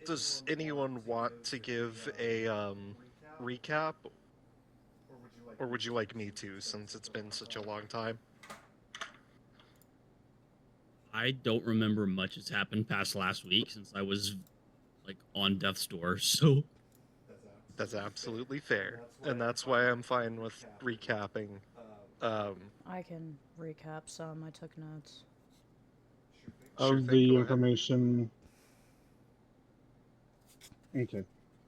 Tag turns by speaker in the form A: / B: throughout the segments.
A: Does anyone want to give a recap, or would you like me to, since it's been such a long time?
B: I don't remember much has happened past last week since I was like on death's door. So
A: That's absolutely fair, and that's why I'm fine with recapping. Um,
C: I can recap some. I took notes.
A: sure
D: Of
A: thing.
D: the
A: Go ahead.
D: information. Okay.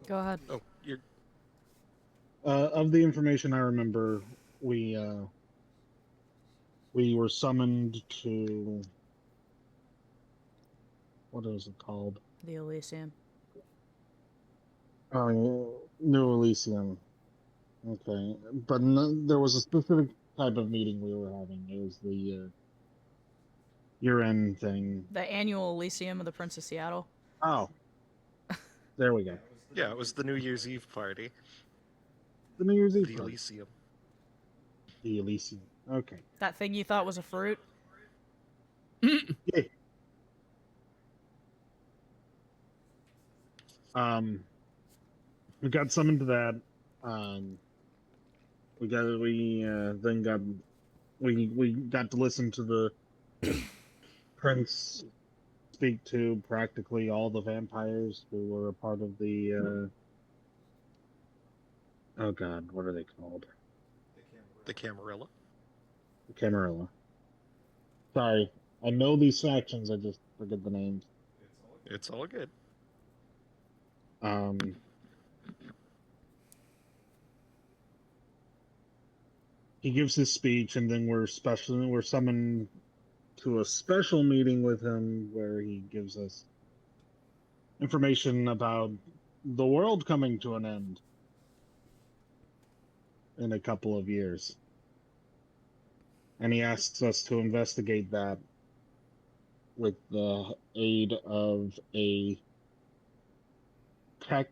C: Go ahead.
A: Oh, you're
D: Of the information I remember, we we were summoned to, what is it called?
C: The Elysium.
D: New Elysium. Okay, but there was a specific type of meeting we were having. It was the year-end thing.
C: The annual Elysium of the Prince of Seattle.
D: Oh, there we go.
A: yeah. It was the New Year's Eve party.
D: The New Year's Eve
A: The
D: party.
A: Elysium.
D: The Elysium. Okay.
C: That thing you thought was a fruit?
D: Yeah. We got summoned to that. We got to listen to the prince speak to practically all the vampires who were a part of the oh god, what are they called?
A: The Camarilla.
D: The Camarilla. Sorry, I know these factions, I just forget the names.
A: It's all good.
D: He gives his speech, and then we're summoned to a special meeting with him where he gives us information about the world coming to an end in a couple of years. And he asks us to investigate that with the aid of a tech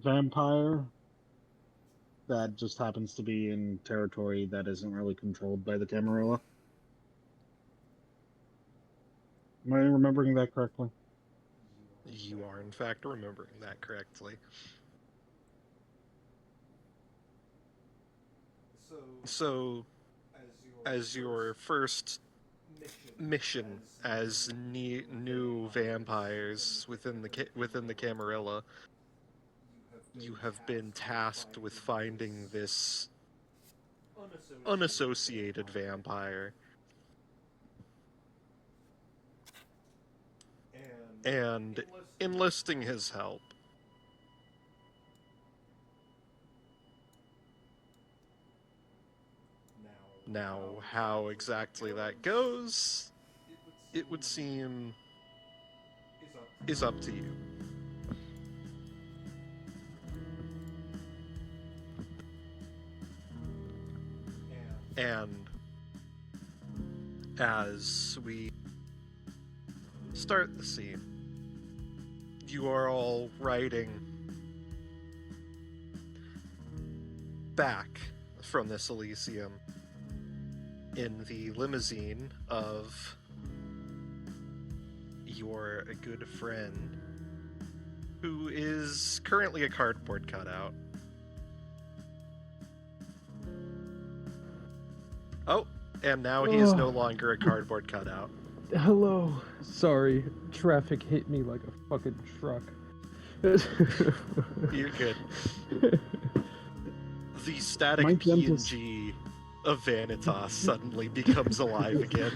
D: vampire that just happens to be in territory that isn't really controlled by the Camarilla. Am I remembering that correctly?
A: You are, in fact, remembering that correctly. So, as your first mission as new vampires within the Camarilla, you have been tasked with finding this unassociated vampire and enlisting his help. Now, how exactly that goes, it would seem, is up to you. And as we start the scene, you are all riding back from this Elysium in the limousine of your good friend, who is currently a cardboard cutout. Oh, and now he is no longer a cardboard cutout.
E: Hello. Sorry, traffic hit me like a fucking truck.
A: You're good. The static
D: My dentist-
A: PNG of Vanitas suddenly becomes alive again.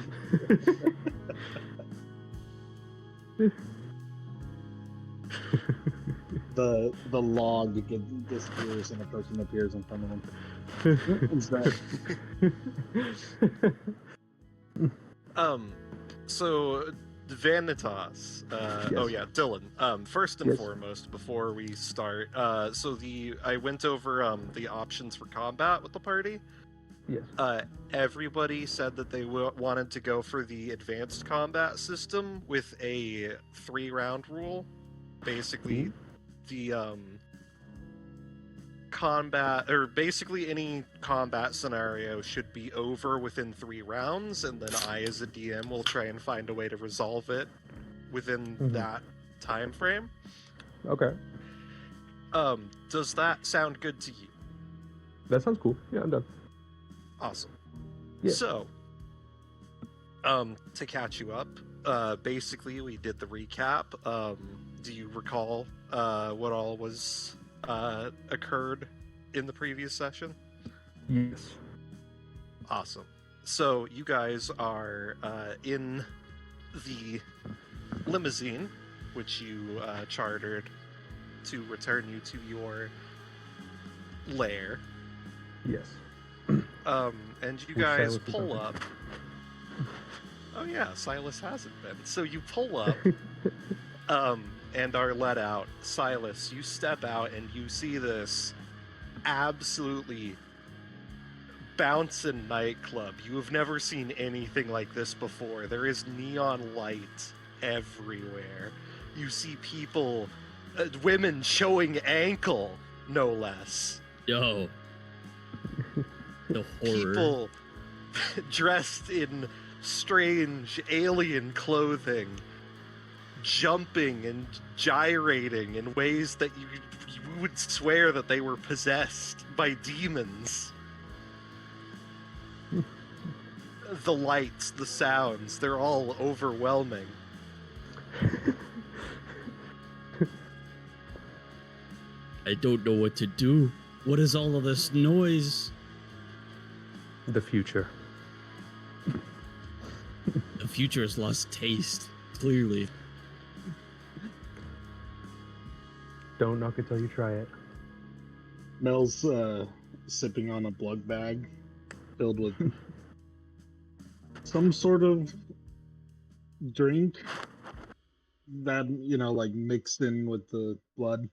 D: The log disappears and a person appears in front of him. What is that?
A: So Vanitas.
E: Yes.
A: Oh yeah, Dylan. First and
E: Yes.
A: foremost, before we start, I went over the options for combat with the party.
E: Yes.
A: Everybody said that they wanted to go for the advanced combat system with a 3-round rule. Basically, the combat, or basically any combat scenario should be over within 3 rounds, and then I, as a DM, will try and find a way to resolve it within that time frame.
E: Okay.
A: Does that sound good to you?
E: That sounds cool. Yeah, I'm done.
A: Awesome.
E: Yeah.
A: So, to catch you up, basically we did the recap. Do you recall what all was occurred in the previous session?
E: Yes.
A: Awesome. So you guys are in the limousine, which you chartered to return you to your lair.
E: Yes.
A: And you
E: Which
A: guys
E: Silas has
A: pull
E: been.
A: up. Oh yeah, Silas hasn't been. So you pull up, and are let out. Silas, you step out and you see this absolutely bouncing nightclub. You have never seen anything like this before. There is neon light everywhere. You see people, women showing ankle, no less.
B: Yo. The horror.
A: People dressed in strange alien clothing, jumping and gyrating in ways that you would swear that they were possessed by demons. The lights, the sounds, they're all overwhelming.
B: I don't know what to do. What is all of this noise?
E: The future.
B: The future has lost taste, clearly.
E: Don't knock it till you try it.
D: Mel's sipping on a plug bag filled with some sort of drink that, like mixed in with the blood.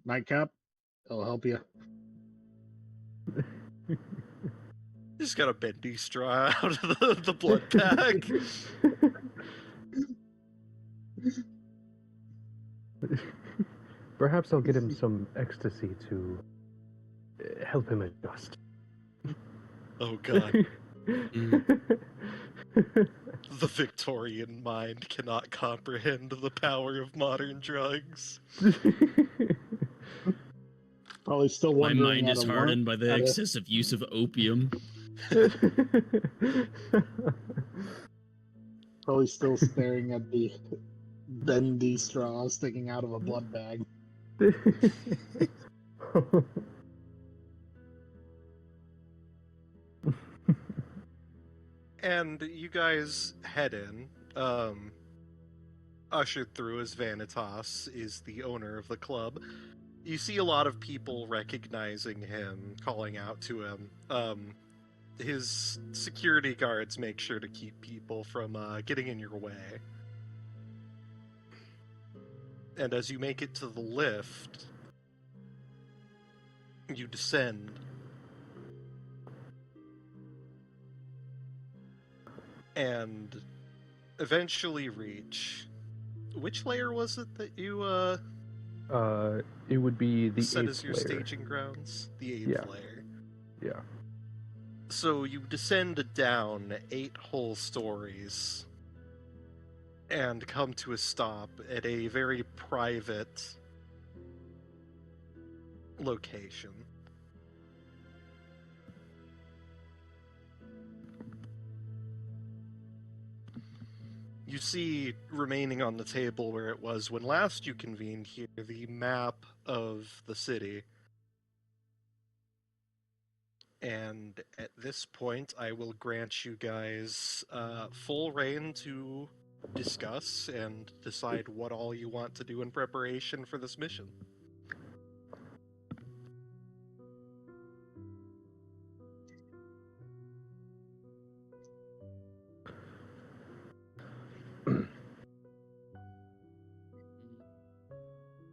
D: Nightcap, it'll help you.
A: Just got a bendy straw out of the blood bag.
E: Perhaps I'll get him some ecstasy to help him adjust.
A: Oh god. The Victorian mind cannot comprehend the power of modern drugs.
D: Probably still
B: My
D: wondering.
B: mind is hardened by the excessive use of opium.
D: Probably still staring at the bendy straw sticking out of a blood bag.
A: And you guys head in. Ushered through as Vanitas is the owner of the club. You see a lot of people recognizing him, calling out to him. His security guards make sure to keep people from getting in your way. And as you make it to the lift, you descend. And eventually reach... Which layer was it that you,
E: it would be the
A: set
E: 8th
A: as your
E: layer.
A: staging grounds? The 8th
E: Yeah.
A: layer.
E: Yeah.
A: So you descend down 8 whole stories and come to a stop at a very private location. You see, remaining on the table where it was when last you convened here, the map of the city. And at this point, I will grant you guys full reign to discuss and decide what all you want to do in preparation for this mission.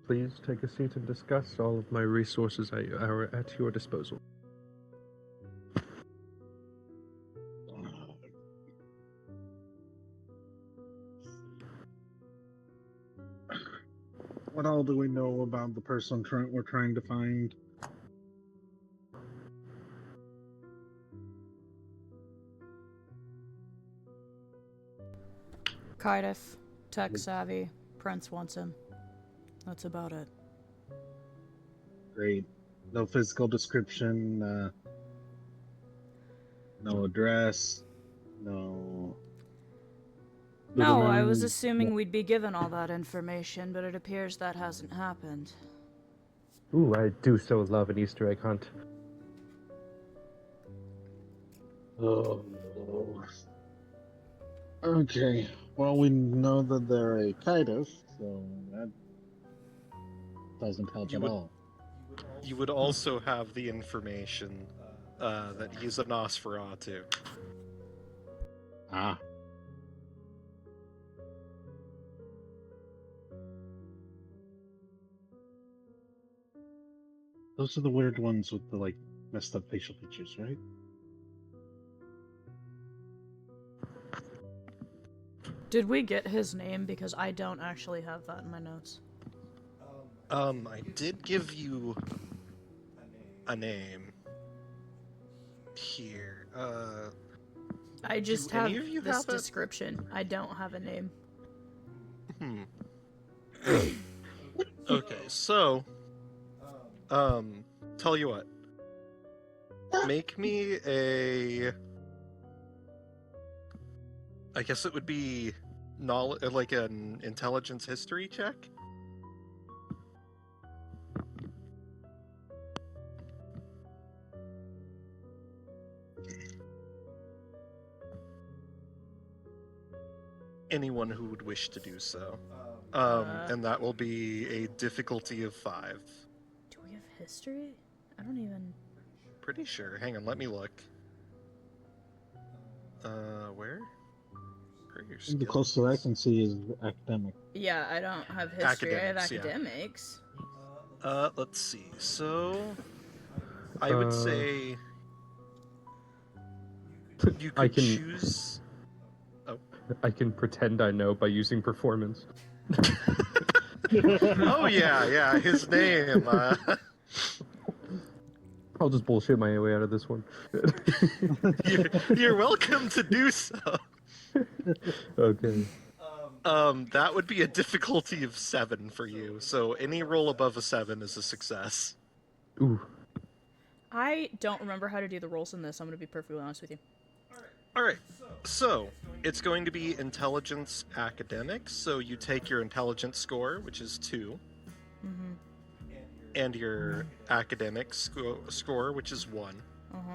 E: Please take a seat and discuss. All of my resources are at your disposal.
D: What all do we know about the person we're trying to find?
C: Kaidif, tech savvy, Prince wants him. That's about it.
D: Great. No physical description, no address, no...
C: No, I was
D: Middleman.
C: assuming we'd be given all that information, but it appears that hasn't happened.
E: Ooh, I do so love an Easter egg hunt.
D: Oh, no. Okay. Well, we know that they're a Kaidos, so that doesn't help
A: You
D: at
A: would-
D: all.
A: You would also have the information that he's a Nosferatu.
D: Ah. Those are the weird ones with the, like, messed up facial features, right?
C: Did we get his name? Because I don't actually have that in my notes.
A: I did give you a name here.
C: I just
A: Do
C: have
A: any of you
C: this
A: have it?
C: description. I don't have a name.
A: Okay, so, tell you what. Make me I guess it would be like an intelligence history check. Anyone who would wish to do so. And that will be a difficulty of 5.
C: Do we have history? I don't even...
A: Pretty sure. Hang on, let me look. Where? Where are your
D: The closest I
A: skills?
D: can see is academic.
C: Yeah, I don't have history. I have
A: Academics, yeah.
C: academics.
A: Let's see. So, I would say you
E: I
A: could
E: can-
A: choose.
E: I can pretend I know by using performance.
A: Oh yeah, his name.
E: I'll just bullshit my way out of this one.
A: You're welcome to do so.
E: Okay.
A: That would be a difficulty of 7 for you. So any roll above a 7 is a success.
E: Ooh.
C: I don't remember how to do the rolls in this. I'm going to be perfectly honest with you.
A: All right. So it's going to be intelligence academics. So you take your intelligence score, which is 2,
C: Mm-hmm.
A: and your academic score, which is 1,
C: Uh-huh.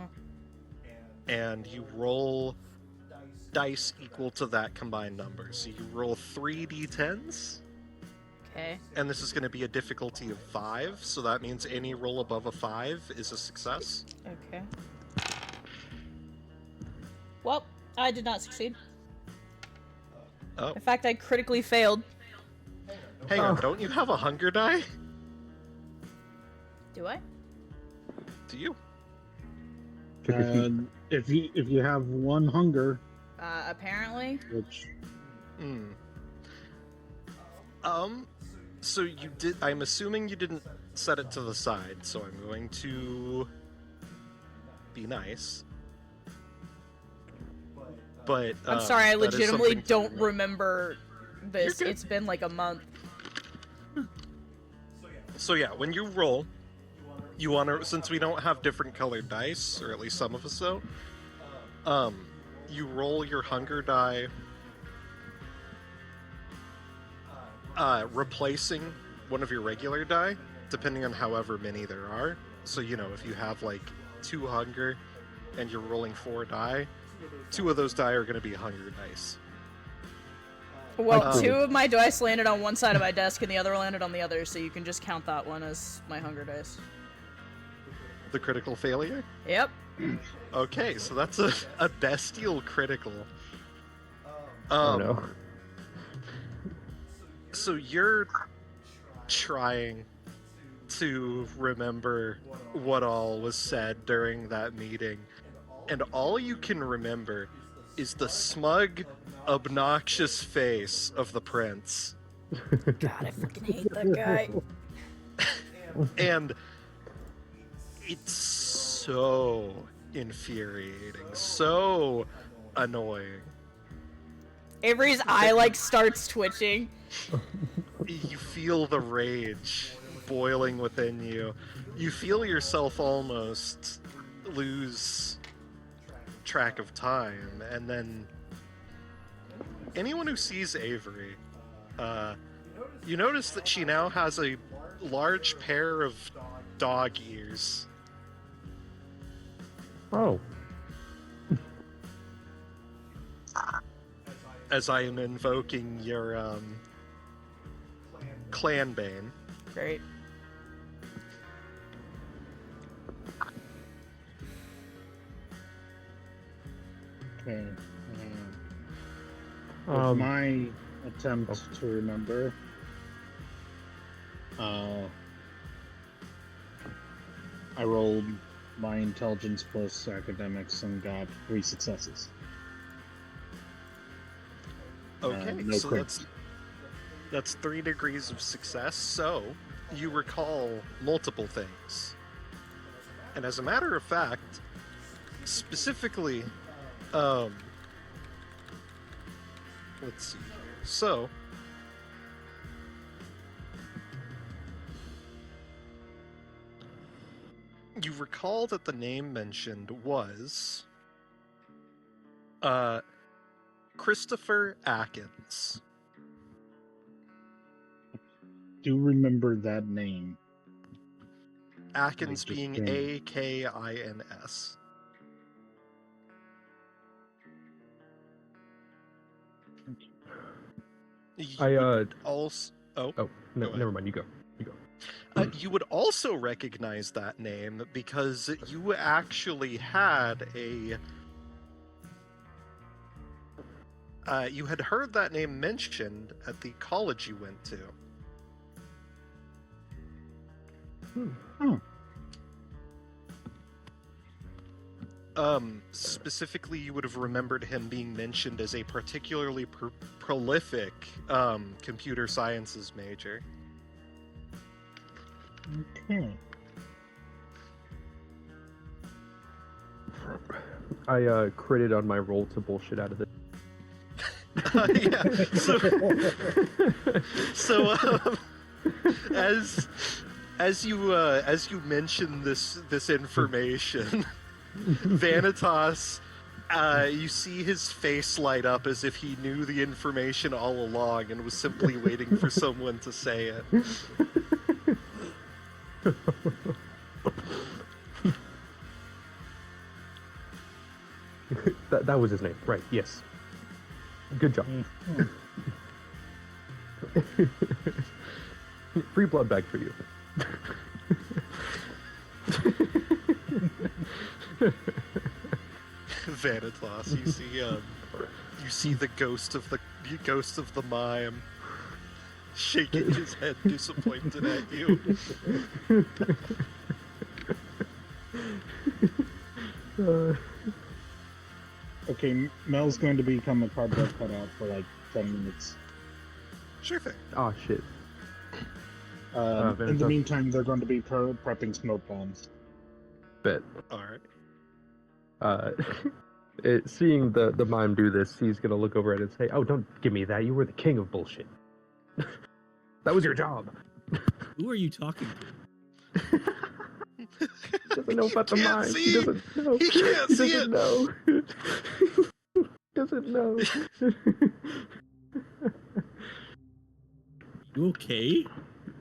A: and you roll dice equal to that combined number. So you roll 3 d10s,
C: Okay.
A: and this is going to be a difficulty of 5. So that means any roll above a 5 is a success.
C: Okay. Well, I did not succeed.
A: Oh,
C: In fact, I critically failed.
A: hang on. Don't you have a hunger die?
C: Do I?
A: Do you?
D: And if you have one hunger,
C: Apparently.
D: which
A: Hmm. So you did. I'm assuming you didn't set it to the side. So I'm going to be nice. But
C: I'm sorry, I
A: that is
C: legitimately
A: something to
C: don't
A: remember.
C: remember this.
A: You're good.
C: It's been like a month.
A: So yeah, when you roll, you want to, since we don't have different colored dice, or at least some of us don't, you roll your hunger die, replacing one of your regular die, depending on however many there are. So, you know, if you have like 2 hunger and you're rolling 4 die, 2 of those die are going to be hunger dice.
C: Well,
A: Um,
C: 2 of my dice landed on one side of my desk and the other landed on the other, so you can just count that one as my hunger dice.
A: The critical failure?
C: Yep.
A: Okay, so that's a bestial critical.
E: Oh no.
A: So you're trying to remember what all was said during that meeting, and all you can remember is the smug, obnoxious face of the prince.
C: God, I fucking hate that guy.
A: And it's so infuriating, so annoying.
C: Avery's eye, like, starts twitching.
A: You feel the rage boiling within you. You feel yourself almost lose track of time, and then anyone who sees Avery, you notice that she now has a large pair of dog ears.
E: Oh.
A: As I am invoking your clan bane.
C: Great.
D: Okay. With
E: Um,
D: my attempt to remember, I rolled my intelligence plus academics and got 3 successes.
A: Okay,
D: No
A: so
D: crits.
A: that's 3 degrees of success. So you recall multiple things, and as a matter of fact, specifically, let's see here. So you recall that the name mentioned was Christopher Atkins.
D: Do remember that name.
A: Atkins
D: I just
A: being
D: can't-
A: Akins. Also,
E: Oh,
A: Go ahead.
E: never mind. You go.
A: you would also recognize that name because you actually had you had heard that name mentioned at the college you went to. Specifically, you would have remembered him being mentioned as a particularly prolific computer sciences major.
D: Okay.
E: I critted on my roll to bullshit out of it.
A: Yeah. So as you mention this information, Vanitas, you see his face light up as if he knew the information all along and was simply waiting for someone to say it.
E: That was his name, right? Yes. Good job. Free blood bag for you.
A: Vanitas, you see the ghost of the mime shaking his head disappointed at you.
D: Okay, Mel's going to become a cardboard cutout for like 10 minutes.
A: Sure thing.
E: Oh shit.
D: In the
E: Vanitas.
D: meantime, they're going to be prepping smoke bombs.
E: Bet.
A: Alright.
E: Seeing the mime do this, he's gonna look over at it and say, "Oh, don't give me that. You were the king of bullshit. That was your job."
B: Who are you talking to?
E: He doesn't know about the
A: Can't
E: mime.
A: see.
E: He doesn't know.
A: He can't see
E: doesn't
A: it.
E: know. Doesn't know.
B: You okay?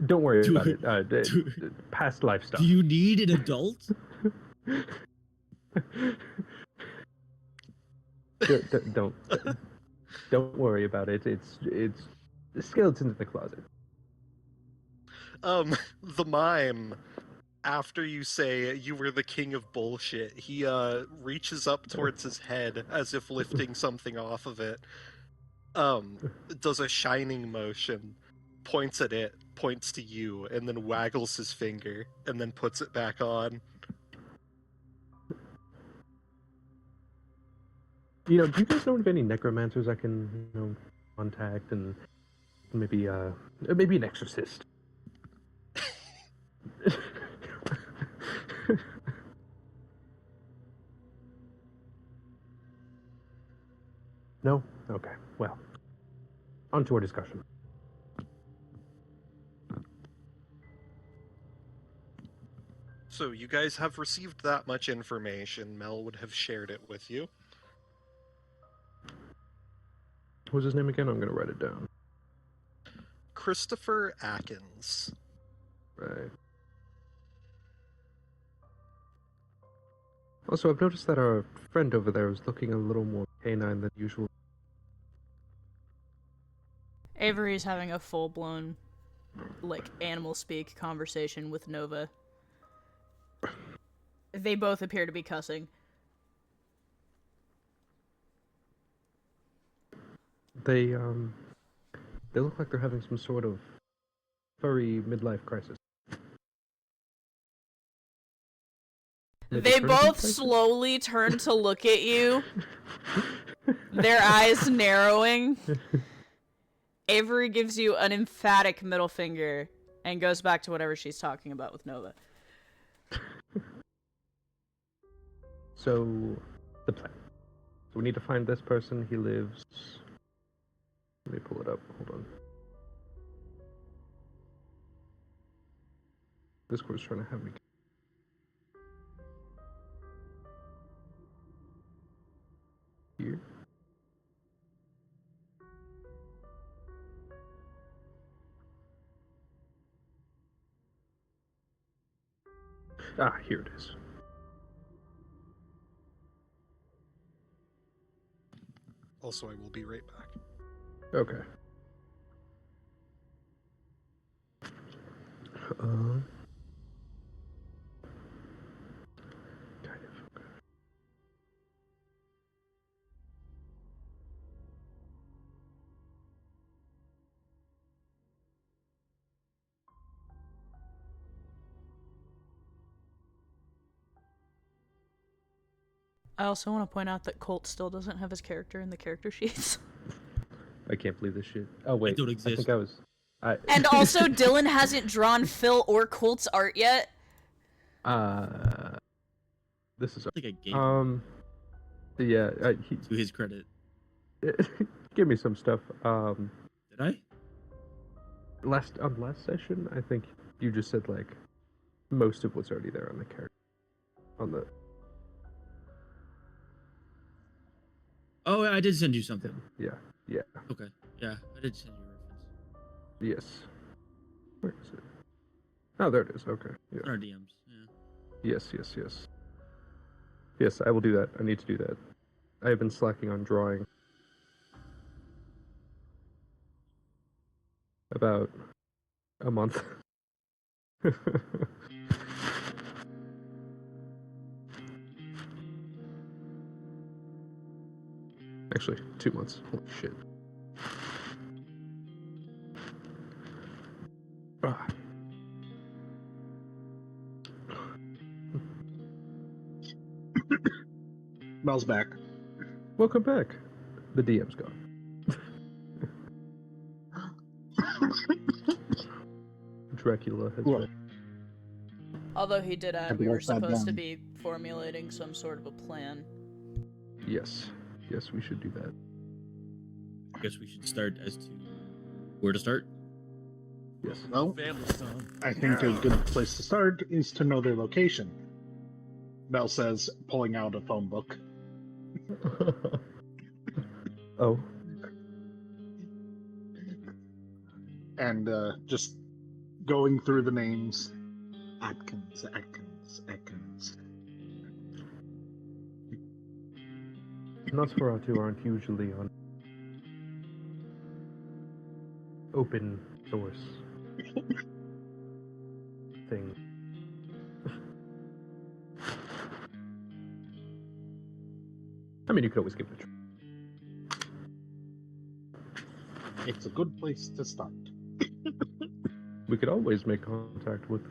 E: Don't worry
B: Do
E: about
B: it-
E: it. Past life stuff.
B: Do you need an adult?
E: Don't worry about it. It's skeletons in the closet.
A: The mime, after you say you were the king of bullshit, he reaches up towards his head as if lifting something off of it. Does a shining motion, points at it, points to you, and then waggles his finger, and then puts it back on.
E: Do you guys know of any necromancers I can, contact and maybe an exorcist? No? Okay. Well, on to our discussion.
A: So you guys have received that much information. Mel would have shared it with you.
E: What was his name again? I'm gonna write it down.
A: Christopher Atkins.
E: Right. Also, I've noticed that our friend over there is looking a little more canine than usual.
C: Avery's having a full-blown, like, animal speak conversation with Nova. They both appear to be cussing.
E: They look like they're having some sort of furry midlife crisis. Maybe
C: They
E: parenting
C: both
E: crisis?
C: slowly turn to look at you, their eyes narrowing. Avery gives you an emphatic middle finger and goes back to whatever she's talking about with Nova.
E: So, the plan. So we need to find this person. He lives... Let me pull it up. Hold on. Discord's trying to have me... Here? Ah, here it is.
A: Also, I will be right back.
E: Okay. Kind of.
C: I also want to point out that Colt still doesn't have his character in the character sheets.
E: I can't believe this shit. Oh wait,
B: don't
E: I
B: exist.
E: think I was.
C: And also, Dylan hasn't drawn Phil or Colt's art yet.
E: This is.
B: I think I gave him
E: Yeah.
B: to his credit.
E: Give me some stuff.
B: Did I?
E: Last session, I think you just said like most of what's already there on the character. On the.
B: Oh, I did send you something.
E: Yeah. Yeah.
B: Okay. Yeah, I did send you a reference.
E: Yes. Where is it? Oh, there it is. Okay. Yeah.
B: In our DMs. Yeah.
E: Yes. Yes, I will do that. I need to do that. I have been slacking on drawing. About a month. Actually, 2 months. Holy shit. Ah.
D: Mel's back.
E: Welcome back. The DM's gone. Dracula has
D: Look.
E: been.
C: Although he did add
D: Have
C: we
D: you
C: were
D: all sat
C: supposed to
D: down?
C: be formulating some sort of a plan.
E: Yes, we should do that.
B: I guess we should start as to where to start.
E: Yes.
D: Well, I think a good place to start is to know their location. Mel says, pulling out a phone book.
E: Oh.
D: And just going through the names. Atkins.
E: Nosferatu aren't usually on open source thing. I mean, you could always give it a try.
D: It's a good place to start.
E: We could always make contact with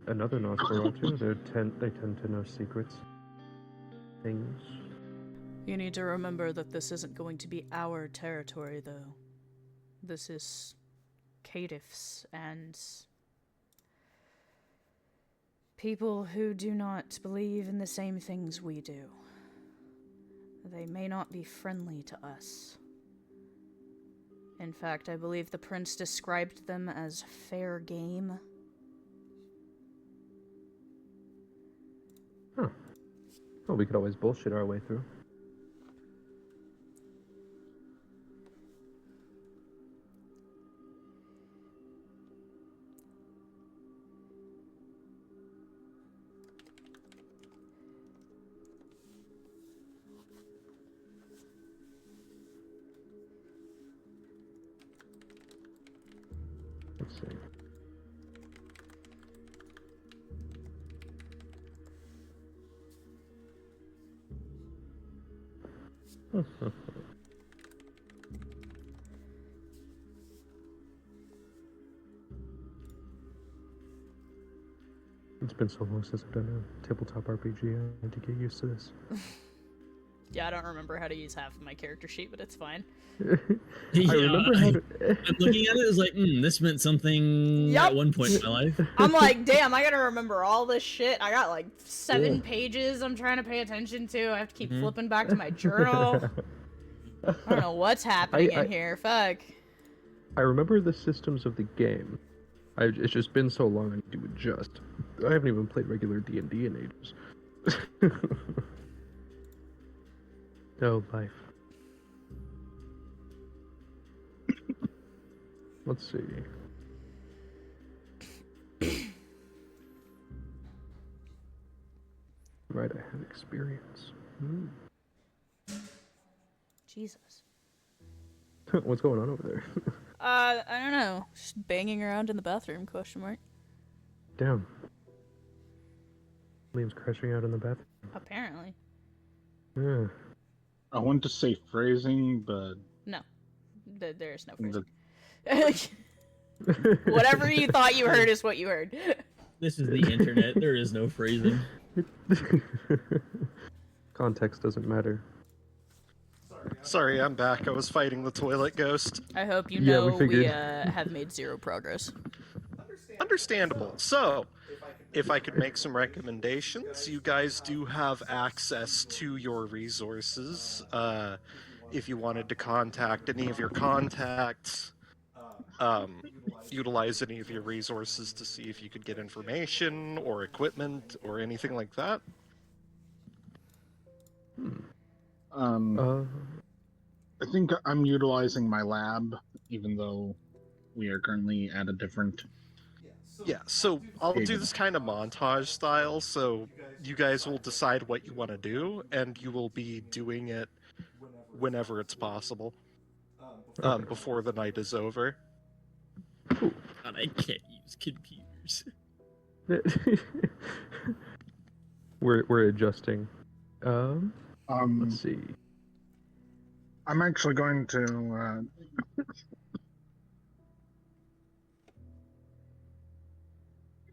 E: another Nosferatu. They tend to know secrets. Things.
C: You need to remember that this isn't going to be our territory, though. This is Caitiffs and people who do not believe in the same things we do. They may not be friendly to us. In fact, I believe the prince described them as fair game.
E: Well, we could always bullshit our way through. Let's see. It's been so long since I've done a tabletop RPG. I need to get used to this.
C: Yeah, I don't remember how to use half of my character sheet, but it's fine.
B: Yeah,
E: I remember how to...
B: I'm looking at it as like, this meant something
C: Yep.
B: at one point in my life.
C: I'm like, damn, I gotta remember all this shit. I got like 7
E: Yeah.
C: pages I'm trying to pay attention to. I have to keep flipping back to my journal. I don't know what's happening in here. Fuck.
E: I remember the systems of the game. It's just been so long I need to adjust. I haven't even played regular D&D in ages. Oh, life. Let's see. Right, I have experience.
C: Jesus.
E: What's going on over there?
C: I don't know. Just banging around in the bathroom, question mark.
E: Damn. Liam's crashing out in the bathroom.
C: Apparently.
E: Yeah.
D: I want to say phrasing, but
C: No. There's no phrasing. Whatever you thought you heard is what you heard.
B: This is the internet. There is no phrasing.
E: Context doesn't matter.
A: Sorry, I'm back. I was fighting the toilet ghost.
C: I hope you
E: Yeah,
C: know
E: we
C: we
E: figured.
C: have made 0 progress.
A: Understandable. So, if I could make some recommendations, you guys do have access to your resources. If you wanted to contact any of your contacts, utilize any of your resources to see if you could get information or equipment or anything like that.
D: I think I'm utilizing my lab, even though we are currently at a different.
A: Yeah, so I'll do this kind of montage style, so you guys will decide what you want to do, and you will be doing it whenever it's possible, before the night is over.
B: God, I can't use computers.
E: We're adjusting. Let's see.
D: I'm actually going to.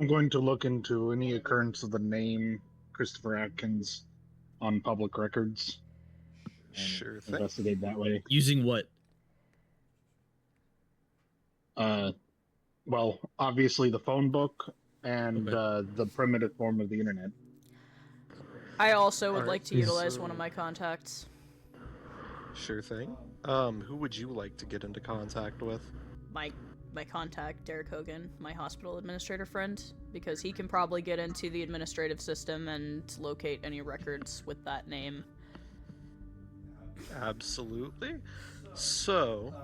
D: I'm going to look into any occurrence of the name Christopher Atkins on public records. and
A: Sure thing.
D: Investigate that way.
B: Using what?
D: Well, obviously the phone book and
B: Okay.
D: the primitive form of the internet.
C: I also would
A: Alright,
C: like to utilize one of my contacts.
A: Sure thing. Who would you like to get into contact with?
C: My contact, Derek Hogan, my hospital administrator friend, because he can probably get into the administrative system and locate any records with that name.
A: Absolutely. So,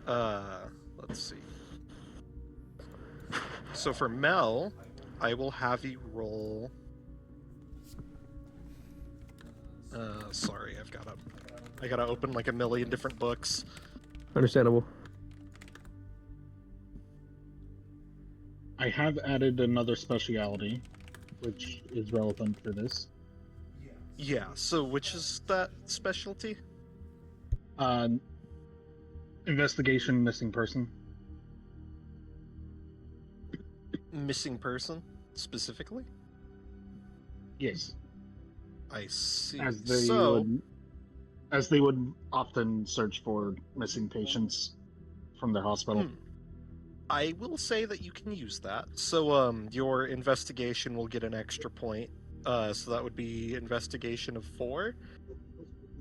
A: let's see. So for Mel, I will have you roll. Sorry, I gotta open like a million different books.
E: Understandable.
D: I have added another speciality, which is relevant for this.
A: Yeah, so which is that specialty?
D: Investigation missing person.
A: Missing person, specifically?
D: Yes.
A: I see.
D: As they would often search for missing patients from their hospital.
A: I will say that you can use that. So, your investigation will get an extra point. So that would be investigation of 4.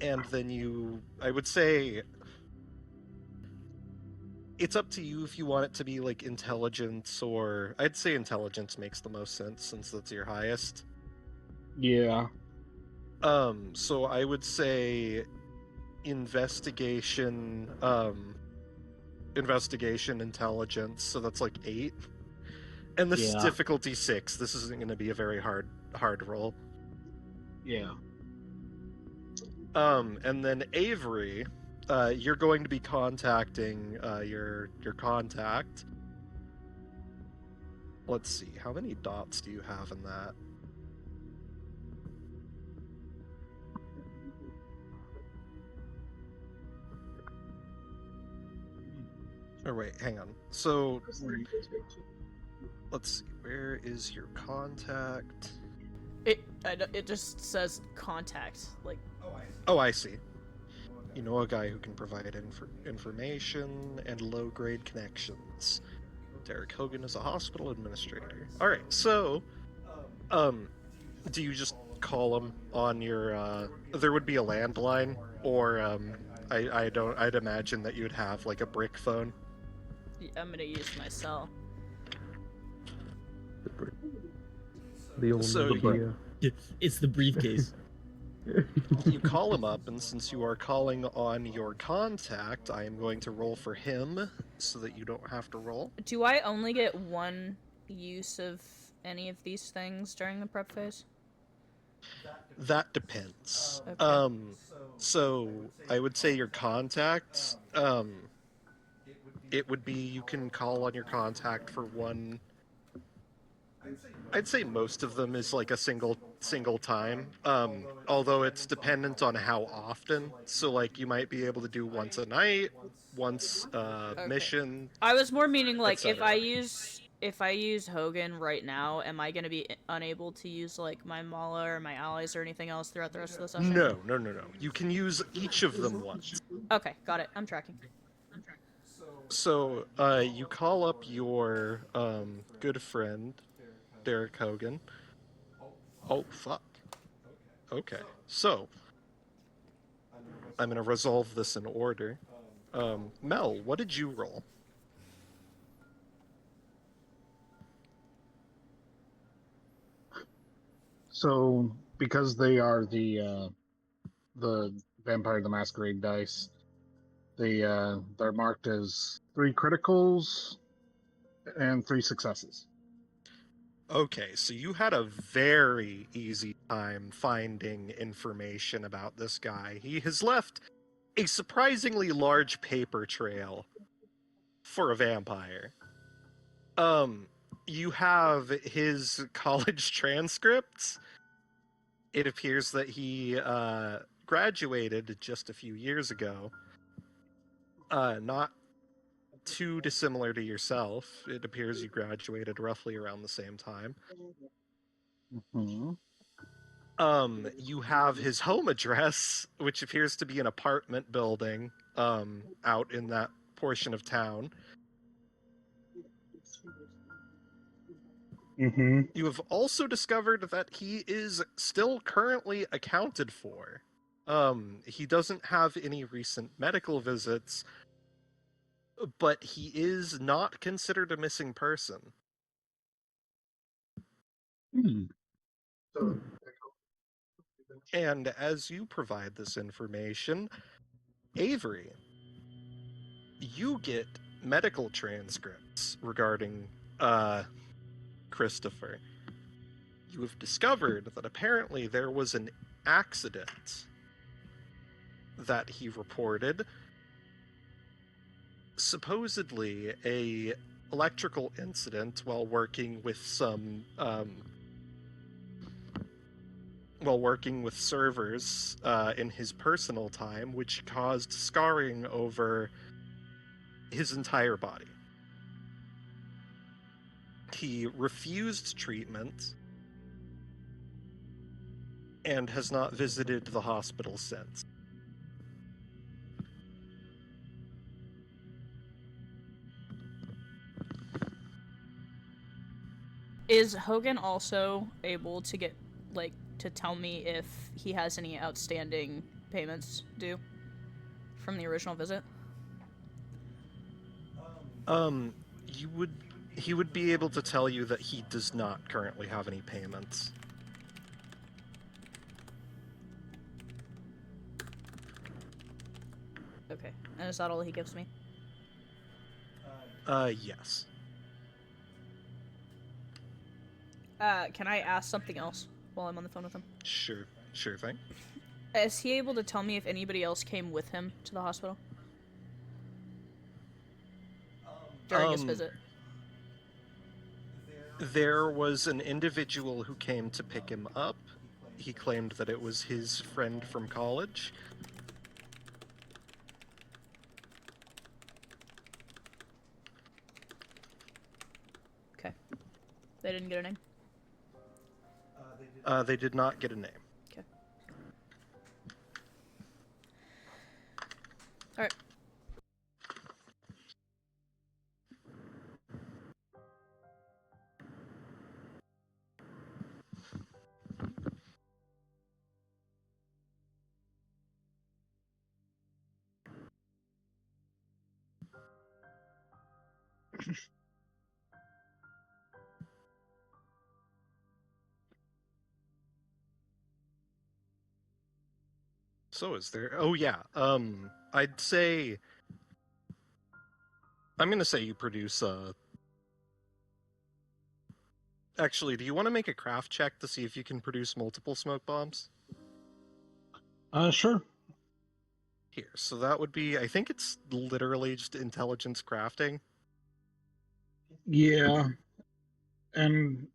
A: And then I would say, it's up to you if you want it to be like intelligence, or I'd say intelligence makes the most sense since that's your highest.
D: Yeah.
A: So I would say investigation, investigation intelligence, so that's like 8. And this is
D: Yeah.
A: difficulty 6. This isn't going to be a very hard roll.
D: Yeah.
A: And then Avery, you're going to be contacting your contact. Let's see, how many dots do you have in that? Oh wait, hang on. So let's see, where is your contact?
C: It just says contact. Like,
A: Oh, I see. You know a guy who can provide information and low-grade connections. Derek Hogan is a hospital administrator. All right, so, do you just call him on your? There would be a landline, or I'd imagine that you'd have like a brick phone.
C: I'm gonna use my cell.
E: The old
A: So-
E: Nokia.
B: It's the briefcase.
A: You call him up, and since you are calling on your contact, I am going to roll for him so that you don't have to roll.
C: Do I only get one use of any of these things during the prep phase?
A: That depends.
C: Okay.
A: So I would say your contact, it would be you can call on your contact for one. I'd say most of them is like a single time. Although it's dependent on how often. So like you might be able to do once a night, once mission.
C: I was more meaning like
A: etc.
C: if I use Hogan right now, am I gonna be unable to use like my Mala or my allies or anything else throughout the rest of the session?
A: No. You can use each of them once.
C: Okay, got it. I'm tracking.
A: So you call up your good friend, Derek Hogan. Oh, fuck. Okay, so I'm going to resolve this in order. Mel, what did you roll?
D: So because they are the Vampire the Masquerade dice, they're marked as 3 criticals and 3 successes.
A: Okay, so you had a very easy time finding information about this guy. He has left a surprisingly large paper trail for a vampire. You have his college transcripts. It appears that he graduated just a few years ago. Not too dissimilar to yourself. It appears you graduated roughly around the same time.
D: Mm-hmm.
A: You have his home address, which appears to be an apartment building out in that portion of town.
D: Mm-hmm.
A: You have also discovered that he is still currently accounted for. He doesn't have any recent medical visits, but he is not considered a missing person. And as you provide this information, Avery, you get medical transcripts regarding Christopher. You have discovered that apparently there was an accident that he reported. Supposedly a electrical incident while working with some servers in his personal time, which caused scarring over his entire body. He refused treatment and has not visited the hospital since.
C: Is Hogan also able to get to tell me if he has any outstanding payments due from the original visit?
A: He would be able to tell you that he does not currently have any payments.
C: Is that all he gives me?
A: Yes.
C: Can I ask something else while I'm on the phone with him?
A: Sure thing.
C: Is he able to tell me if anybody else came with him to the hospital? During his visit?
A: There was an individual who came to pick him up. He claimed that it was his friend from college.
C: Okay. They didn't get a name?
A: They did not get a name.
C: Okay. Alright.
A: So is there... Oh, yeah. I'd say... I'm gonna say you produce, Actually, do you want to make a craft check to see if you can produce multiple smoke bombs?
D: Sure.
A: Here, so that would be... I think it's literally just intelligence crafting.
D: Yeah. And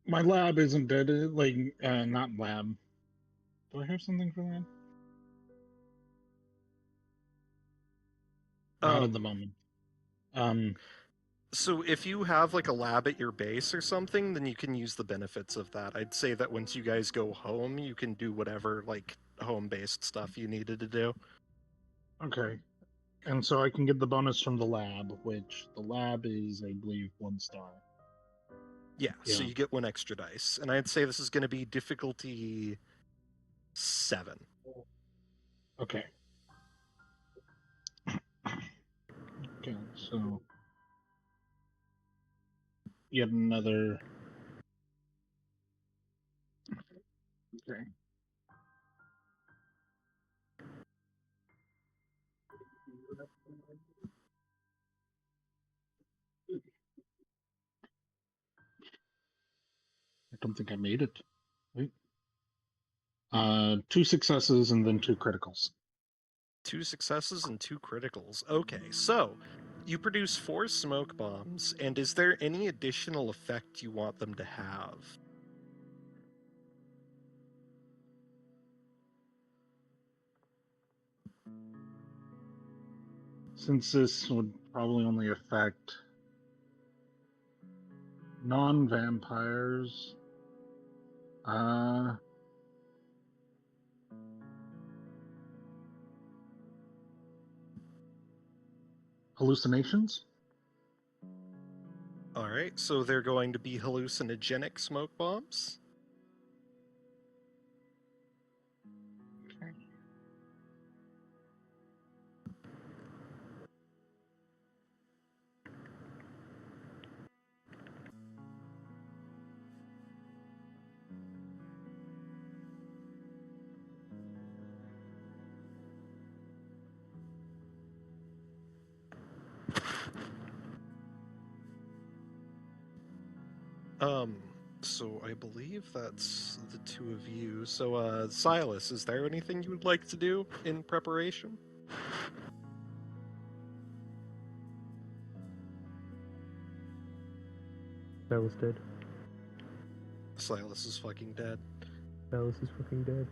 D: my lab isn't dead. Not lab. Do I have something for that? Not at the moment.
A: So if you have like a lab at your base or something, then you can use the benefits of that. I'd say that once you guys go home, you can do whatever like home-based stuff you needed to do.
D: Okay. And so I can get the bonus from the lab, which the lab is, I believe, 1 star.
A: Yeah, so you get 1 extra dice. And I'd say this is going to be difficulty 7.
D: Okay. Okay, so yet another. Okay. I don't think I made it. Wait. 2 successes and then 2 criticals.
A: 2 successes and 2 criticals. Okay, so you produce 4 smoke bombs, and is there any additional effect you want them to have?
D: Since this would probably only affect non-vampires, hallucinations?
A: Alright, so they're going to be hallucinogenic smoke bombs?
D: Okay.
A: So I believe that's the 2 of you. So, Silas, is there anything you would like to do in preparation?
E: Silas dead.
A: Silas is fucking dead.
E: Silas is fucking dead.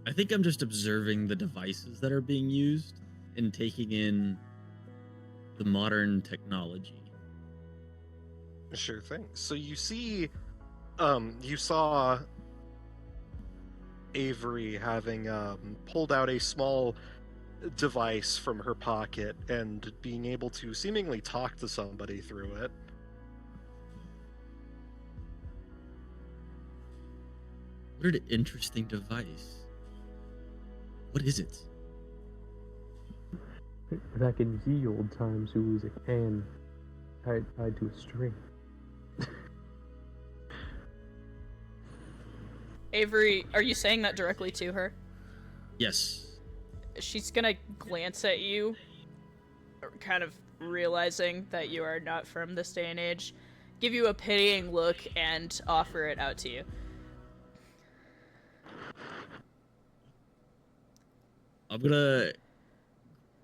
B: I think I'm just observing the devices that are being used and taking in the modern technology.
A: Sure thing. So you see, you saw Avery having pulled out a small device from her pocket and being able to seemingly talk to somebody through it.
B: What an interesting device. What is it?
E: Back in ye old times, it was a can tied to a string.
C: Avery, are you saying that directly to her?
B: Yes.
C: she's gonna glance at you, kind of realizing that you are not from this day and age, give you a pitying look, and offer it out to you.
B: I'm gonna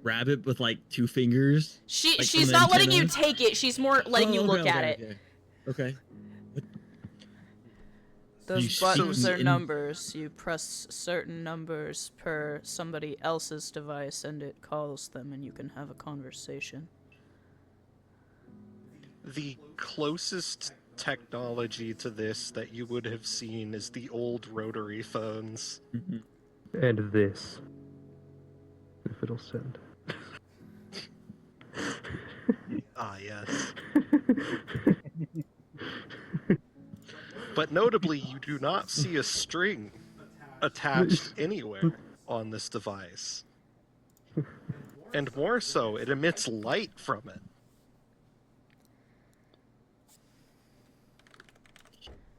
B: grab it with like 2 fingers. Like
C: She's
B: from the
C: not letting you
B: antenna?
C: take it. She's more letting you
B: Oh,
C: look
B: okay,
C: at
B: okay,
C: it.
B: Okay.
C: Those
B: You
C: buttons
B: speak
C: are
B: in-
C: numbers. You press certain numbers per somebody else's device, and it calls them, and you can have a conversation.
A: The closest technology to this that you would have seen is the old rotary phones.
B: Mhm.
E: And this. If it'll send.
A: Ah, yes. But notably, you do not see a string attached anywhere on this device. And more so, it emits light from it.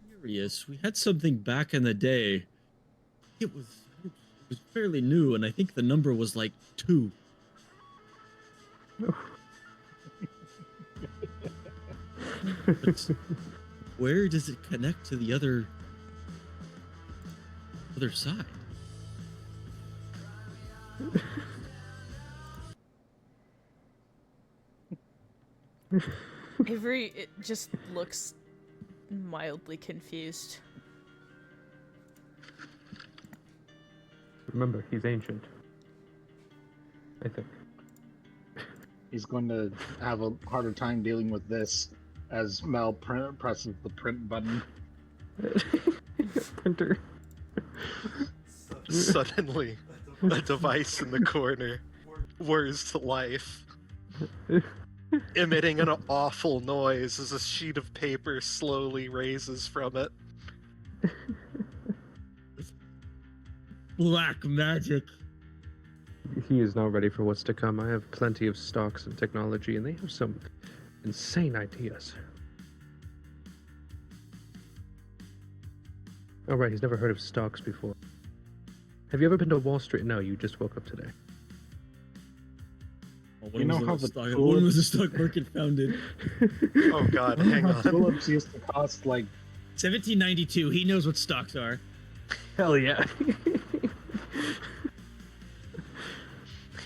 B: Curious. We had something back in the day. It was fairly new, and I think the number was like 2. But where does it connect to the other side?
C: Avery it just looks mildly confused.
E: Remember, he's ancient. I think.
D: He's going to have a harder time dealing with this as Mel presses the print button.
E: Printer.
A: Suddenly, a device in the corner whirs to life, emitting an awful noise as a sheet of paper slowly raises from it.
B: Black magic.
E: He is now ready for what's to come. I have plenty of stocks and technology, and they have some insane ideas. Oh, right, he's never heard of stocks before. Have you ever been to Wall Street? No, you just woke up today.
B: Well,
D: You know how the
B: when was the stock market founded?
A: Oh god, hang on.
D: Tulips used to cost like
B: 1792. He knows what stocks are.
E: Hell yeah.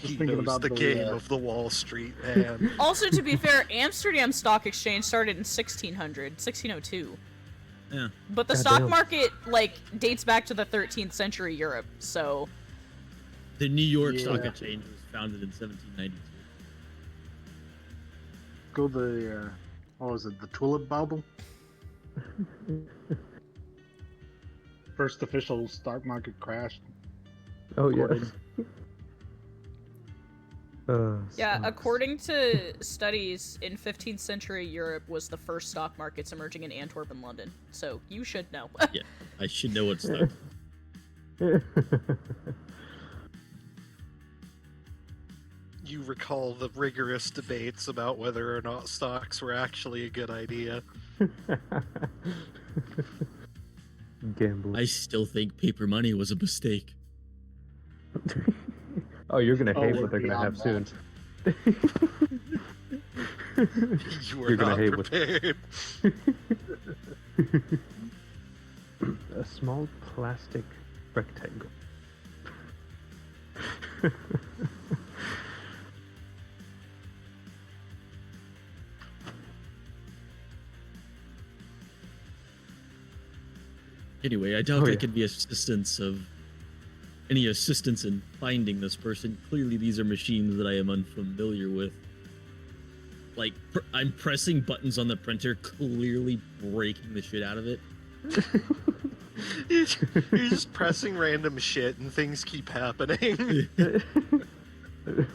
A: He
D: thinking
A: knows
D: about
A: the
D: the,
A: game of the Wall Street man.
C: Also, to be fair, Amsterdam Stock Exchange started in 1602.
B: Yeah.
C: But the
E: God
C: stock
E: damn.
C: market, like, dates back to the 13th century Europe, so...
B: The New York
D: Yeah.
B: Stock Exchange was founded in 1792.
D: go the what was it, the tulip bubble? First official stock market crash.
E: Oh, yeah.
D: Recorded.
C: Yeah,
E: stocks.
C: according to studies, in 15th century Europe was the first stock markets emerging in Antwerp and London, so you should know.
B: Yeah, I should know what stock.
A: You recall the rigorous debates about whether or not stocks were actually a good idea.
E: Gambling.
B: I still think paper money was a mistake.
E: Oh, you're gonna hate
D: we're
E: what they're gonna have soon.
D: beyond
A: You were
E: You're gonna
A: not
E: hate what-
A: prepared.
E: A small plastic rectangle.
B: Anyway, I doubt
E: Oh,
B: I
E: yeah.
B: could be any assistance in finding this person. Clearly, these are machines that I am unfamiliar with. Like, I'm pressing buttons on the printer, clearly breaking the shit out of it.
A: You're just pressing random shit and things keep happening.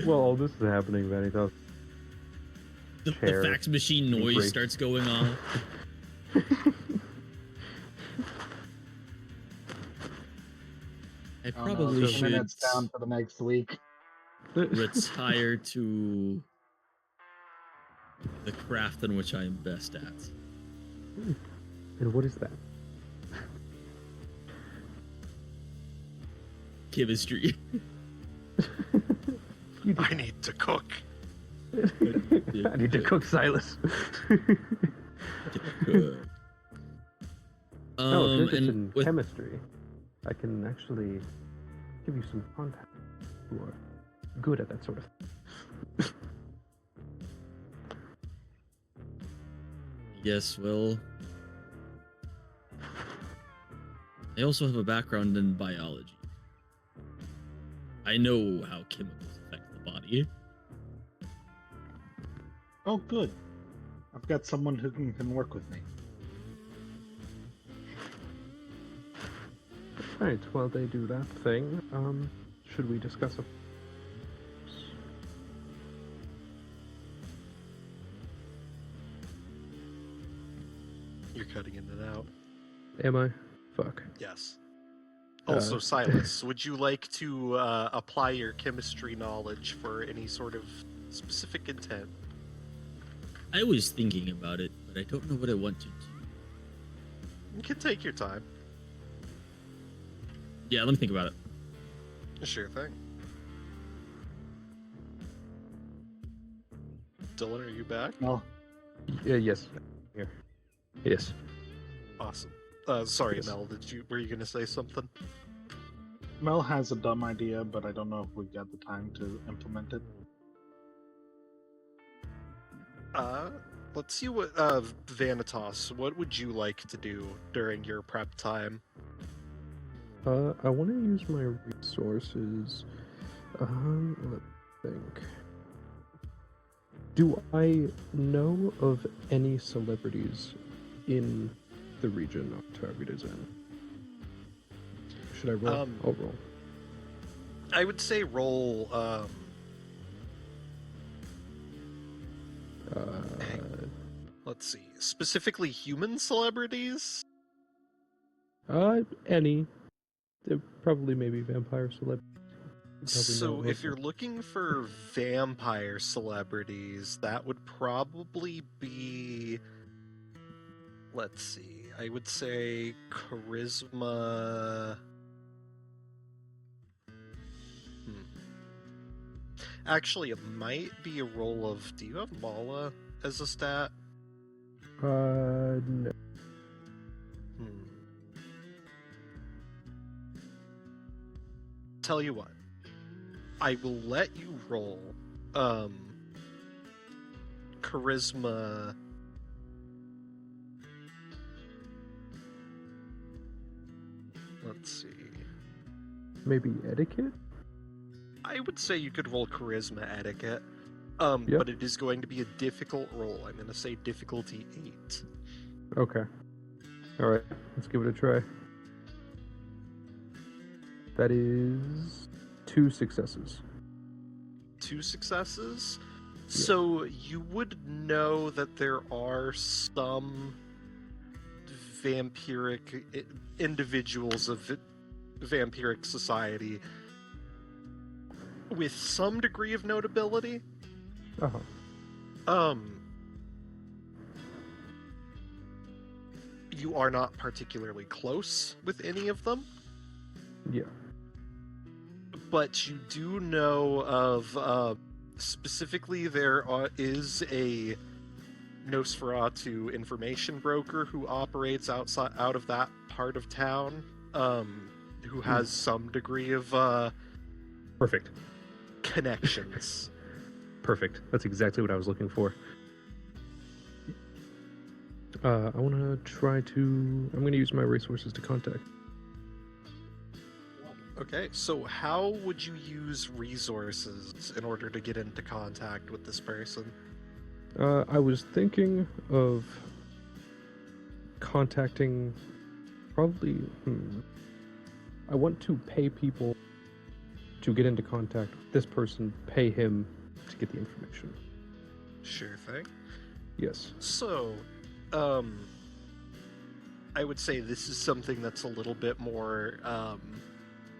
E: Well, all this is happening, Vanny. Though.
B: The
E: Chair
B: fax machine noise
E: breaks.
B: starts going off. I
D: Oh, no,
B: probably
D: the
B: should
D: internet's down for the next week.
B: retire to the craft in which I am best at.
E: And what is that?
A: I need to cook.
E: I need to cook, Silas.
B: Good.
E: Oh, if you're interested in
B: with
E: chemistry, I can actually give you some contacts who are good at that sort of thing.
B: yes, well, I also have a background in biology. I know how chemicals affect the body.
D: Oh, good. I've got someone who can work with me.
E: Alright, while they do that thing, should we discuss a...
A: You're cutting in and out.
E: Am I? Fuck.
A: Yes. Also,
E: Uh,
A: Silas, would you like to apply your chemistry knowledge for any sort of specific intent?
B: I was thinking about it, but I don't know what I want to do.
A: You can take your time.
B: Yeah, let me think about it.
A: Sure thing. Dylan, are you back?
D: No.
E: Yeah, yes. Here. Yes.
A: Awesome. Sorry,
E: Yes.
A: Mel. Were you gonna say something?
D: Mel has a dumb idea, but I don't know if we got the time to implement it.
A: Let's see what Vanitas. What would you like to do during your prep time?
E: I want to use my resources. Let's think. Do I know of any celebrities in the region our target is in? Should I roll? I'll roll.
A: I would say roll. Let's see. Specifically, human celebrities.
E: Any. Probably maybe vampire celebrities.
A: So, if you're looking for vampire celebrities, that would probably be. Let's see. I would say charisma. Actually, it might be a roll of. Do you have Mala as a stat?
E: No.
A: Tell you what. I will let you roll charisma. Let's see.
E: Maybe etiquette?
A: I would say you could roll charisma etiquette.
E: Yep.
A: But it is going to be a difficult roll. I'm going to say difficulty 8.
E: Okay. Alright, let's give it a try. That is 2 successes.
A: 2 successes? Yeah. So you would know that there are some vampiric individuals of vampiric society with some degree of notability.
E: Uh-huh.
A: You are not particularly close with any of them.
E: Yeah.
A: But you do know of, specifically there is a Nosferatu information broker who operates out of that part of town, who has some degree of,
E: Perfect.
A: connections.
E: Perfect. That's exactly what I was looking for. I want to try to... I'm going to use my resources to contact.
A: Okay, so how would you use resources in order to get into contact with this person?
E: I was thinking of contacting probably... I want to pay people to get into contact with this person, pay him to get the information.
A: Sure thing.
E: Yes.
A: So, I would say this is something that's a little bit more,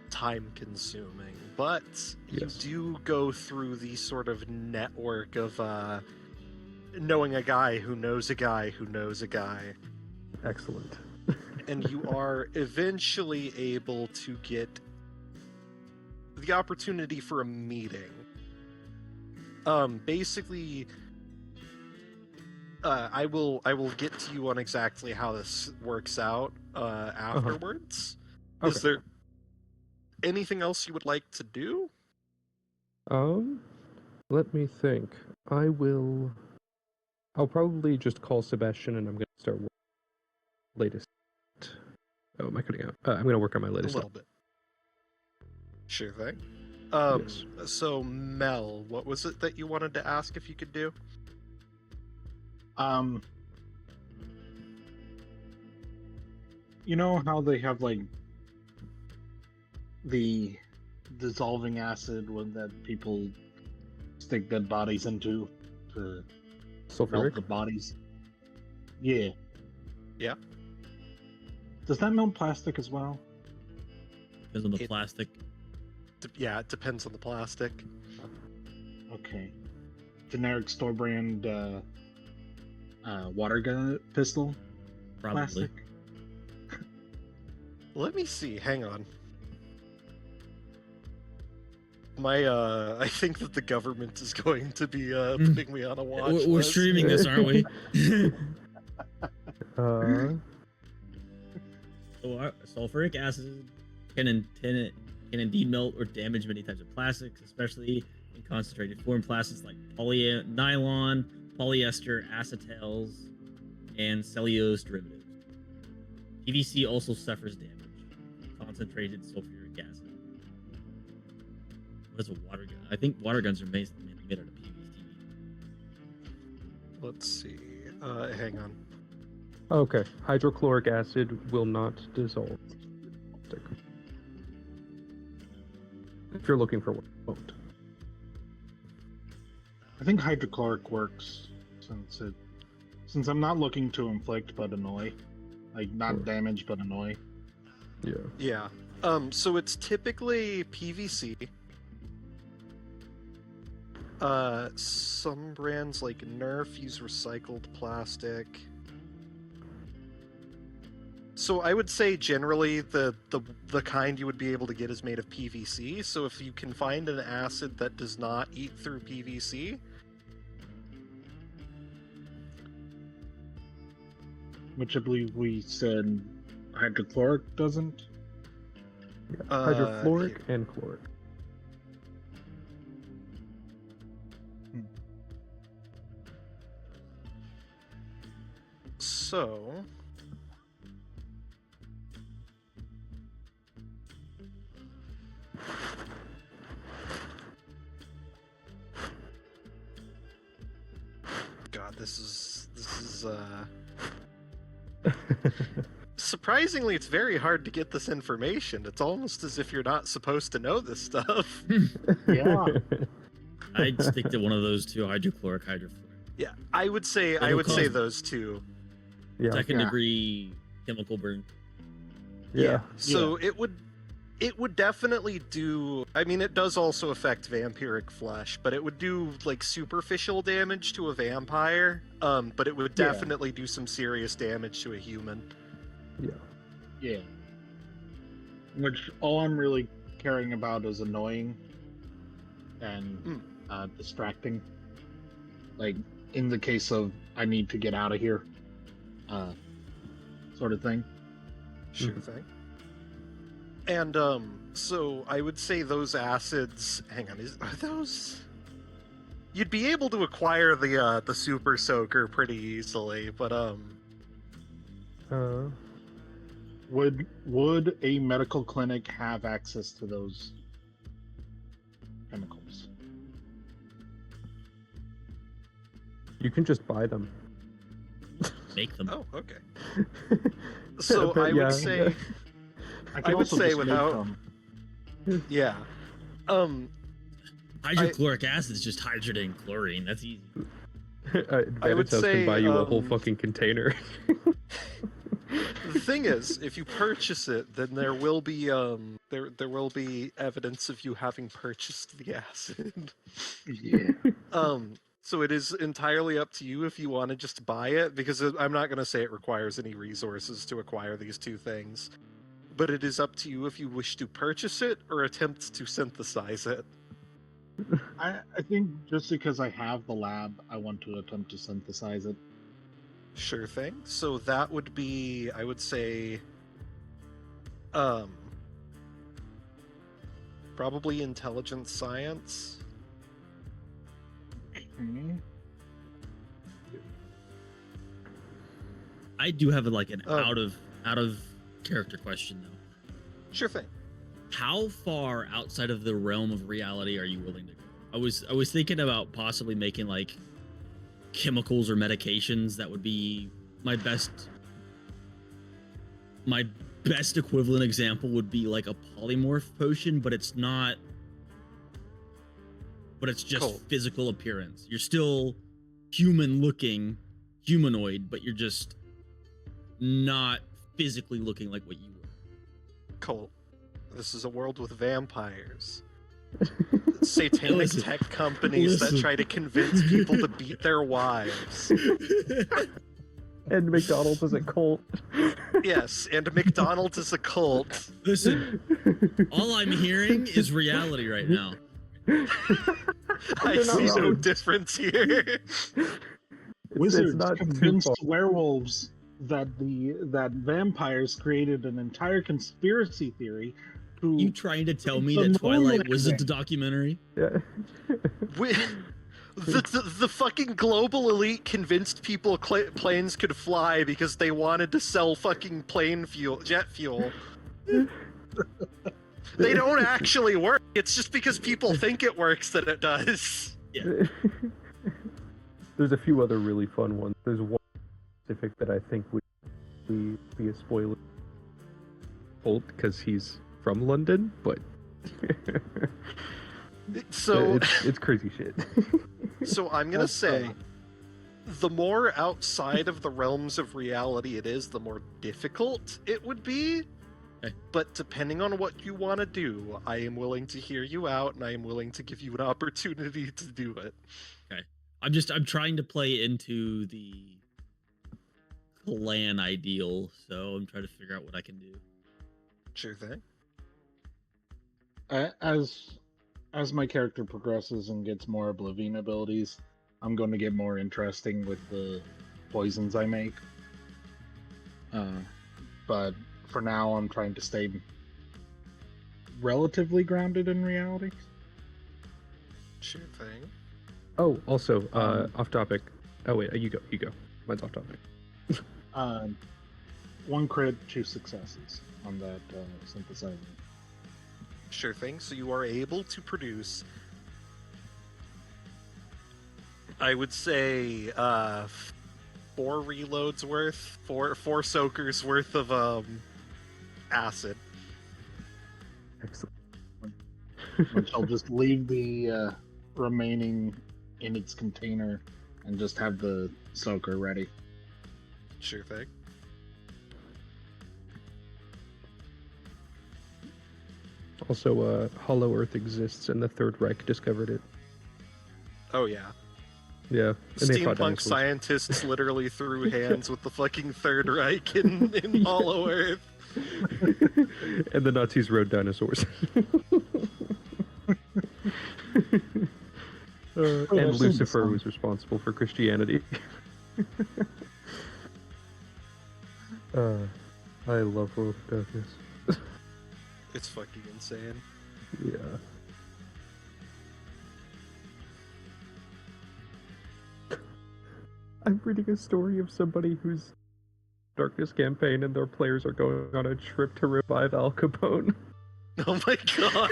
A: time consuming, but
E: Yes.
A: you do go through the sort of network of knowing a guy who knows a guy who knows a guy.
E: Excellent.
A: And you are eventually able to get the opportunity for a meeting. Basically, I will get to you on exactly how this works out afterwards.
E: Okay.
A: Is there anything else you would like to do?
E: Let me think. I'll probably just call Sebastian and I'm gonna start latest. Oh, am I cutting out? I'm gonna work on my
A: A
E: latest.
A: little bit. Sure thing.
E: Yes.
A: So Mel, what was it that you wanted to ask if you could do?
D: You know how they have like the dissolving acid that people stick dead bodies into to melt
E: Sulfuric?
D: the bodies? Yeah.
A: Yeah.
D: Does that melt plastic as well?
B: Depends on the plastic.
A: Yeah, it depends on the plastic.
D: Okay. Generic store brand water gun pistol
B: Probably.
D: plastic.
A: Let me see. Hang on. I think that the government is going to be putting me on a watch
B: We're
A: list.
B: streaming this, aren't we? So sulfuric acid can indeed melt or damage many types of plastics, especially in concentrated form plastics like nylon, polyester, acetals, and cellulose derivatives. PVC also suffers damage. Concentrated sulfuric acid. What is a water gun? I think water guns are mainly made out of PVC.
A: Let's see. Hang on.
E: Okay. Hydrochloric acid will not dissolve. If you're looking for one, it won't.
D: I think hydrochloric works since I'm not looking to inflict but annoy. Like not damage but annoy.
E: Yeah.
A: Yeah. So it's typically PVC. Some brands like Nerf use recycled plastic. So I would say generally the kind you would be able to get is made of PVC. So if you can find an acid that does not eat through PVC,
D: Which I believe we said hydrochloric doesn't.
E: Yeah. Hydrofluoric and chloric.
A: so God, this is surprisingly, it's very hard to get this information. It's almost as if you're not supposed to know this stuff.
D: Yeah.
B: I'd stick to one of those two, hydrochloric.
A: Yeah, I would say
B: It'll cause-
A: those two.
E: Yeah.
B: Second
D: Yeah.
B: degree chemical burn.
E: Yeah.
A: So it would definitely do. I mean, it does also affect vampiric flesh, but it would do like superficial damage to a vampire. But it would
D: Yeah.
A: definitely do some serious damage to a human.
E: Yeah.
D: Yeah. Which all I'm really caring about is annoying and distracting. Like in the case of I need to get out of here, sort of thing.
A: Sure thing. And so I would say those acids. Hang on, are those? You'd be able to acquire the super soaker pretty easily, but
D: Would a medical clinic have access to those chemicals?
E: You can just buy them.
B: Make them.
A: oh, okay. So I
E: Yeah.
A: would say,
D: can
A: I would
D: also
A: say
D: just make
A: without-
D: them.
A: yeah.
B: Hydrochloric acid is just hydrogen chlorine. That's easy.
A: I would
E: Vanita's can
A: say,
E: buy you a whole fucking container.
A: The thing is, if you purchase it, then there will be there will be evidence of you having purchased the acid.
D: Yeah.
A: So it is entirely up to you if you want to just buy it, because I'm not going to say it requires any resources to acquire these two things. but it is up to you if you wish to purchase it or attempt to synthesize it.
D: I think just because I have the lab, I want to attempt to synthesize it.
A: Sure thing. So that would be, I would say, probably intelligence science.
D: Okay.
B: I do have like an
A: Oh.
B: out of character question though.
A: Sure thing.
B: How far outside of the realm of reality are you willing to go? I was thinking about possibly making like chemicals or medications that would be my best equivalent example would be like a polymorph potion, but it's not, but it's just
A: Cool.
B: physical appearance. You're still human looking, humanoid, but you're just not physically looking like what you were.
A: Colt, this is a world with vampires. Satanic
B: Listen.
A: tech companies that
B: Listen.
A: try to convince people to beat their wives.
E: And McDonald's is a cult.
A: Yes, and McDonald's is a cult.
B: Listen, all I'm hearing is reality right now.
A: I
E: They're not
A: see no
E: wrong.
A: difference here.
D: Wizards
E: not too
D: convinced
E: far.
D: werewolves that vampires created an entire conspiracy theory to
B: You trying to tell me
D: The
B: that Twilight
D: moon
B: was a
D: landing.
B: documentary?
E: Yeah.
A: The fucking global elite convinced people planes could fly because they wanted to sell fucking jet fuel. They don't actually work. It's just because people think it works that it does.
E: There's a few other really fun ones. There's one specific that I think would be a spoiler. Bolt because he's from London, but
A: So,
E: it's crazy shit.
A: so I'm gonna
D: That's,
A: say, the more outside of the realms of reality it is, the more difficult it would be.
B: Okay.
A: But depending on what you want to do, I am willing to hear you out, and I am willing to give you an opportunity to do it.
B: I'm trying to play into the clan ideal, so I'm trying to figure out what I can do.
A: Sure thing.
D: As my character progresses and gets more oblivion abilities, I'm going to get more interesting with the poisons I make. But for now, I'm trying to stay relatively grounded in reality.
A: Sure thing.
E: Oh, also,
D: Um,
E: off topic. Oh wait, you go. Mine's off topic.
D: One crit, 2 successes on that synthesizer.
A: Sure thing. So you are able to produce, I would say, 4 reloads worth, four soakers worth of acid.
E: Excellent.
D: Which I'll just leave the remaining in its container and just have the soaker ready.
A: Sure thing.
E: Also, Hollow Earth exists, and the Third Reich discovered it.
A: Oh yeah.
E: Yeah, and they fought
A: Steampunk
E: dinosaurs.
A: scientists literally threw hands with the fucking Third Reich in Hollow Earth.
E: And the Nazis rode dinosaurs.
D: I've
E: And
D: seen
E: Lucifer
D: some.
E: was responsible for Christianity. I love World of Darkness.
A: It's fucking insane.
E: Yeah. I'm reading a story of somebody whose Darkness campaign and their players are going on a trip to revive Al Capone.
A: Oh my god.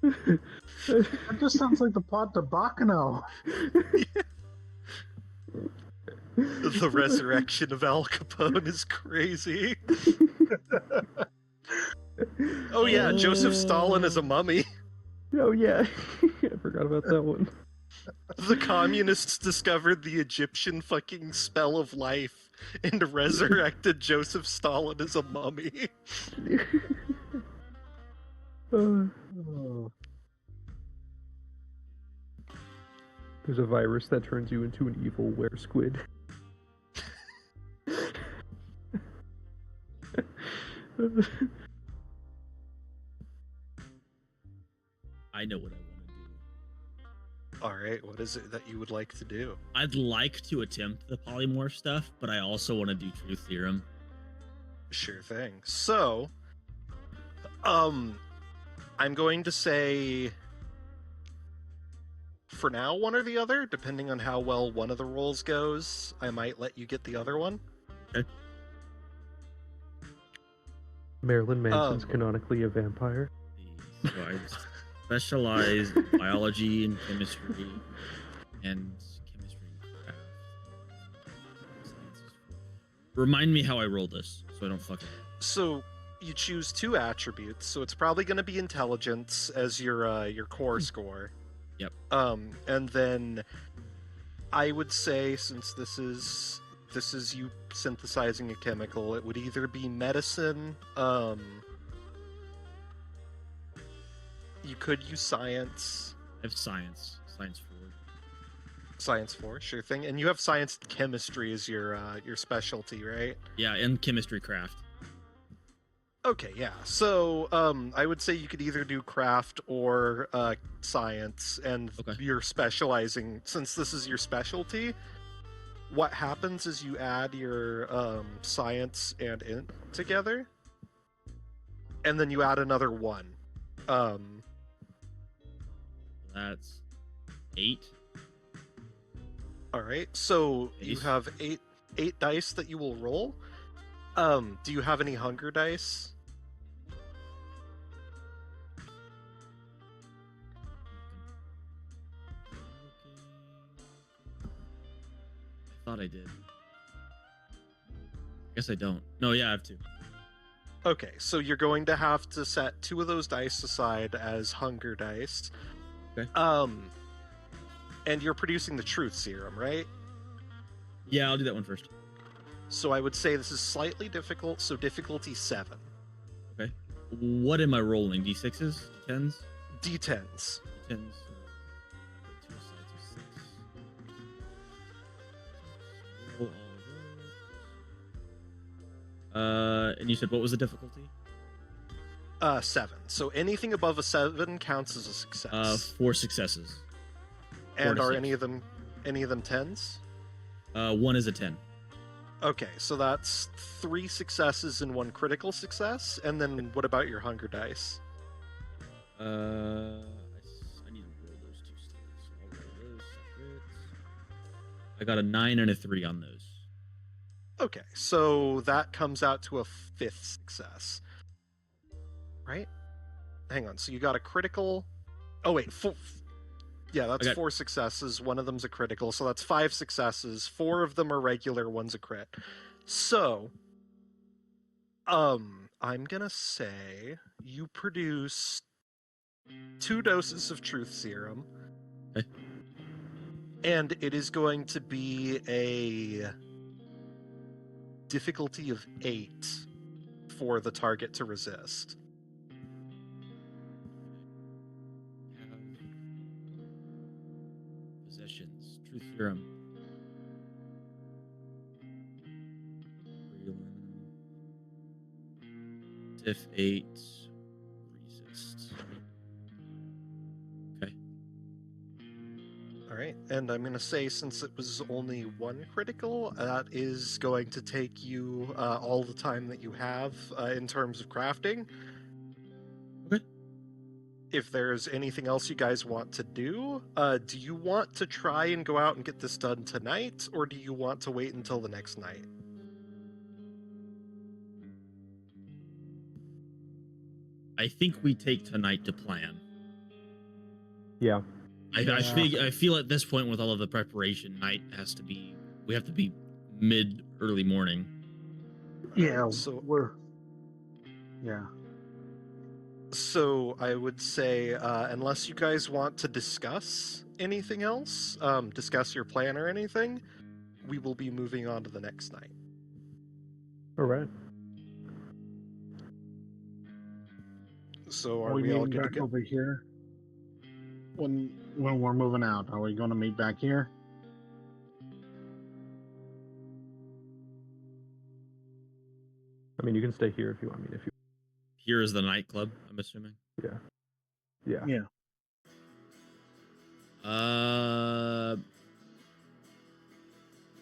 D: That just sounds like the plot to Baccano.
A: The resurrection of Al Capone is crazy. Oh yeah, Joseph Stalin is a mummy.
E: Oh yeah, I forgot about that one.
A: The communists discovered the Egyptian fucking spell of life and resurrected Joseph Stalin as a mummy.
D: Oh.
E: There's a virus that turns you into an evil were-squid.
B: I know what I want to do.
A: All right, what is it that you would like to do?
B: I'd like to attempt the polymorph stuff, but I also want to do truth serum.
A: Sure thing. So, I'm going to say for now one or the other, depending on how well one of the rolls goes. I might let you get the other one.
B: Okay.
E: Marilyn Manson's canonically a vampire.
B: So I specialize in biology and chemistry and craft. Sciences. Remind me how I roll this, so I don't fuck it up.
A: So you choose 2 attributes, so it's probably going to be intelligence as your core score.
B: Yep.
A: And then I would say, since this is you synthesizing a chemical, it would either be medicine. You could use science.
B: I have science 4.
A: Science 4, sure thing. And you have science and chemistry as your specialty, right?
B: Yeah, and chemistry craft.
A: Okay, yeah. So I would say you could either do craft or science, and
B: Okay.
A: you're specializing, since this is your specialty. What happens is you add your science and int together, and then you add another 1.
B: That's 8.
A: All right. So you
B: Ace.
A: have eight dice that you will roll. Do you have any hunger dice?
B: I thought I did. Guess I don't. No, yeah, I have 2.
A: Okay, so you're going to have to set 2 of those dice aside as hunger dice.
B: Okay.
A: And you're producing the truth serum, right?
B: Yeah, I'll do that one first.
A: So I would say this is slightly difficult, so difficulty 7.
B: Okay. What am I rolling? D6s? 10s?
A: D10s.
B: 10s. 2 sides of 6. Roll all of those. And you said what was the difficulty?
A: 7. So anything above a 7 counts as a success.
B: 4 successes.
A: And
B: 4 to
A: are
B: 6.
A: any of them 10s?
B: 1 is a 10.
A: Okay, so that's 3 successes and 1 critical success. And then what about your hunger dice?
B: I need to roll those 2 stars. So I'll roll those separate. I got a 9 and a 3 on those.
A: Okay, so that comes out to a 5th success. Right? Hang on, so you got a critical... Oh, wait, yeah, that's 4 successes. 1 of them's a critical, so that's 5 successes. 4 of them are regular, 1's a crit. So, I'm gonna say you produce 2 doses of truth serum.
B: Okay.
A: And it is going to be a difficulty of 8 for the target to resist.
B: Possessions. Truth serum. Diff 8. Resist. Okay.
A: All right, and I'm going to say, since it was only 1 critical, that is going to take you all the time that you have in terms of crafting.
B: Okay.
A: If there's anything else you guys want to do you want to try and go out and get this done tonight, or do you want to wait until the next night?
B: I think we take tonight to plan.
E: Yeah.
B: I feel at this point with all of the preparation, night has to be. We have to be early morning.
D: Yeah,
A: So
D: yeah.
A: So I would say, unless you guys want to discuss anything else, discuss your plan or anything, we will be moving on to the next night.
E: All right.
A: So are
D: we
A: we all
D: meeting
A: good to
D: back
A: go?
D: over here? when we're moving out, are we going to meet back here?
E: I mean, you can stay here if you want. I mean, if you.
B: Here is the nightclub, I'm assuming.
E: Yeah. Yeah.
D: Yeah.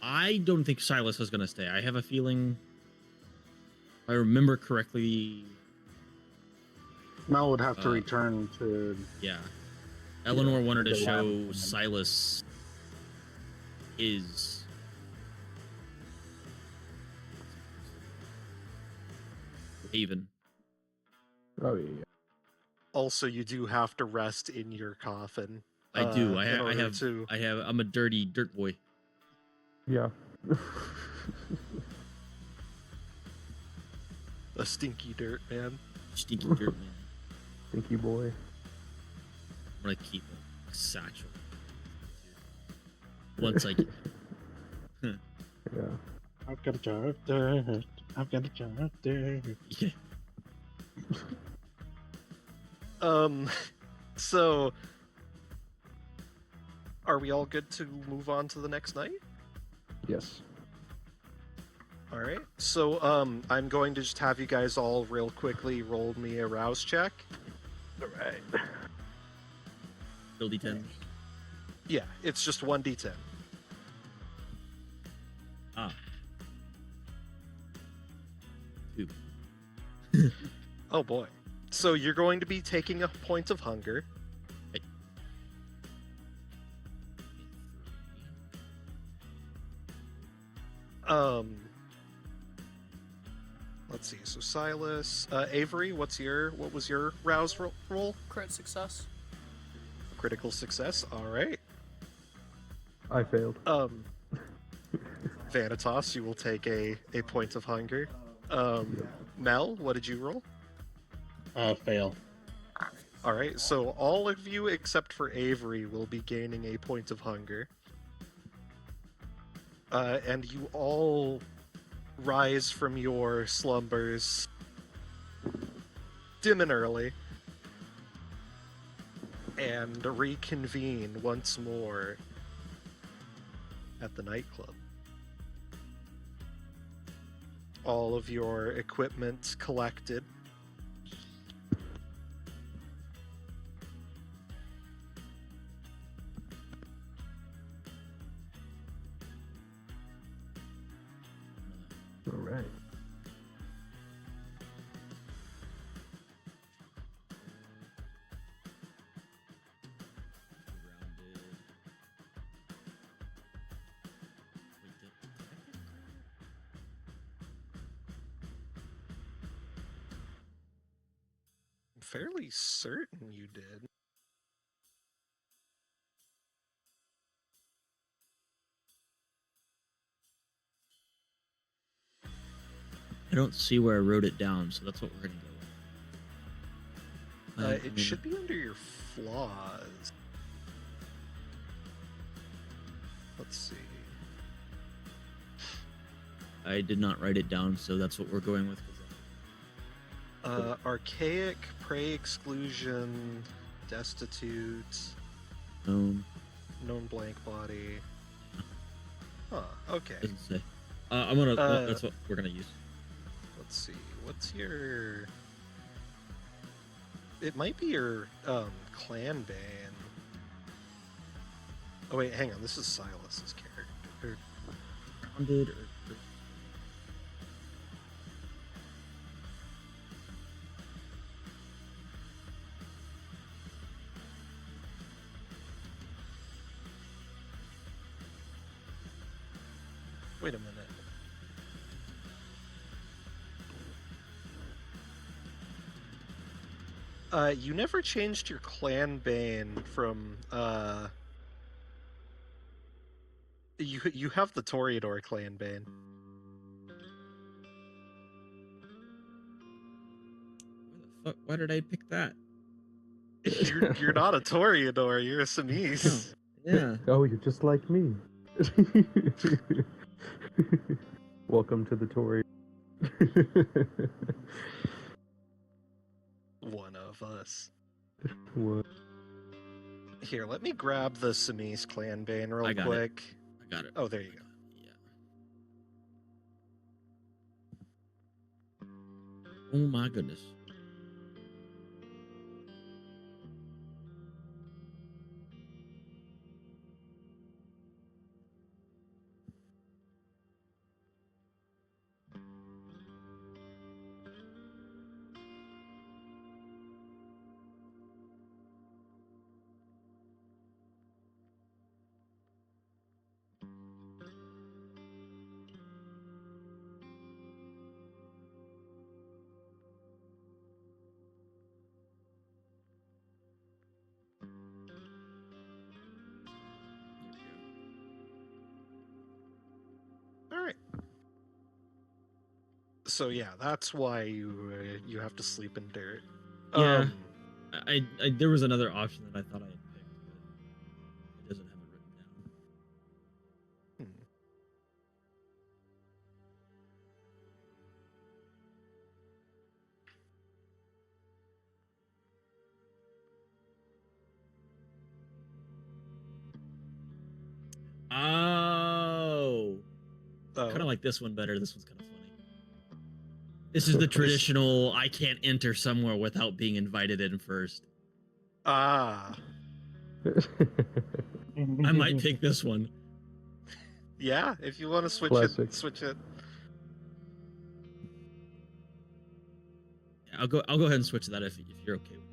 B: I don't think Silas is gonna stay. I have a feeling, if I remember correctly,
D: Mel would have to return to.
B: yeah, Eleanor wanted to
D: the
B: show
D: lab.
B: Silas his haven.
E: Oh yeah.
A: Also, you do have to rest in your coffin.
B: I do. I
A: in order
B: have.
A: to-
B: I'm a dirty dirt boy.
E: Yeah.
A: a stinky dirt man.
B: Stinky dirt man.
E: Stinky boy.
B: I'm gonna keep a satchel. Once I get...
E: Yeah.
D: I've got a jar of dirt. I've got a jar of dirt.
B: Yeah.
A: So are we all good to move on to the next night?
E: Yes.
A: All right. So I'm going to just have you guys all real quickly roll me a rouse check.
E: All right.
B: Build D10.
A: Yeah, it's just 1d10.
B: Ah. 2.
A: Oh boy. So you're going to be taking a point of hunger. Let's see. So Silas, Avery, what was your rouse roll?
C: Crit success.
A: Critical success. All right.
E: I failed.
A: Vanitas, you will take a point of hunger. Mel, what did you roll?
D: Fail.
A: All right. So all of you except for Avery will be gaining a point of hunger. And you all rise from your slumbers dim and early and reconvene once more at the nightclub. All of your equipment collected.
E: All right.
A: I'm fairly certain you did.
B: I don't see where I wrote it down, so that's what we're gonna go with.
A: It should be under your flaws. Let's see.
B: I did not write it down, so that's what we're going with.
A: Archaic, prey exclusion, destitute,
B: Known.
A: known blank body. Huh, okay.
B: Doesn't say. I'm gonna. That's what we're gonna use.
A: Let's see. What's your... It might be your clan band. Oh wait, hang on. This is Silas's character.
B: Grounded or
A: Wait a minute. You never changed your clan bane from you have the Toreador clan bane.
B: Where the fuck? Why did I pick that?
A: You're not a Toreador, you're a Samise.
B: Yeah.
E: Oh, you're just like me. Welcome to the Tory.
A: One of us.
E: What?
A: Here, let me grab the Simis clan bane real
B: I got it.
A: quick.
B: I got it.
A: Oh, there you go.
B: Yeah. Oh my goodness.
A: All right. So yeah, that's why you have to sleep in dirt.
B: Yeah. I there was another option that I thought I had picked, but it doesn't have it written down.
A: Hmm.
B: Oh.
A: Oh.
B: Kind of like this one better. This one's kind of funny. This is the traditional I can't enter somewhere without being invited in first.
A: Ah.
B: I might take this one.
A: Yeah, if you want to switch
E: Classic.
A: it, switch it.
B: Yeah, I'll go ahead and switch that if you're okay with it.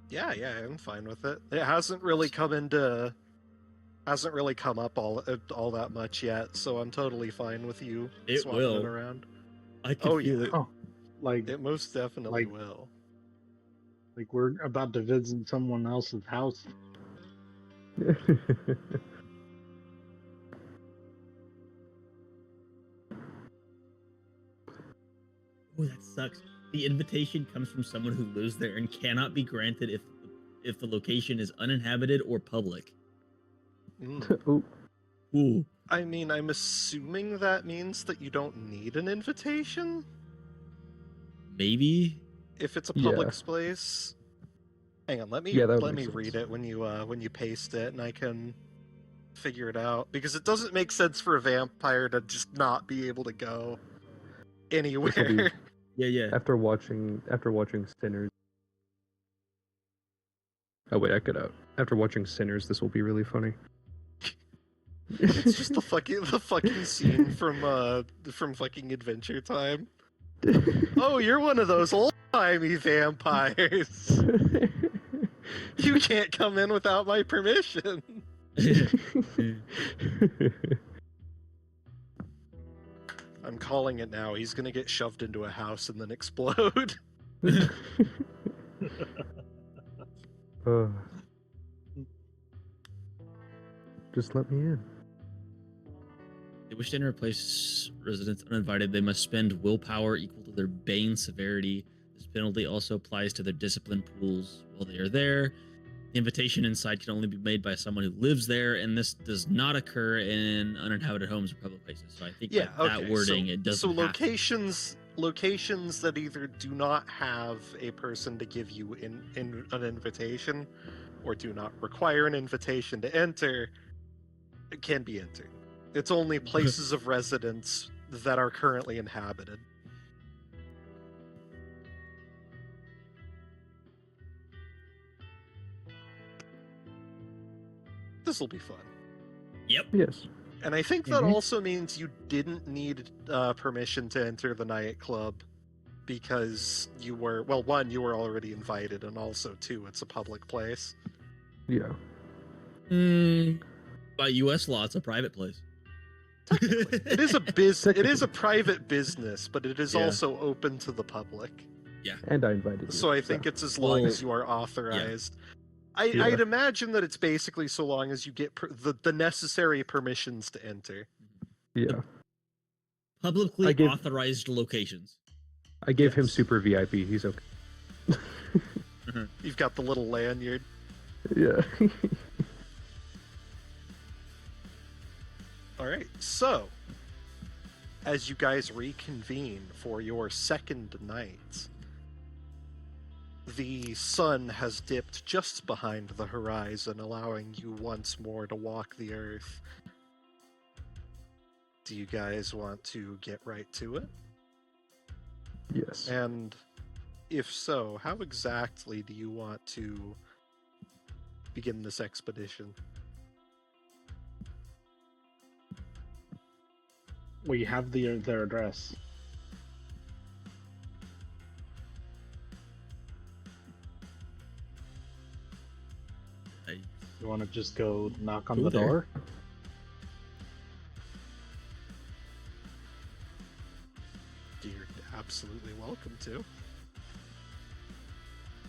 A: Yeah, I'm fine with it. It hasn't really come up all that much yet, so I'm totally fine with you
B: It
A: swapping
B: will.
A: it around.
B: I can feel it.
D: Oh, like
A: It most definitely
D: Like-
A: will.
D: like we're about to visit someone else's house.
B: Oh, that sucks. The invitation comes from someone who lives there and cannot be granted if the location is uninhabited or public.
A: Mm.
E: Ooh,
B: Ooh.
A: I mean, I'm assuming that means that you don't need an invitation
B: Maybe.
A: if it's a
E: Yeah.
A: public space. Hang on, let me
E: Yeah, that would
A: let
E: make
A: me read
E: sense.
A: it when you paste it, and I can figure it out, because it doesn't make sense for a vampire to just not be able to go anywhere.
B: Yeah.
E: after watching Sinners. Oh wait, I cut out. After watching Sinners, this will be really funny.
A: It's just the fucking scene from fucking Adventure Time. Oh, you're one of those old-timey vampires. You can't come in without my permission. I'm calling it now. He's gonna get shoved into a house and then explode.
E: Just let me in.
B: They wish to enter a place residents uninvited. They must spend willpower equal to their bane severity. This penalty also applies to their discipline pools while they are there. The invitation inside can only be made by someone who lives there, and this does not occur in uninhabited homes or public places. So I think
A: Yeah,
B: that wording,
A: so,
B: it doesn't.
A: So
B: have to.
A: locations that either do not have a person to give you in an invitation, or do not require an invitation to enter, can be entered. It's only places of residence that are currently inhabited. This will be fun.
B: Yep.
E: Yes.
A: And I think that
E: Mhm.
A: also means you didn't need permission to enter the nightclub, because you were, well, one, you were already invited, and also, two, it's a public place.
E: Yeah.
B: By U.S. law, it's a private place.
A: Technically. It is a it is a private business, but it is
B: Yeah.
A: also open to the public.
E: And I invited you.
A: So I think it's as long
B: Well,
A: as you are authorized.
E: Yeah.
A: I'd imagine that it's basically so long as you get the necessary permissions to enter.
E: Yeah.
B: Publicly
E: I give-
B: authorized locations.
E: I gave him
A: Yes.
E: super VIP. He's okay.
A: You've got the little lanyard.
E: Yeah.
A: All right, so as you guys reconvene for your second night, the sun has dipped just behind the horizon, allowing you once more to walk the earth. Do you guys want to get right to it?
E: Yes.
A: And if so, how exactly do you want to begin this expedition?
D: We have their address. You want to just go knock on
B: Go
D: the
B: there.
D: door?
A: You're absolutely welcome to.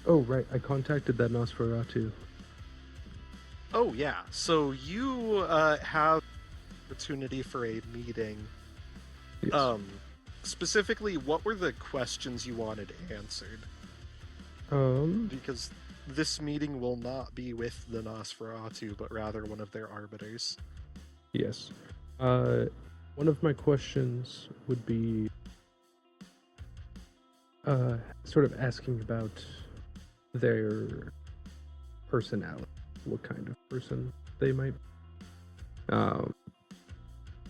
E: Oh, right. I contacted that Nosferatu.
A: Oh yeah, so you have opportunity for a meeting.
E: Yes.
A: Specifically, what were the questions you wanted answered? Because this meeting will not be with the Nosferatu, but rather one of their arbiters.
E: Yes. One of my questions would be sort of asking about their personality, what kind of person they might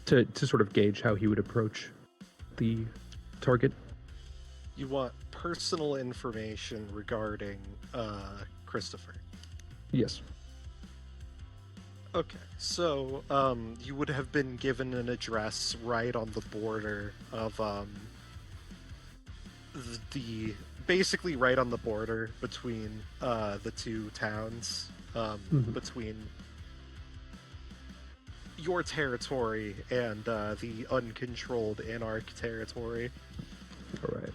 E: to sort of gauge how he would approach the target.
A: You want personal information regarding Christopher.
E: Yes.
A: Okay, so you would have been given an address right on the border of the basically right on the border between the two towns, between your territory and the uncontrolled Anarch territory.
E: All right.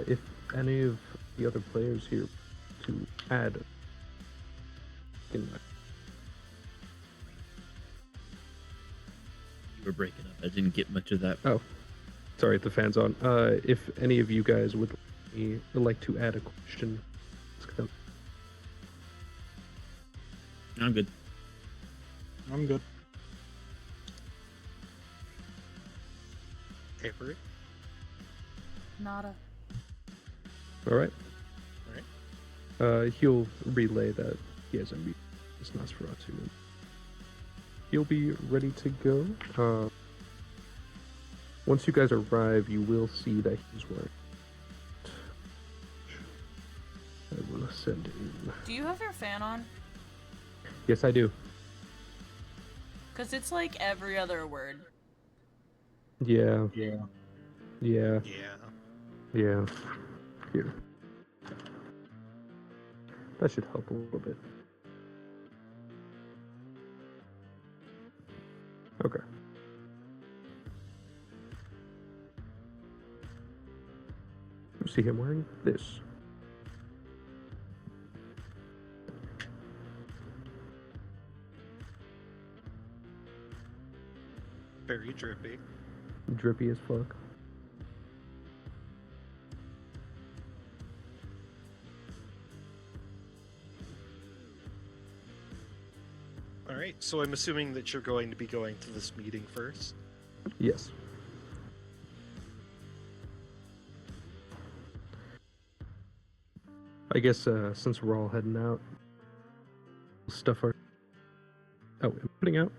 E: If any of the other players here to add in
B: You were breaking up. I didn't get much of that.
E: Oh, sorry, the fan's on. If any of you guys would like to add a question, ask them.
B: I'm good.
D: I'm good.
A: Avery?
C: Nada.
E: All right.
A: Alright.
E: He'll relay that he has a meeting with Nosferatu. And he'll be ready to go. Once you guys arrive, you will see that he's wearing. I will send in.
C: Do you have your fan on?
E: Yes, I do.
C: Because it's like every other word.
E: Yeah.
D: Yeah.
E: Yeah.
A: Yeah.
E: Yeah. Here. That should help a little bit. Okay. You see him wearing this.
A: Very drippy.
E: Drippy as fuck.
A: Alright, so I'm assuming that you're going to be going to this meeting first.
E: Yes. I guess since we're all heading out, stuff our. Oh, am I putting out?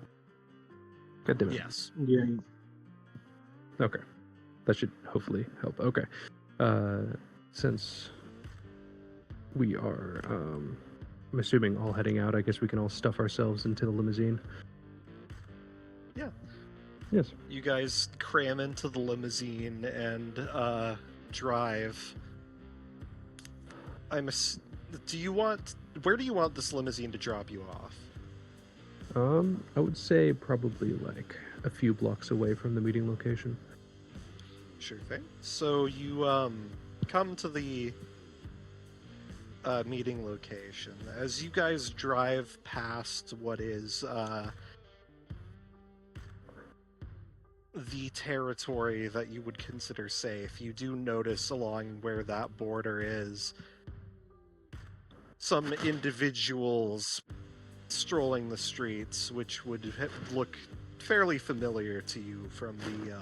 E: God damn it.
A: Yes.
D: Yeah.
E: Okay. That should hopefully help. Okay. Since we are, I'm assuming all heading out, I guess we can all stuff ourselves into the limousine.
A: Yeah.
E: Yes.
A: You guys cram into the limousine and drive. Do you want? Where do you want this limousine to drop you off?
E: I would say probably like a few blocks away from the meeting location.
A: Sure thing. So you come to the meeting location. As you guys drive past what is the territory that you would consider safe, you do notice along where that border is some individuals strolling the streets, which would look fairly familiar to you from the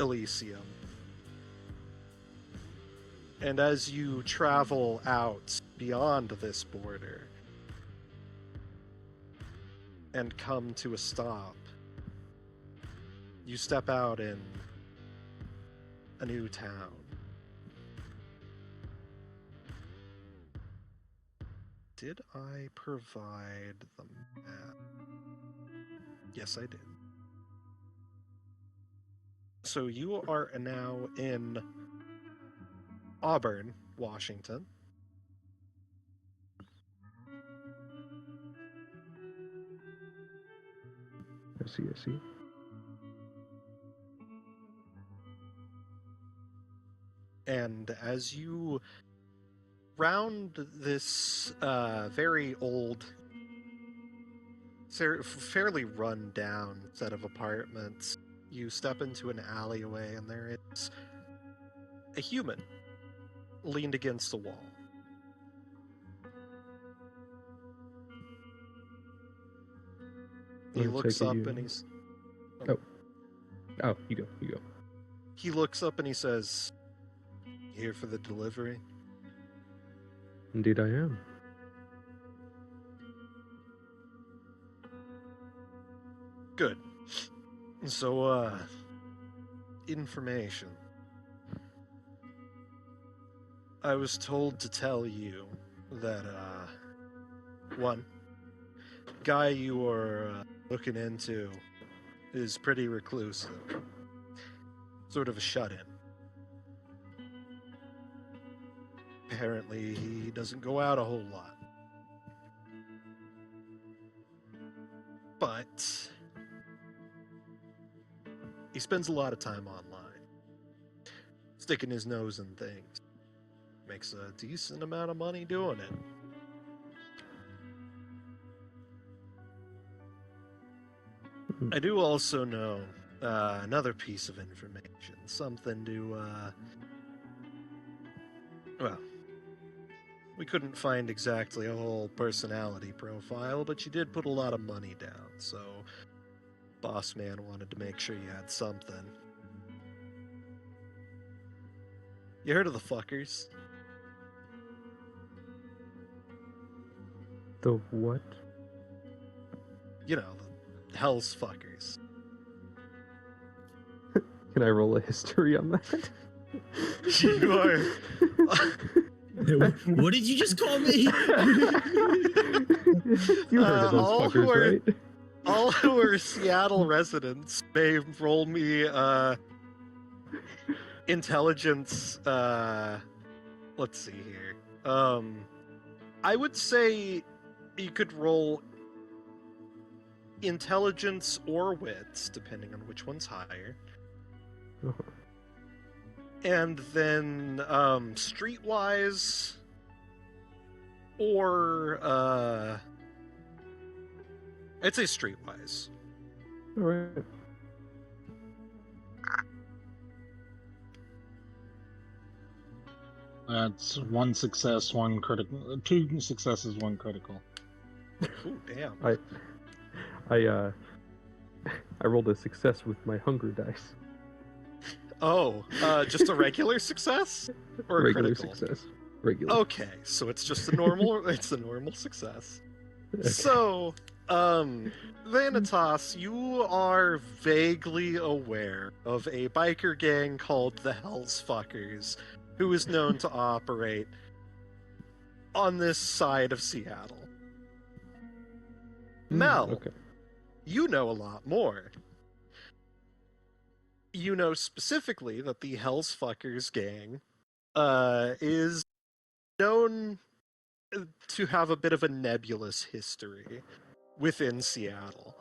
A: Elysium. And as you travel out beyond this border and come to a stop, you step out in a new town. Did I provide the map? Yes, I did. So you are now in Auburn, Washington.
E: I see.
A: And as you round this very old, fairly run-down set of apartments, you step into an alleyway, and there is a human leaned against a wall. He looks up and he's...
E: Oh, you go.
A: He looks up and he says, "Here for the delivery?"
E: Indeed I am.
A: Good. So, information. I was told to tell you that, one, guy you were looking into is pretty reclusive. Sort of a shut-in. Apparently, he doesn't go out a whole lot. But he spends a lot of time online, sticking his nose in things. Makes a decent amount of money doing it. I do also know another piece of information, something to, well, we couldn't find exactly a whole personality profile, but you did put a lot of money down, so boss man wanted to make sure you had something. You heard of the fuckers?
E: The what?
A: You know, the Hell's fuckers.
E: Can I roll a history on that?
A: You are...
B: What did you just call me?
E: You heard of those
A: all
E: fuckers,
A: who are-
E: right?
A: All who are Seattle residents may roll me intelligence. Let's see here. I would say you could roll intelligence or wits, depending on which one's higher.
E: Uh-huh.
A: And then streetwise or I'd say streetwise.
E: All right.
D: That's one success, one critical. Two successes, one critical.
A: Ooh, damn.
E: I rolled a success with my hunger dice.
A: Oh, just a regular success? Or a
E: Regular
A: critical?
E: success. Regular.
A: Okay, so it's just a normal it's a normal success.
E: Okay.
A: So, Vanitas, you are vaguely aware of a biker gang called the Hell's Fuckers, who is known to operate on this side of Seattle. Mel,
E: Okay.
A: you know a lot more. You know specifically that the Hell's Fuckers gang is known to have a bit of a nebulous history within Seattle.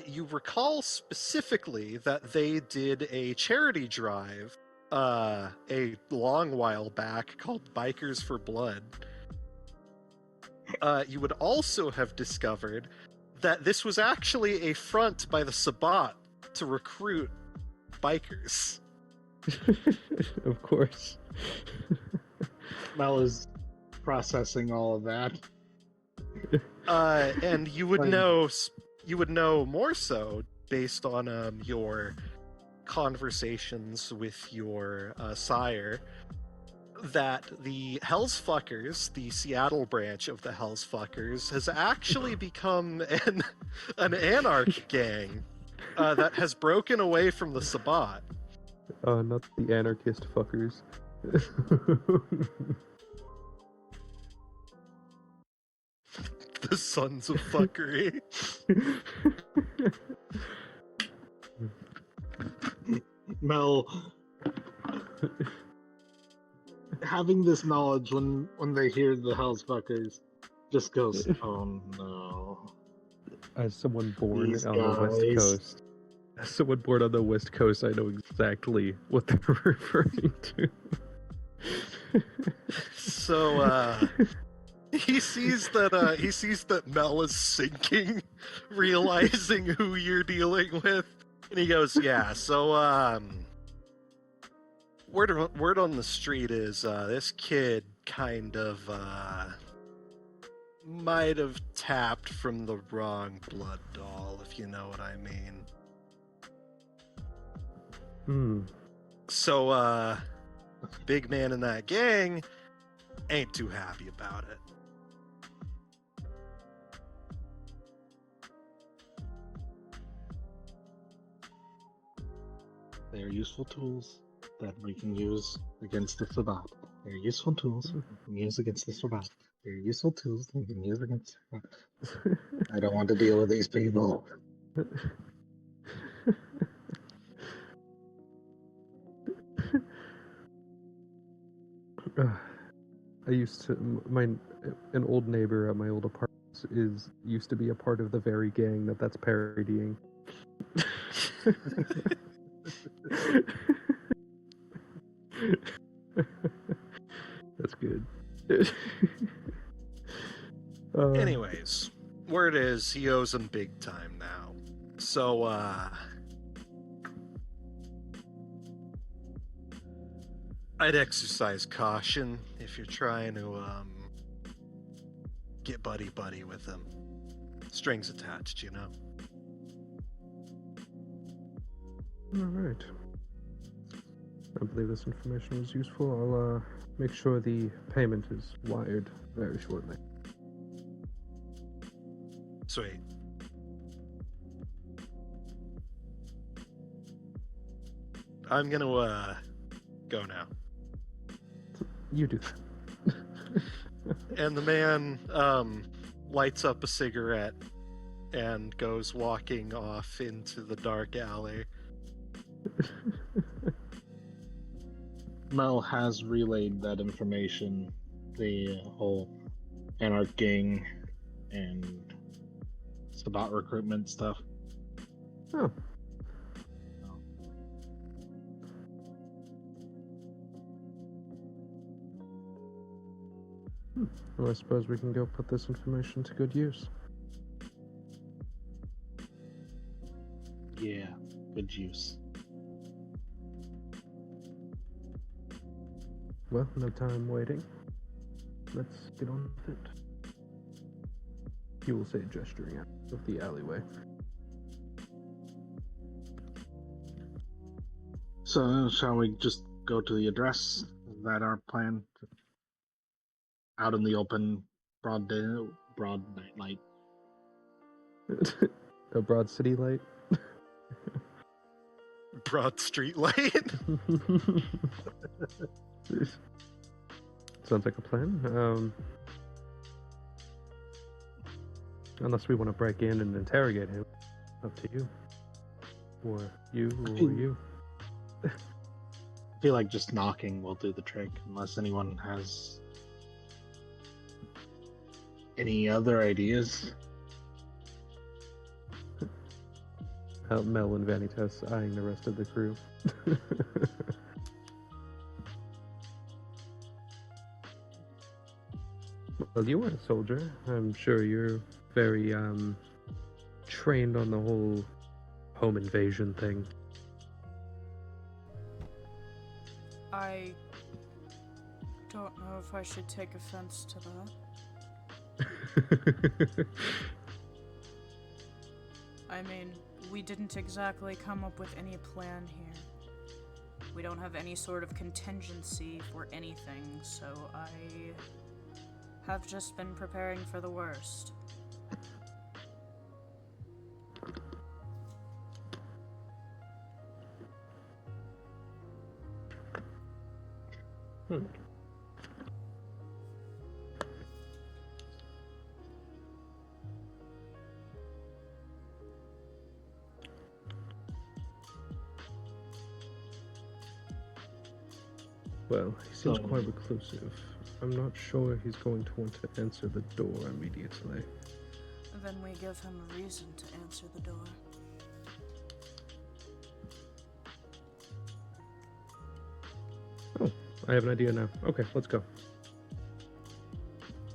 A: You recall specifically that they did a charity drive a long while back called Bikers for Blood. You would also have discovered that this was actually a front by the Sabbat to recruit bikers.
E: Of course.
D: Mel is processing all of that.
A: And you would
D: Fine.
A: know more so based on your conversations with your sire that the Hellsfuckers, the Seattle branch of the Hellsfuckers, has actually become an anarch gang that has broken away from the Sabbat.
E: Not the anarchist fuckers.
A: The sons of fuckery.
D: Mel, having this knowledge when they hear the Hellsfuckers, just goes, oh no.
E: As someone born
D: These
E: on the West
D: guys.
E: Coast, as someone born on the West Coast, I know exactly what they're referring to.
A: So he sees that Mel is sinking, realizing who you're dealing with, and he goes, "Yeah, so word on the street is this kid kind of might have tapped from the wrong blood doll, if you know what I mean." So big man in that gang ain't too happy about it.
D: They are useful tools that we can use against the Sabbat. They're useful tools we can use against the Sabbat. They're useful tools we can use against the Sabbat. I don't want to deal with these people.
E: I used to an old neighbor at my old apartment used to be a part of the very gang that's parodying. That's good.
A: Anyways, word is he owes him big time now. So I'd exercise caution if you're trying to get buddy with him. Strings attached, you know.
E: All right. I believe this information was useful. I'll make sure the payment is wired very shortly.
A: Sweet. I'm gonna go now.
E: You do that.
A: And the man lights up a cigarette and goes walking off into the dark alley.
D: Mel has relayed that information, the whole Anarch gang and Sabbat recruitment stuff.
E: Oh. Well, I suppose we can go put this information to good use.
D: Yeah, good use.
E: Well, no time waiting. Let's get on with it. You will say, gesturing out of the alleyway.
D: So, shall we just go to the address? Is that our plan? Out in the open, broad night light.
E: A broad city light.
A: Broad street light.
E: Sounds like a plan. Unless we want to break in and interrogate him. Up to you. Or you, or you.
D: I feel like just knocking will do the trick, unless anyone has any other ideas.
E: Mel and Vanitas eyeing the rest of the crew. Well, you are a soldier. I'm sure you're very trained on the whole home invasion thing.
C: I don't know if I should take offense to that. I mean, we didn't exactly come up with any plan here. We don't have any sort of contingency for anything, so I have just been preparing for the worst.
E: Well, he seems quite reclusive. I'm not sure he's going to want to answer the door immediately.
C: Then we give him a reason to answer the door.
E: Oh, I have an idea now. Okay, let's go.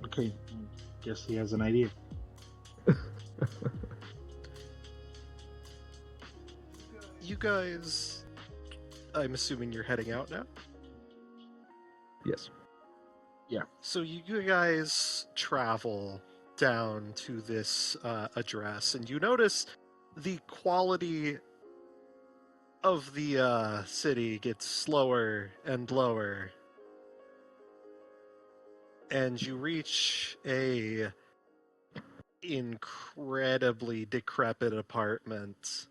D: Okay, guess he has an idea.
A: You guys, I'm assuming you're heading out now?
E: Yes.
A: So you guys travel down to this address, and you notice the quality of the city gets slower and lower. And you reach a incredibly decrepit apartment.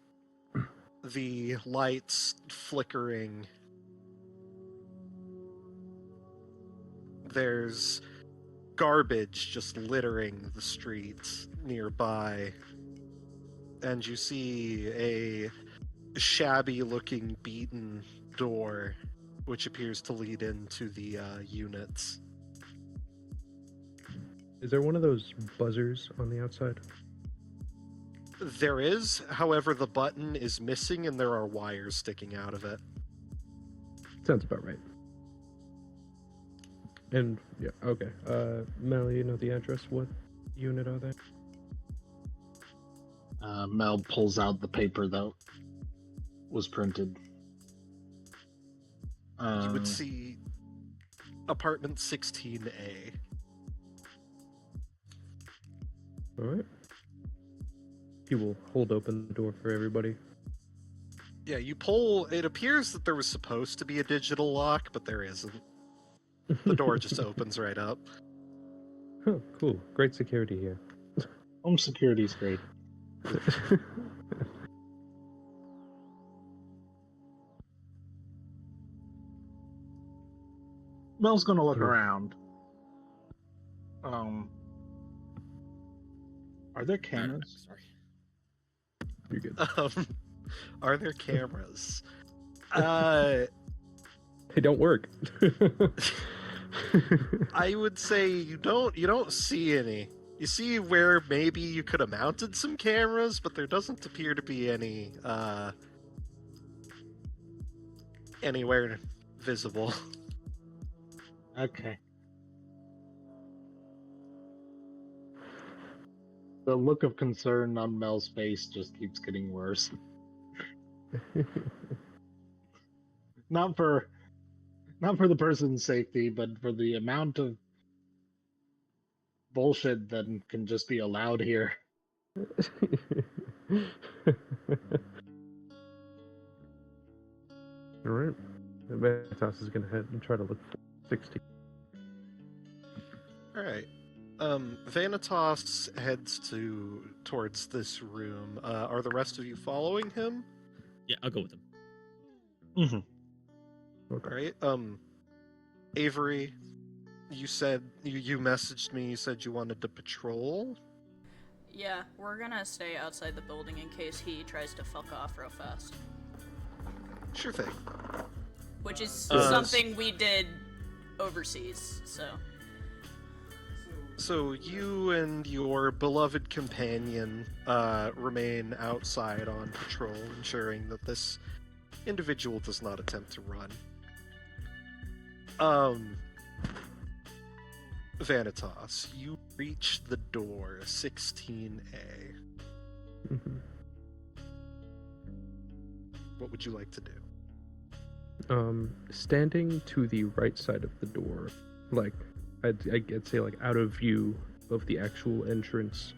A: The lights flickering. There's garbage just littering the streets nearby. And you see a shabby looking beaten door which appears to lead into the units.
E: Is there one of those buzzers on the outside?
A: There is, however, the button is missing and there are wires sticking out of it.
E: Sounds about right. And, yeah, okay. Mel, you know the address? What unit are they?
D: Mel pulls out the paper that was printed.
A: You would see apartment 16A.
E: Alright. He will hold open the door for everybody.
A: Yeah, you pull. It appears that there was supposed to be a digital lock, but there isn't. The door just opens right up.
E: Oh, cool. Great security here.
D: Home security's great. Mel's gonna look around. Are there cameras?
B: Sorry.
E: You're good.
A: Are there cameras?
E: They don't work.
A: I would say you don't see any. You see where maybe you could have mounted some cameras, but there doesn't appear to be any anywhere visible.
D: Okay. The look of concern on Mel's face just keeps getting worse. Not for the person's safety, but for the amount of bullshit that can just be allowed here.
E: Alright. Veritas is gonna head and try to look for 60.
A: All right. Vanitas heads towards this room. Are the rest of you following him?
B: Yeah, I'll go with him.
D: Mm-hmm.
E: Okay.
A: All right. Avery, you said you messaged me. You said you wanted to patrol.
C: Yeah, we're gonna stay outside the building in case he tries to fuck off real fast.
A: Sure thing.
C: Which is something we did overseas, so.
A: So you and your beloved companion remain outside on patrol, ensuring that this individual does not attempt to run. Vanitas, you reach the door, 16A.
E: Mm-hmm.
A: What would you like to do?
E: Standing to the right side of the door, like, I'd say, like, out of view of the actual entrance,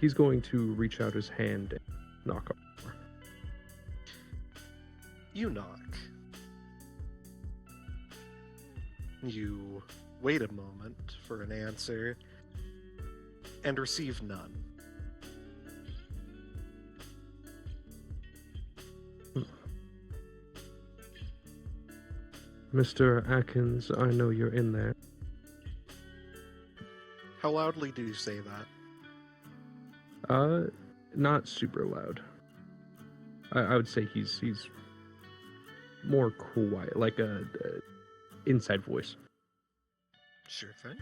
E: he's going to reach out his hand and knock on the door.
A: You knock. You wait a moment for an answer and receive none.
E: Mr. Atkins, I know you're in there.
A: How loudly do you say that?
E: Not super loud. I would say he's more quiet, like a inside voice.
A: Sure thing.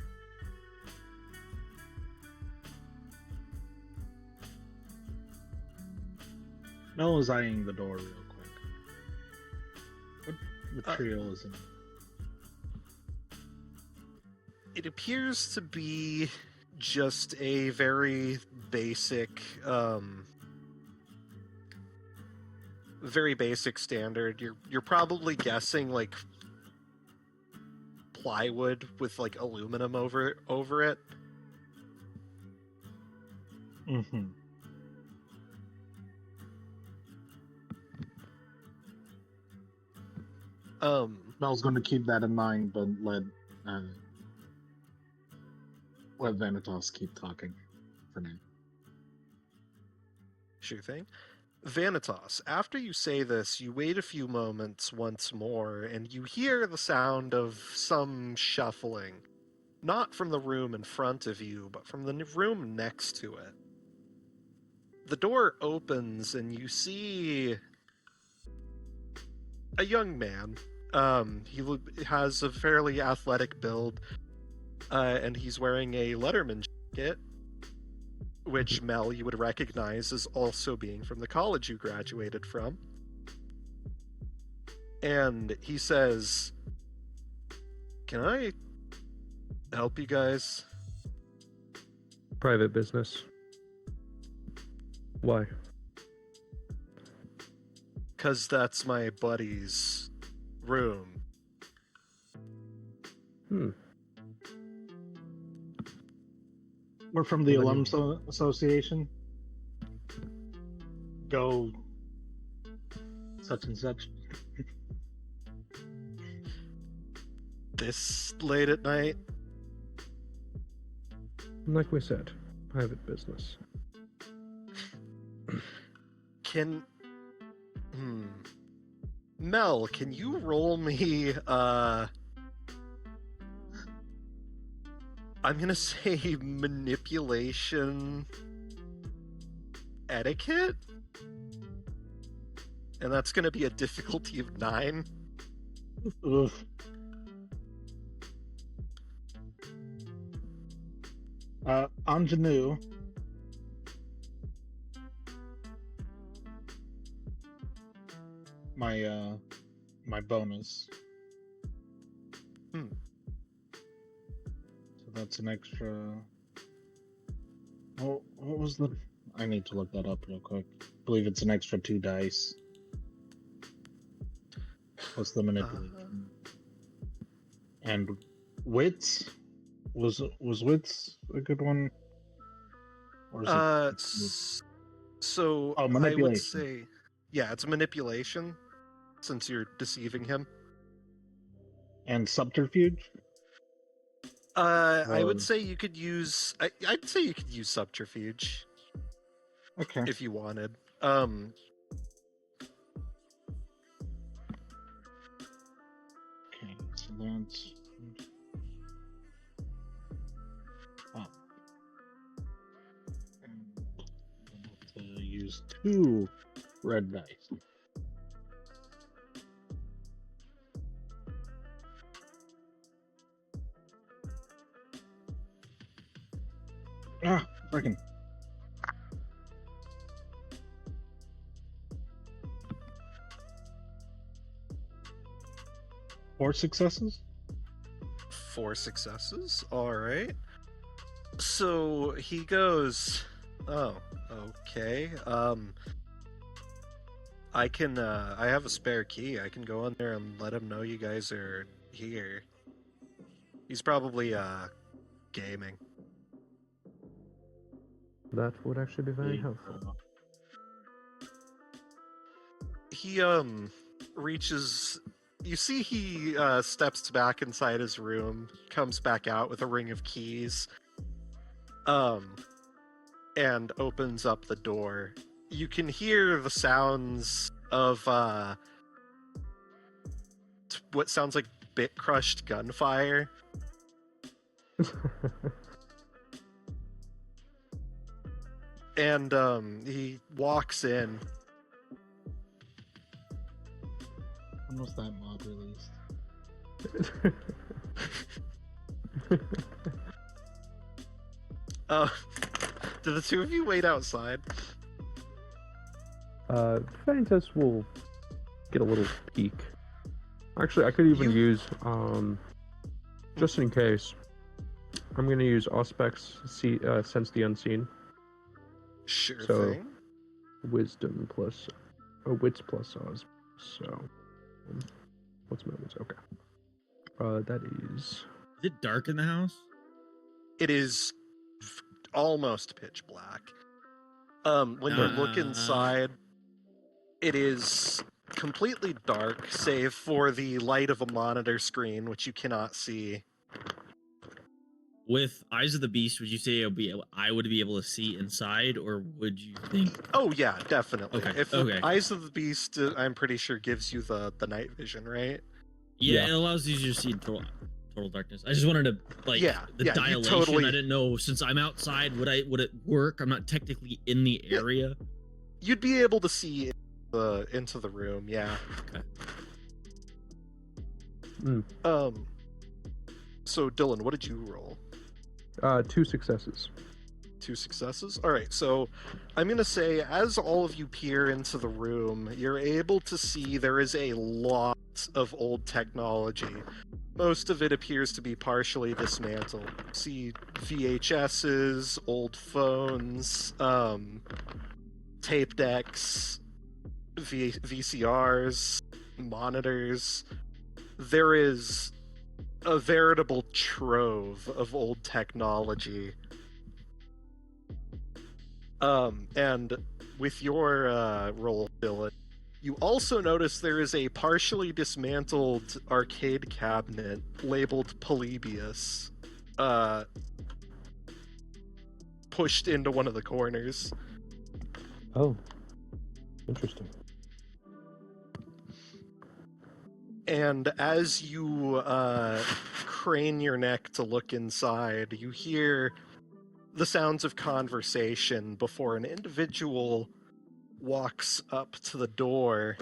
D: Mel is eyeing the door real quick. What material is it?
A: It appears to be just a very basic, standard. You're probably guessing like plywood with like aluminum over it.
D: Mm-hmm. Mel's going to keep that in mind, but let Vanitas keep talking for now.
A: Sure thing. Vanitas, after you say this, you wait a few moments once more, and you hear the sound of some shuffling. Not from the room in front of you, but from the room next to it. The door opens, and you see a young man. He has a fairly athletic build, and he's wearing a Letterman jacket, which, Mel, you would recognize as also being from the college you graduated from. And he says, "Can I help you guys?"
E: Private business. Why?
A: "'Cause that's my buddy's room."
D: We're from the
E: Well,
D: Alum Association. Go such and such.
A: This late at night?
E: Like we said, private business.
A: Can... Mel, can you roll me, I'm gonna say manipulation etiquette? And that's gonna be a difficulty of 9.
D: Ugh. Ingenue. My bonus.
A: Hmm.
D: So that's an extra. Oh, what was the? I need to look that up real quick. I believe it's an extra 2 dice. What's the manipulation? And wits was wits a good one? Or is
A: So
D: Oh,
A: I would
D: manipulation.
A: say, yeah, it's manipulation, since you're deceiving him.
D: And subterfuge?
A: I would
D: Or-
A: say you could use. I'd say you could use subterfuge
D: Okay.
A: if you wanted.
D: Okay, so that's. Oh. And I have to use 2 red dice. Ah, freaking. 4 successes?
A: 4 successes. All right. So he goes, "Oh, okay. I can. I have a spare key. I can go in there and let him know you guys are here." He's probably gaming.
E: That would actually be very
D: Yeah.
E: helpful.
A: He reaches. You see, he steps back inside his room, comes back out with a ring of keys, and opens up the door. You can hear the sounds of what sounds like bit-crushed gunfire. And he walks in.
F: When was that mod released?
A: Do the two of you wait outside?
E: Fantas will get a little peek. Actually, I could even
A: You-
E: use, just in case, I'm gonna use Auspex Sense the Unseen.
A: Sure
E: So-
A: thing.
E: Wisdom plus, Wits plus Oz. So, what's my wits? Okay. That is.
B: Is it dark in the house?
A: It is almost pitch black. When you look inside, it is completely dark, save for the light of a monitor screen, which you cannot see.
B: With Eyes of the Beast, would you say I would be able to see inside, or would you think?
A: Oh yeah, definitely.
B: Okay,
A: If
B: okay.
A: Eyes of the Beast, I'm pretty sure gives you the night vision, right?
B: Yeah,
E: Yeah.
B: it allows you to see in total darkness. I just wanted to the
A: you
B: dilation.
A: totally-
B: I didn't know, since I'm outside, would it work? I'm not technically in the
A: Yeah.
B: area.
A: You'd be able to see into the room, yeah.
B: Okay.
A: So Dylan, what did you roll?
E: 2 successes.
A: 2 successes? Alright, so I'm gonna say, as all of you peer into the room, you're able to see there is a lot of old technology. Most of it appears to be partially dismantled. See VHSs, old phones, tape decks, VCRs, monitors. There is a veritable trove of old technology. And with your roll, Dylan, you also notice there is a partially dismantled arcade cabinet labeled Polybius, pushed into one of the corners.
E: Oh, interesting.
A: And as you crane your neck to look inside, you hear the sounds of conversation before an individual walks up to the door.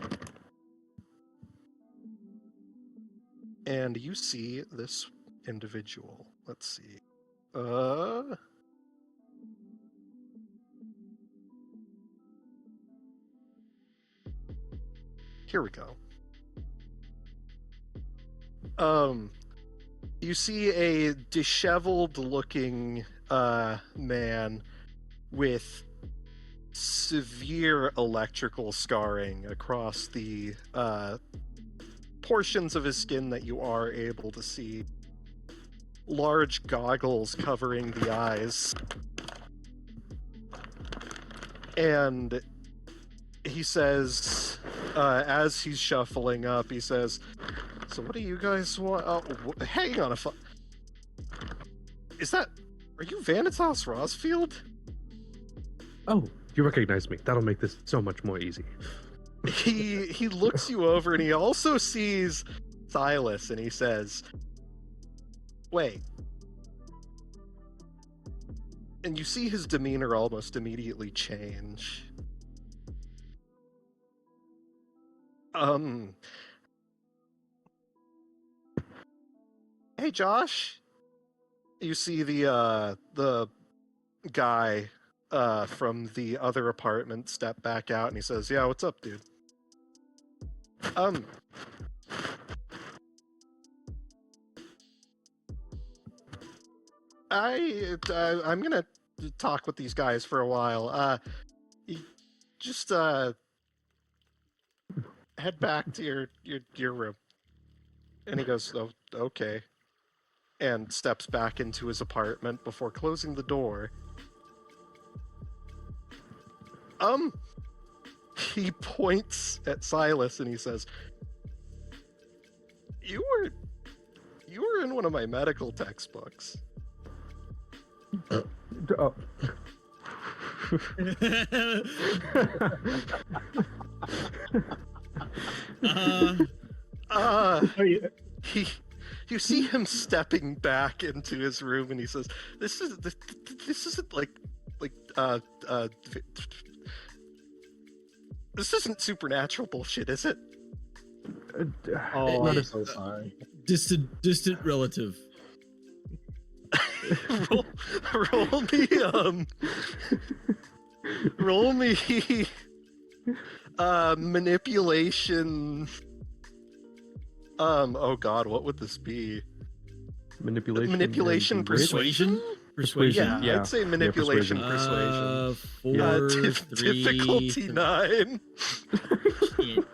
A: And you see this individual. Let's see. Here we go. You see a disheveled looking man with severe electrical scarring across the portions of his skin that you are able to see. Large goggles covering the eyes. And he says, as he's shuffling up, he says, "So what do you guys want?" Oh, hang on are you Vanitas Rosfield?
E: Oh, you recognize me. That'll make this so much more easy.
A: He looks you over and he also sees Silas and he says, "Wait." And you see his demeanor almost immediately change. Hey Josh. You see the guy from the other apartment step back out and he says, "Yeah, what's up, dude?" I'm gonna talk with these guys for a while. You just head back to your room. And he goes, "Oh, okay," and steps back into his apartment before closing the door. He points at Silas and he says, You were in one of my medical textbooks.
E: Oh.
B: uh,
A: He, you see him stepping back into his room, and he says, "This isn't this isn't supernatural bullshit, is it?"
F: Oh, I'm
B: it-
F: so sorry.
B: distant relative.
A: roll, roll me, roll me, manipulation. Oh God, what would this be?
E: Manipulation. and
A: persuasion?
B: Persuasion.
A: Yeah, I'd say manipulation,
E: persuasion.
A: persuasion.
B: 4, 3,
A: Difficulty 9.
B: Shit.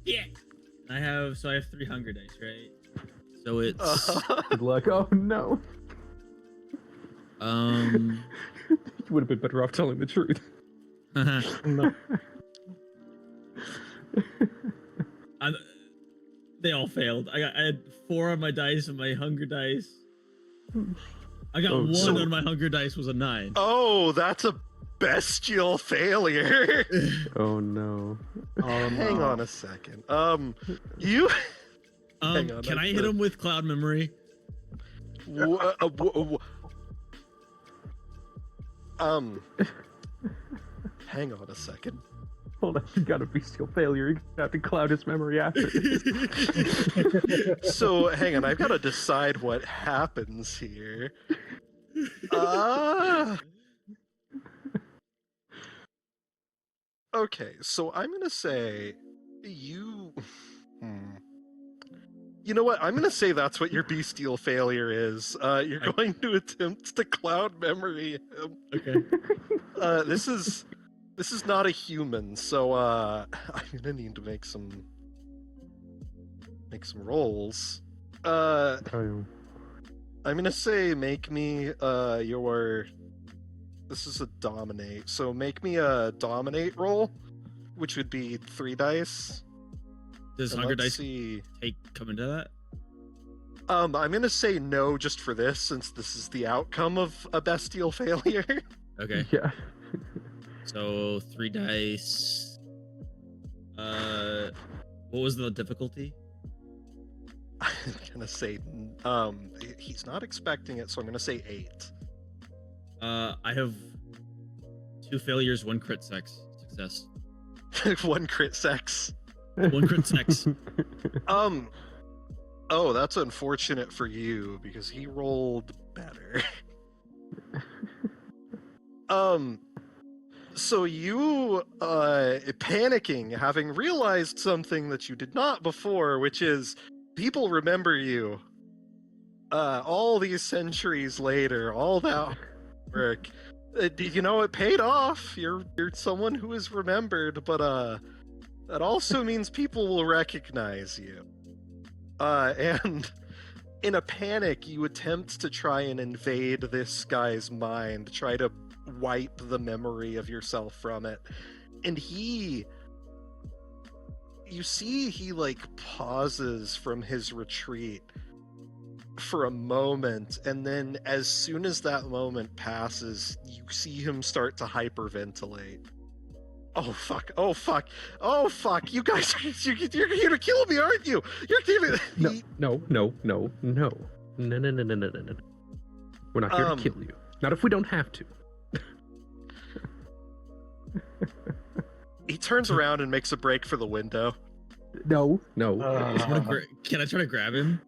B: Yeah. I have 3 hunger dice, right? So it's
E: Good luck. Oh no.
B: um
E: You would have been better off telling the truth.
F: No.
B: they all failed. I had 4 on my dice and my hunger dice. I got
E: Oh,
B: 1
A: so-
B: on my hunger dice was a 9.
A: Oh, that's a bestial failure.
E: Oh no.
F: Oh,
A: Hang
F: no.
A: on a second. You. Hang on,
B: Can I
A: that's
B: hit
A: a-
B: him with cloud memory?
A: Hang on a second.
E: Hold on, you got a bestial failure. You have to cloud his memory after.
A: So, hang on. I've got to decide what happens here. Okay, so I'm gonna say you. You know what? I'm gonna say that's what your bestial failure is. You're going to attempt to cloud memory him.
B: Okay.
A: This is not a human, so I'm gonna need to make some rolls.
E: Oh,
A: I'm gonna say make me your. This is a dominate, so make me a dominate roll, which would be 3 dice.
B: Does
A: And
B: hunger
A: let's
B: dice
A: see.
B: come into that?
A: I'm gonna say no just for this, since this is the outcome of a bestial failure.
B: Okay.
E: yeah.
B: So 3 dice. What was the difficulty?
A: I'm gonna say he's not expecting it, so I'm gonna say 8.
B: I have 2 failures, 1 crit success.
A: 1 crit sex.
B: 1 crit sex.
A: Oh, that's unfortunate for you because he rolled better. So you panicking, having realized something that you did not before, which is people remember you. All these centuries later, all that work. You know, it paid off. You're someone who is remembered, but that also means people will recognize you. And in a panic, you attempt to try and invade this guy's mind, try to wipe the memory of yourself from it. And you see he like pauses from his retreat for a moment, and then as soon as that moment passes, you see him start to hyperventilate. Oh fuck! Oh fuck! Oh fuck! You guys, you're gonna kill me, aren't you? You're gonna.
E: No. We're not here to kill you. Not if we don't have to.
A: He turns around and makes a break for the window.
E: No.
B: Can I try to grab him?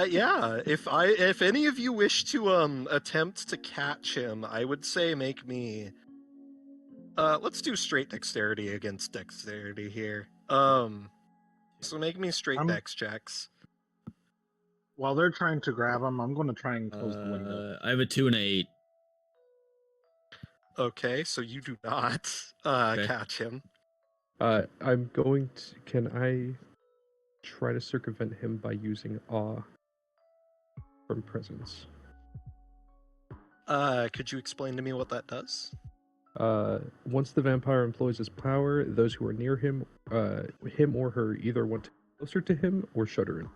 A: Yeah. If any of you wish to attempt to catch him, I would say make me. Let's do straight dexterity against dexterity here. So make me straight dex checks.
F: While they're trying to grab him, I'm going to try and close the window.
B: I have a 2 and an 8.
A: Okay, so you do not catch him.
E: I'm going to. Can I try to circumvent him by using awe from presence?
A: Could you explain to me what that does?
E: Once the vampire employs his power, those who are near him or her either want to get closer to him or shudder in.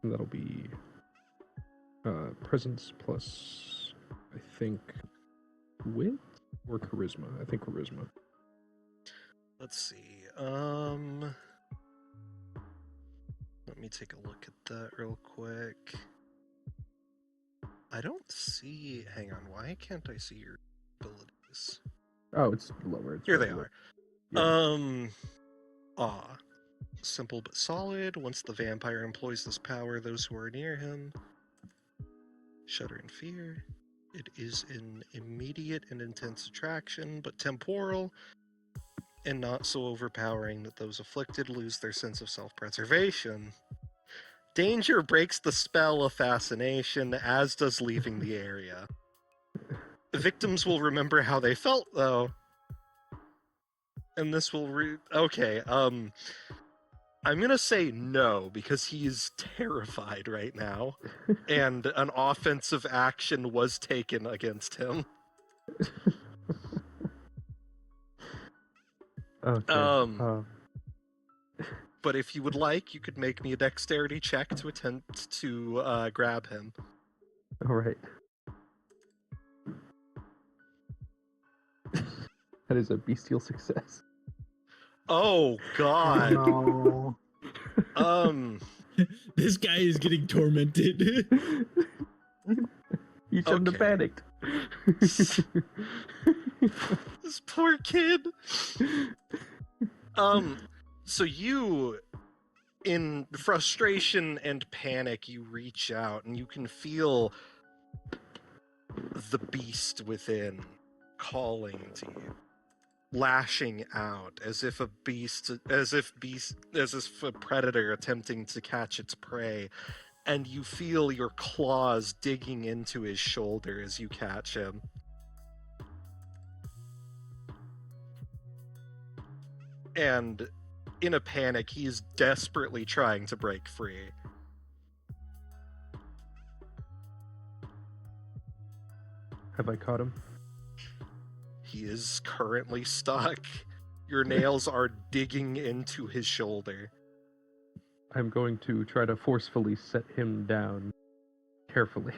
E: And that'll be presence plus, I think, wit or charisma. I think charisma.
A: Let's see. Let me take a look at that real quick. I don't see. Hang on. Why can't I see your abilities?
E: Oh, it's lower. It's
A: Here they
E: lower.
A: are.
E: Yeah.
A: Simple but solid. Once the vampire employs this power, those who are near him shudder in fear. It is an immediate and intense attraction, but temporal, and not so overpowering that those afflicted lose their sense of self-preservation. Danger breaks the spell of fascination, as does leaving the area. The victims will remember how they felt, though. And this will okay, I'm gonna say no, because he is terrified right now. And an offensive action was taken against him.
E: Okay.
A: But if you would like, you could make me a dexterity check to attempt to grab him.
E: All right. That is a bestial success.
A: Oh God.
F: No.
B: This guy is getting tormented.
E: You shouldn't have
A: Okay.
E: panicked.
A: This poor kid. So you, in frustration and panic, you reach out and you can feel the beast within calling to you, lashing out as if a predator attempting to catch its prey, and you feel your claws digging into his shoulder as you catch him. And in a panic, he is desperately trying to break free.
E: Have I caught him?
A: He is currently stuck. Your nails are digging into his shoulder.
E: I'm going to try to forcefully set him down carefully.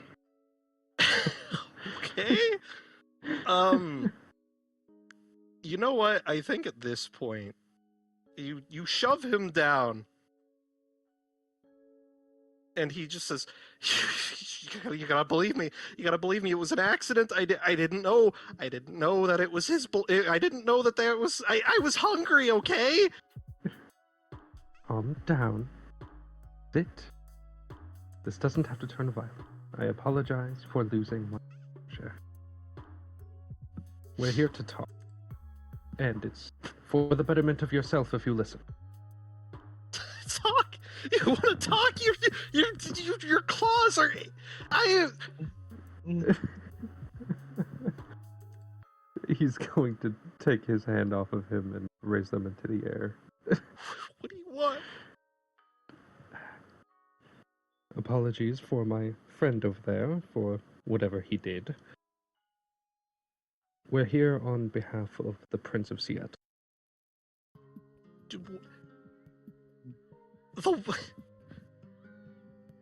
A: Okay. You know what? I think at this point, you shove him down, and he just says, "You gotta believe me. You gotta believe me. It was an accident. I didn't know. I didn't know that it was his. I didn't know that there was. I was hungry. Okay."
E: Calm down. Sit. This doesn't have to turn violent. I apologize for losing my share. We're here to talk. And it's for the betterment of yourself if you listen.
A: Talk. You want to talk? Your claws are.
E: He's going to take his hand off of him and raise them into the air.
A: What do you want?
E: Apologies for my friend over there for whatever he did. We're here on behalf of the Prince of Seattle.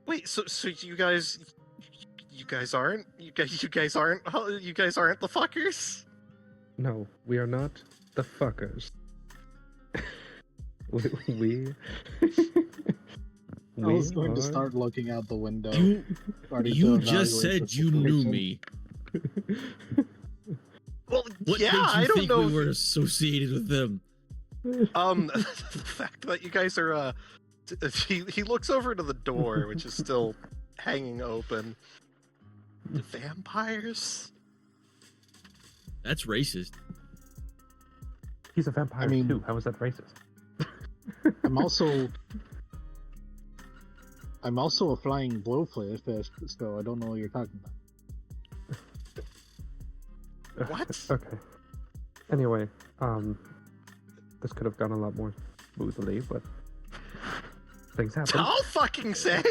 A: Wait, so you guys aren't the fuckers?
E: No, we are not the fuckers. we
F: I was going to
E: are-
F: start looking out the window. starting to
B: You just
F: evaluate
B: said
F: the
B: you knew
F: situation.
B: me.
A: Well,
B: What
A: yeah,
B: made you
A: I don't
B: think
A: know.
B: we were associated with them?
A: The fact that you guys are he looks over to the door, which is still hanging open. Vampires?
B: That's racist.
E: He's a vampire
F: I mean-
E: too. How is that racist?
F: I'm also a flying blowfish, so I don't know what you're talking about.
A: What?
E: Okay. Anyway, this could have gone a lot more smoothly, but things happen.
A: I'll fucking say.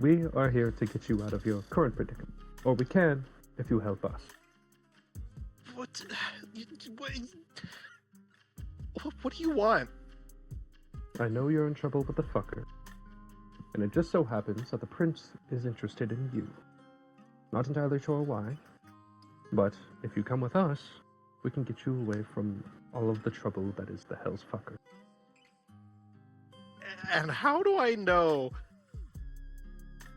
E: We are here to get you out of your current predicament, or we can, if you help us.
A: What? What do you want?
E: I know you're in trouble with the fucker, and it just so happens that the prince is interested in you. Not entirely sure why, but if you come with us, we can get you away from all of the trouble that is the hell's fucker.
A: And how do I know?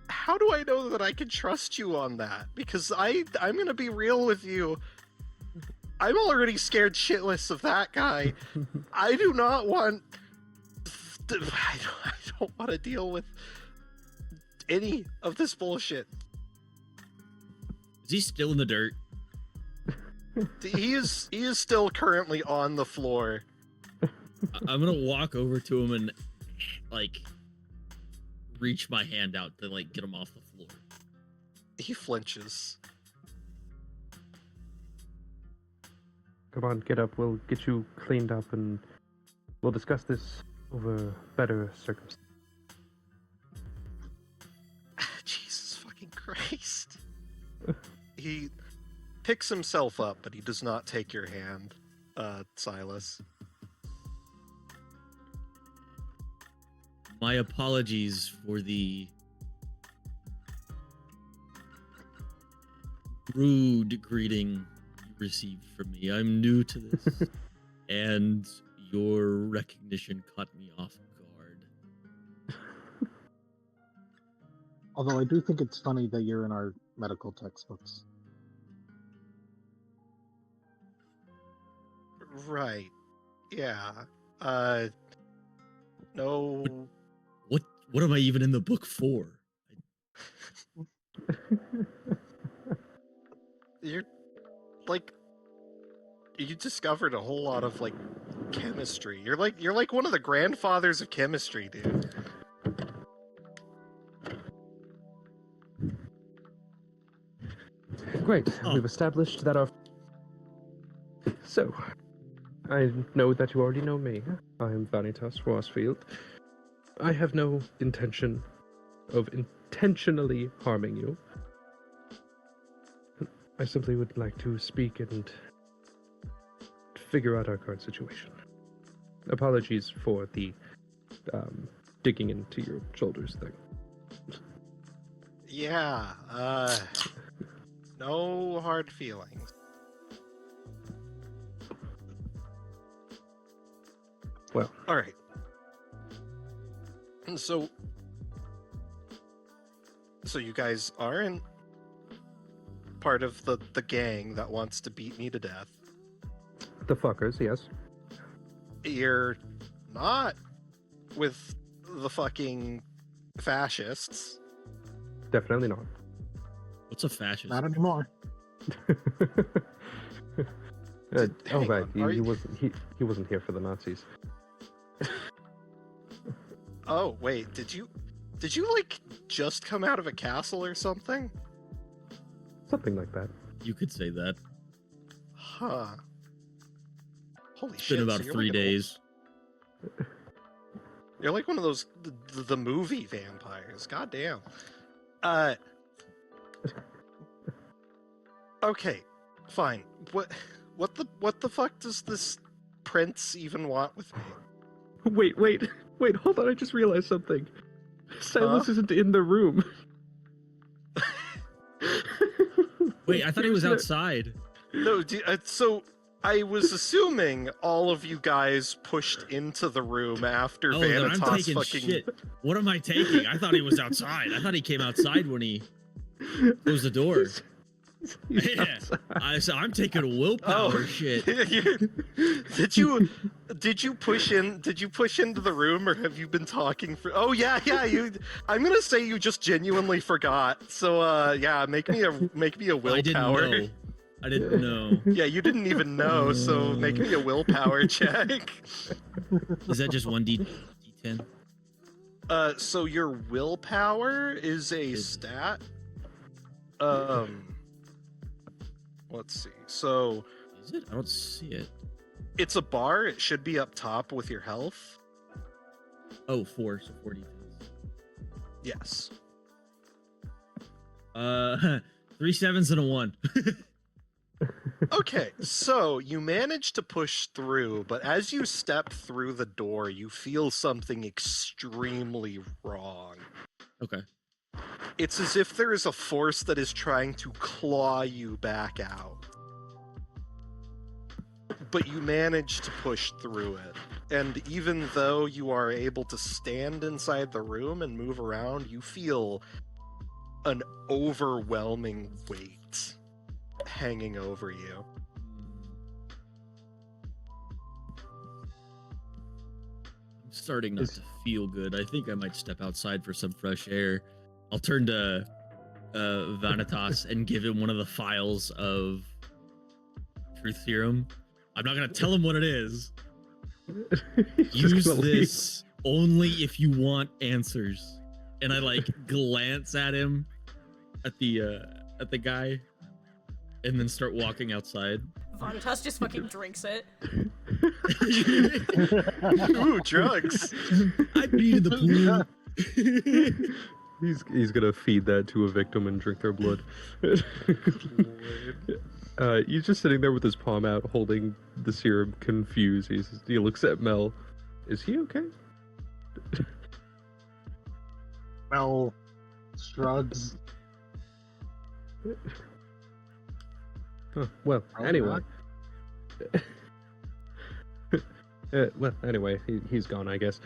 A: How do I know that I can trust you on that? Because I'm gonna be real with you. I'm already scared shitless of that guy. I do not want. I don't want to deal with any of this bullshit.
B: Is he still in the dirt?
A: He is still currently on the floor.
B: I'm gonna walk over to him and like reach my hand out to like get him off the floor.
A: He flinches.
E: Come on, get up. We'll get you cleaned up, and we'll discuss this over better circumstances.
A: Jesus fucking Christ. He picks himself up, but he does not take your hand, Silas.
B: My apologies for the rude greeting you received from me. I'm new to this, and your recognition caught me off guard.
F: Although I do think it's funny that you're in our medical textbooks.
A: Right. Yeah. No.
B: What am I even in the book for?
A: You're like, you discovered a whole lot of like chemistry. You're like one of the grandfathers of chemistry, dude.
E: Great.
B: Oh.
E: We've established that our... So, I know that you already know me. I am Vanitas Rossfield. I have no intention of intentionally harming you. I simply would like to speak and figure out our current situation. Apologies for the digging into your shoulders thing.
A: Yeah. No hard feelings.
E: Well,
A: All right. And so you guys aren't part of the gang that wants to beat me to death.
E: the fuckers, yes.
A: You're not with the fucking fascists.
E: Definitely not.
B: What's a fascist?
F: Not anymore.
E: Oh
A: hang
E: right,
A: on, are
E: he
A: you-
E: wasn't he wasn't here for the Nazis.
A: Oh, wait, did you like just come out of a castle or something?
E: Something like that.
B: You could say that.
A: Huh. Holy
B: It's
A: shit.
B: been about
A: so you're
B: 3
A: like an old-
B: days.
A: You're like one of those the movie vampires. God damn. Okay, fine. What the fuck does this prince even want with me?
E: Wait, hold on, I just realized something. Silas
A: Huh?
E: isn't in the room.
B: Wait, I thought he was
E: Here's
B: outside.
A: No, so I was assuming all of you guys pushed into the room after
B: Oh, then I'm
A: Vanitas
B: taking
A: fucking.
B: shit. What am I taking? I thought he was outside. I thought he came outside when he closed the door.
E: He's
B: Yeah.
E: outside.
B: So I'm taking a willpower shit.
A: Did you push in? Did you push into the room, or have you been talking for? Oh yeah. I'm gonna say you just genuinely forgot. So yeah, make me a willpower.
B: I didn't know.
A: Yeah, you didn't even know. So make me a willpower check.
B: Is that just 1d10?
A: So your willpower is a stat. Let's see. So
B: Is it? I don't see it.
A: it's a bar. It should be up top with your health.
B: Oh, 4. So 4d10.
A: Yes.
B: 3 3 7s and a 1.
A: Okay, so you manage to push through, but as you step through the door, you feel something extremely wrong.
B: Okay.
A: It's as if there is a force that is trying to claw you back out. But you manage to push through it. And even though you are able to stand inside the room and move around, you feel an overwhelming weight hanging over you.
B: I'm starting not to feel good. I think I might step outside for some fresh air. I'll turn to Vanitas and give him one of the files of Truth Serum. I'm not going to tell him what it is. Use this only if you want answers. And I like glance at him, at the guy, and then start walking outside.
C: Vanitas just fucking drinks it.
A: Ooh, drugs!
B: I peed in the pool.
E: He's gonna feed that to a victim and drink their blood. He's just sitting there with his palm out, holding the serum, confused. He looks at Mel. Is he okay?
F: Mel shrugs.
E: Huh, well,
F: Oh,
E: anyway. Well, anyway, he's gone, I guess.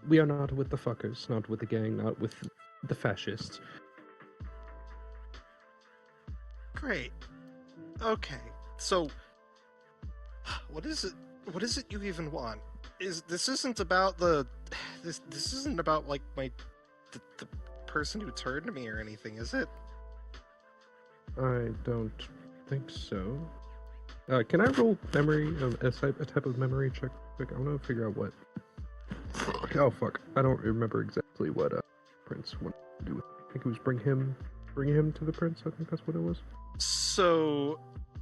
E: We are not with the fuckers, not with the gang, not with the fascists.
A: Great. Okay. So, what is it? What is it you even want? This isn't about this isn't about like the person who turned me or anything, is it?
E: I don't think so. Can I roll memory, a type of memory check? I want to figure out what. Oh fuck! I don't remember exactly what Prince wanted to do. I think it was bring him to the Prince. I think that's what it was.
A: So,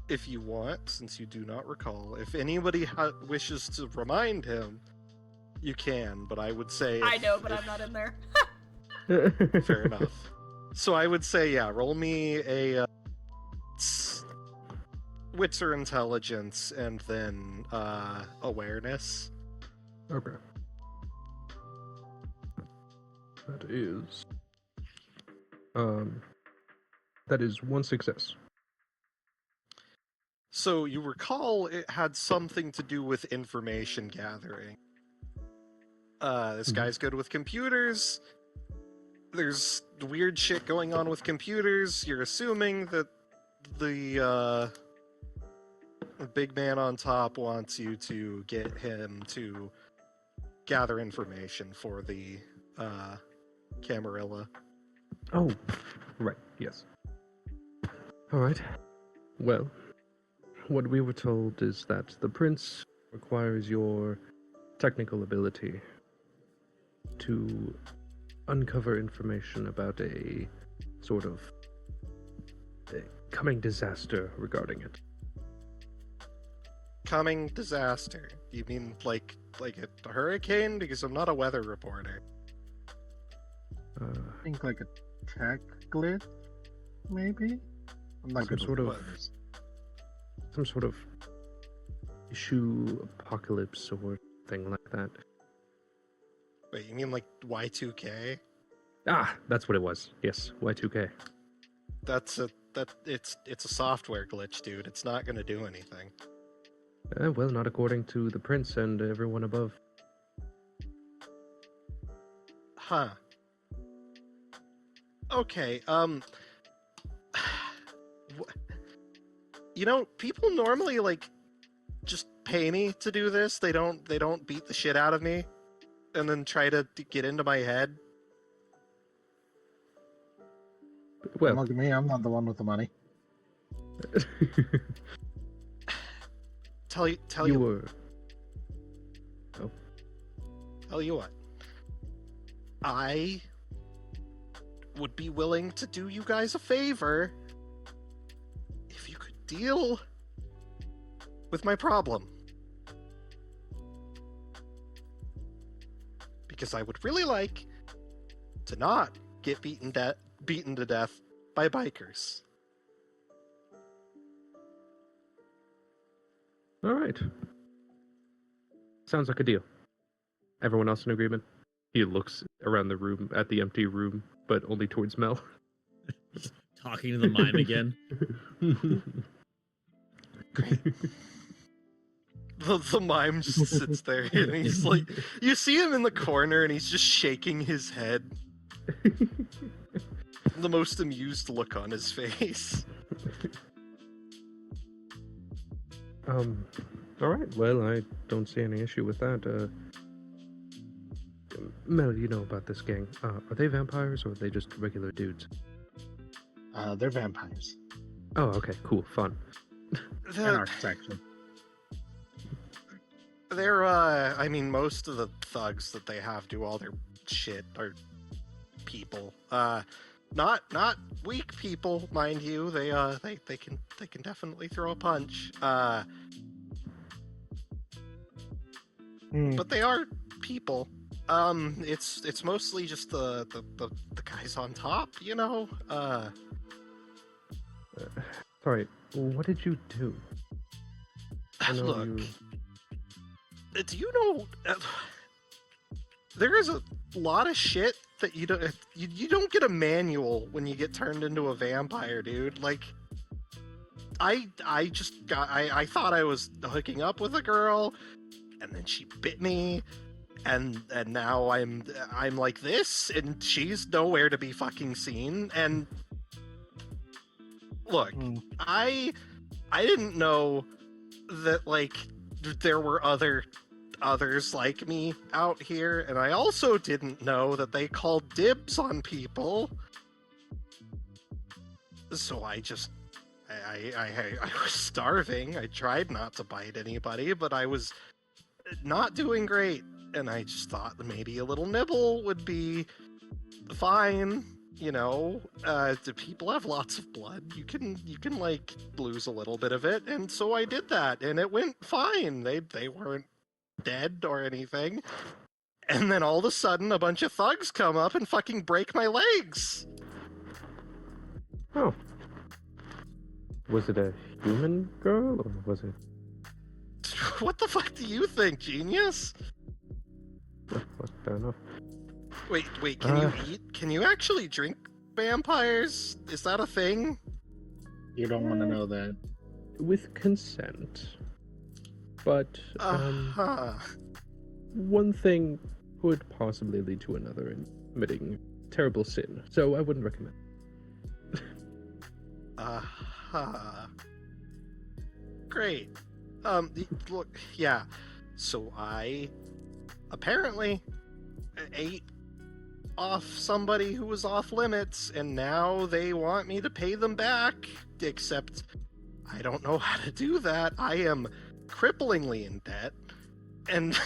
A: if you want, since you do not recall, if anybody wishes to remind him, you can. But I would say
C: I know, but I'm not in there.
A: fair enough. So I would say, yeah, roll me a wits or intelligence, and then awareness.
E: Okay. That is. That is 1 success.
A: So you recall it had something to do with information gathering. This guy's good with computers. There's weird shit going on with computers. You're assuming that the big man on top wants you to get him to gather information for the Camarilla.
E: Oh, right. Yes. All right. Well, what we were told is that the Prince requires your technical ability to uncover information about a sort of coming disaster regarding it.
A: Coming disaster? You mean like a hurricane? Because I'm not a weather reporter.
F: I think like a tech glitch, maybe? I'm not good
E: Some
F: with
E: some sort of issue, apocalypse, or thing like that.
A: Wait, you mean like Y2K?
E: Ah, that's what it was. Yes, Y2K.
A: It's a software glitch, dude. It's not gonna do anything.
E: Well, not according to the Prince and everyone above.
A: Huh. Okay, you know, people normally like just pay me to do this. They don't beat the shit out of me and then try to get into my head.
F: Don't
E: Well,
F: look at me, I'm not the one with the money.
A: Tell
E: you
A: you
E: were. Oh,
A: Tell you what. I would be willing to do you guys a favor if you could deal with my problem. Because I would really like to not get beaten to death by bikers.
E: All right. Sounds like a deal. Everyone else in agreement? He looks around the room at the empty room, but only towards Mel.
B: Talking to the mime again.
A: Great. The mime just sits there and he's like, you see him in the corner and he's just shaking his head. The most amused look on his face.
E: All right. Well, I don't see any issue with that. Mel, you know about this gang. Are they vampires or are they just regular dudes?
F: They're vampires.
E: Oh, okay. Cool. Fun.
F: In our section.
A: They're, I mean, most of the thugs that they have do all their shit are people. Not weak people, mind you. They can definitely throw a punch. But they are people. It's mostly just the guys on top, you know?
E: Sorry, what did you do? I know
A: Look,
E: you...
A: do you know there is a lot of shit that you don't get a manual when you get turned into a vampire, dude. Like, I thought I was hooking up with a girl, and then she bit me, and now I'm like this, and she's nowhere to be fucking seen. And look, I didn't know that, like, there were others like me out here, and I also didn't know that they called dibs on people. So I was starving. I tried not to bite anybody, but I was not doing great, and I just thought that maybe a little nibble would be fine. You know, the people have lots of blood. You can like lose a little bit of it, and so I did that, and it went fine. They weren't dead or anything. And then all of a sudden, a bunch of thugs come up and fucking break my legs.
E: Oh. Was it a human girl, or was it...
A: What the fuck do you think, genius?
E: Well, fair enough.
A: Wait, can you eat? Can you actually drink vampires? Is that a thing?
F: You don't want to know that.
E: With consent. But, one thing could possibly lead to another in committing terrible sin, so I wouldn't recommend.
A: Great. Look, yeah. So I apparently ate off somebody who was off limits, and now they want me to pay them back, except I don't know how to do that. I am cripplingly in debt, and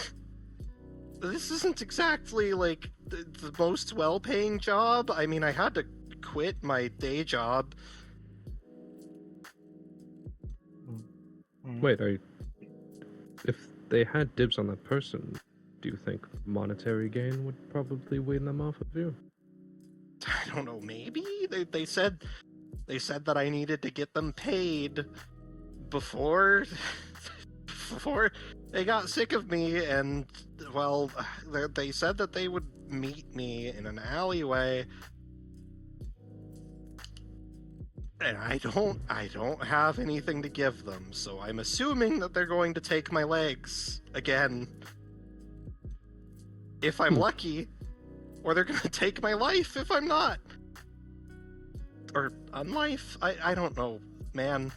A: this isn't exactly like the most well-paying job. I mean, I had to quit my day job.
E: Wait, if they had dibs on that person, do you think monetary gain would probably wean them off of you?
A: I don't know, maybe? They said that I needed to get them paid before they got sick of me, and, well, they said that they would meet me in an alleyway. And I don't have anything to give them, so I'm assuming that they're going to take my legs again. If I'm lucky. Or they're gonna take my life if I'm not. Or unlife? I don't know, man.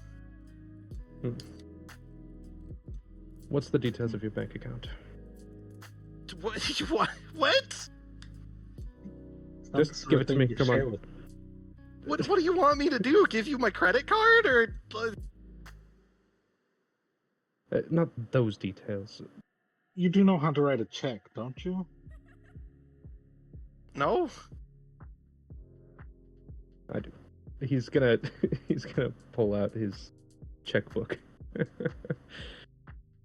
E: What's the details of your bank account?
A: What?
E: Just give it to me, come on.
A: What do you want me to do? Give you my credit card, or...
E: Not those details.
F: You do know how to write a check, don't you?
A: No?
E: I do. He's gonna pull out his checkbook.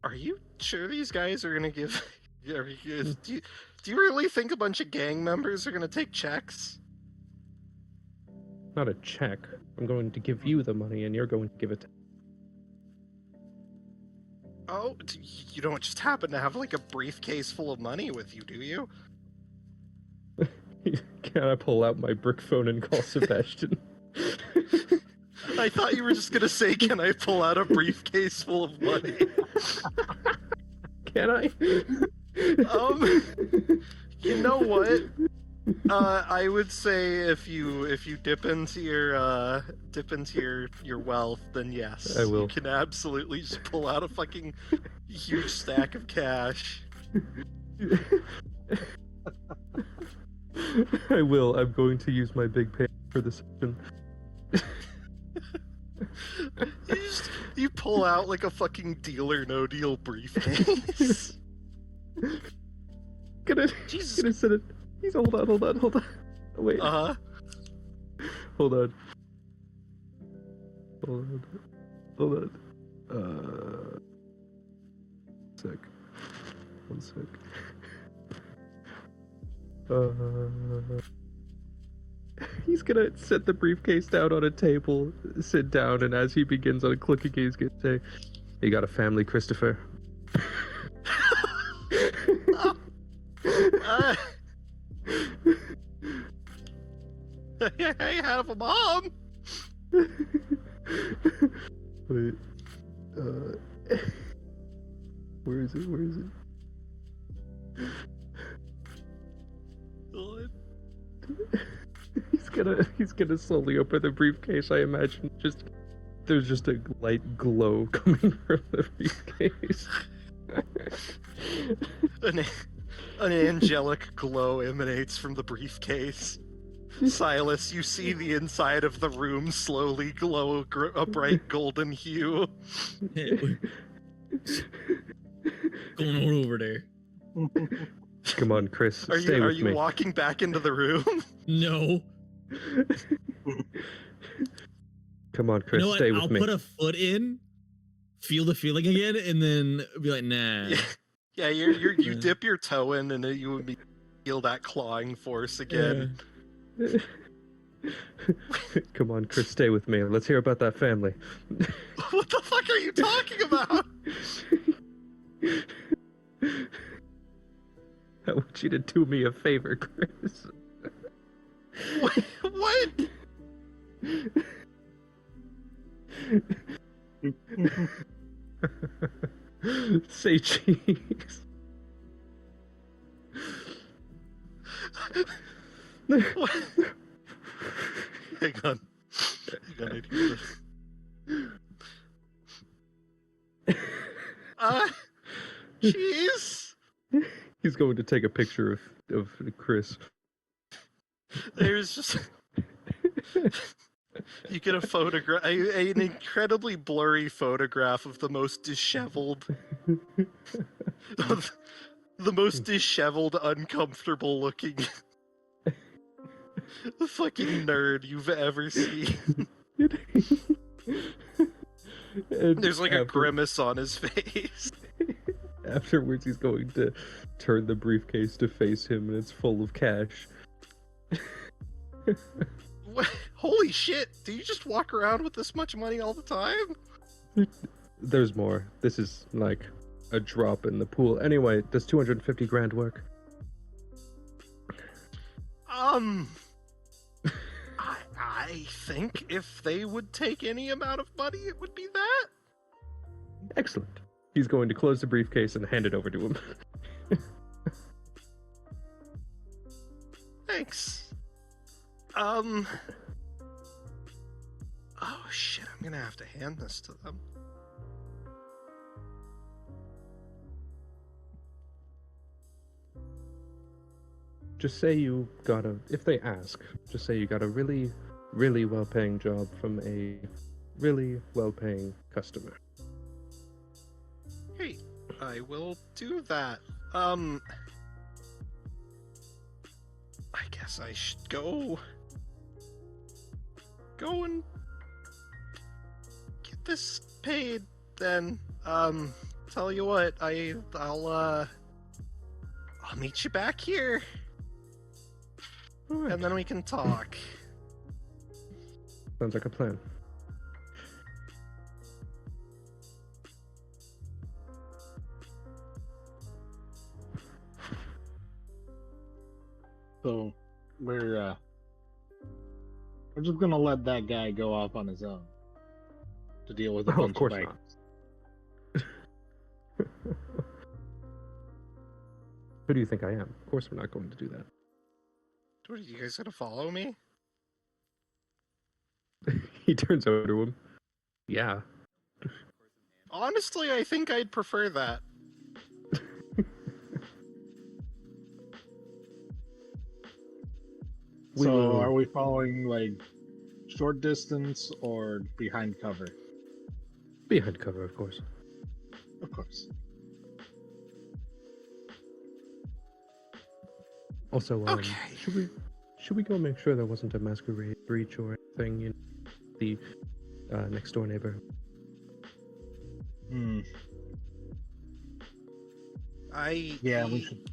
A: Are you sure these guys are gonna give... do you really think a bunch of gang members are gonna take checks?
E: not a check. I'm going to give you the money, and you're going to give it to
A: Oh, you don't just happen to have like a briefcase full of money with you, do you?
E: Can I pull out my brick phone and call Sebastian?
A: I thought you were just gonna say, "Can I pull out a briefcase full of money?"
E: Can I?
A: You know what? I would say if you dip into your wealth, then yes,
E: I will.
A: You can absolutely just pull out a fucking huge stack of cash.
E: I will. I'm going to use my big pay for the session.
A: You pull out like a fucking Deal or No Deal briefcase. Jesus.
E: Gonna sit it. He's hold on. Oh, wait.
A: Uh-huh.
E: Hold on. Sec. One sec. He's gonna set the briefcase down on a table, sit down, and as he begins unclicking, he's gonna say, "You got a family, Christopher?"
A: I have a mom.
E: Wait. Where is it? He's gonna slowly open the briefcase. I imagine there's just a light glow coming from the briefcase.
A: An angelic glow emanates from the briefcase. Silas, you see the inside of the room slowly glow a bright golden hue.
B: Going on over there?
E: Come on, Chris.
A: Are
E: stay with
A: you
E: me.
A: walking back into the room?
B: No.
E: Come on, Chris.
B: You know what?
E: Stay with
B: I'll
E: me.
B: put a foot in, feel the feeling again, and then be like, nah.
A: Yeah, you dip your toe in, and you would feel that clawing force again.
E: Come on, Chris. Stay with me. Let's hear about that family.
A: What the fuck are you talking about?
E: I want you to do me a favor, Chris.
A: What?
E: Say cheese.
A: What? Hang on, I need to cheese.
E: He's going to take a picture of Chris.
A: There's just you get a photograph, an incredibly blurry photograph of the most disheveled, uncomfortable looking fucking nerd you've ever seen. There's like a grimace on his face.
E: Afterwards, he's going to turn the briefcase to face him, and it's full of cash.
A: What? Holy shit! Do you just walk around with this much money all the time?
E: There's more. This is like a drop in the pool. Anyway, does 250 grand work?
A: I think if they would take any amount of money, it would be that.
E: Excellent. He's going to close the briefcase and hand it over to him.
A: Thanks. Oh shit, I'm gonna have to hand this to them.
E: Just say you got if they ask, just say you got a really, really well-paying job from a really well-paying customer.
A: Hey, I will do that. I guess I should go and get this paid then. Tell you what, I'll meet you back here.
E: All right.
A: And then we can talk.
E: Sounds like a plan.
F: So we're just gonna let that guy go off on his own to deal with a
E: Oh,
F: bunch
E: of course
F: bikers.
E: not. Who do you think I am? Of course we're not going to do that.
A: What, are you guys gonna follow me?
E: He turns over to him. Yeah.
A: Honestly, I think I'd prefer that.
E: We
F: So
E: will-
F: are we following like short distance or behind cover?
E: Behind cover, of course.
F: Of course.
E: Also,
A: Okay.
E: should we go make sure there wasn't a masquerade breach or anything in the next door neighbor?
F: Hmm. Yeah, we should.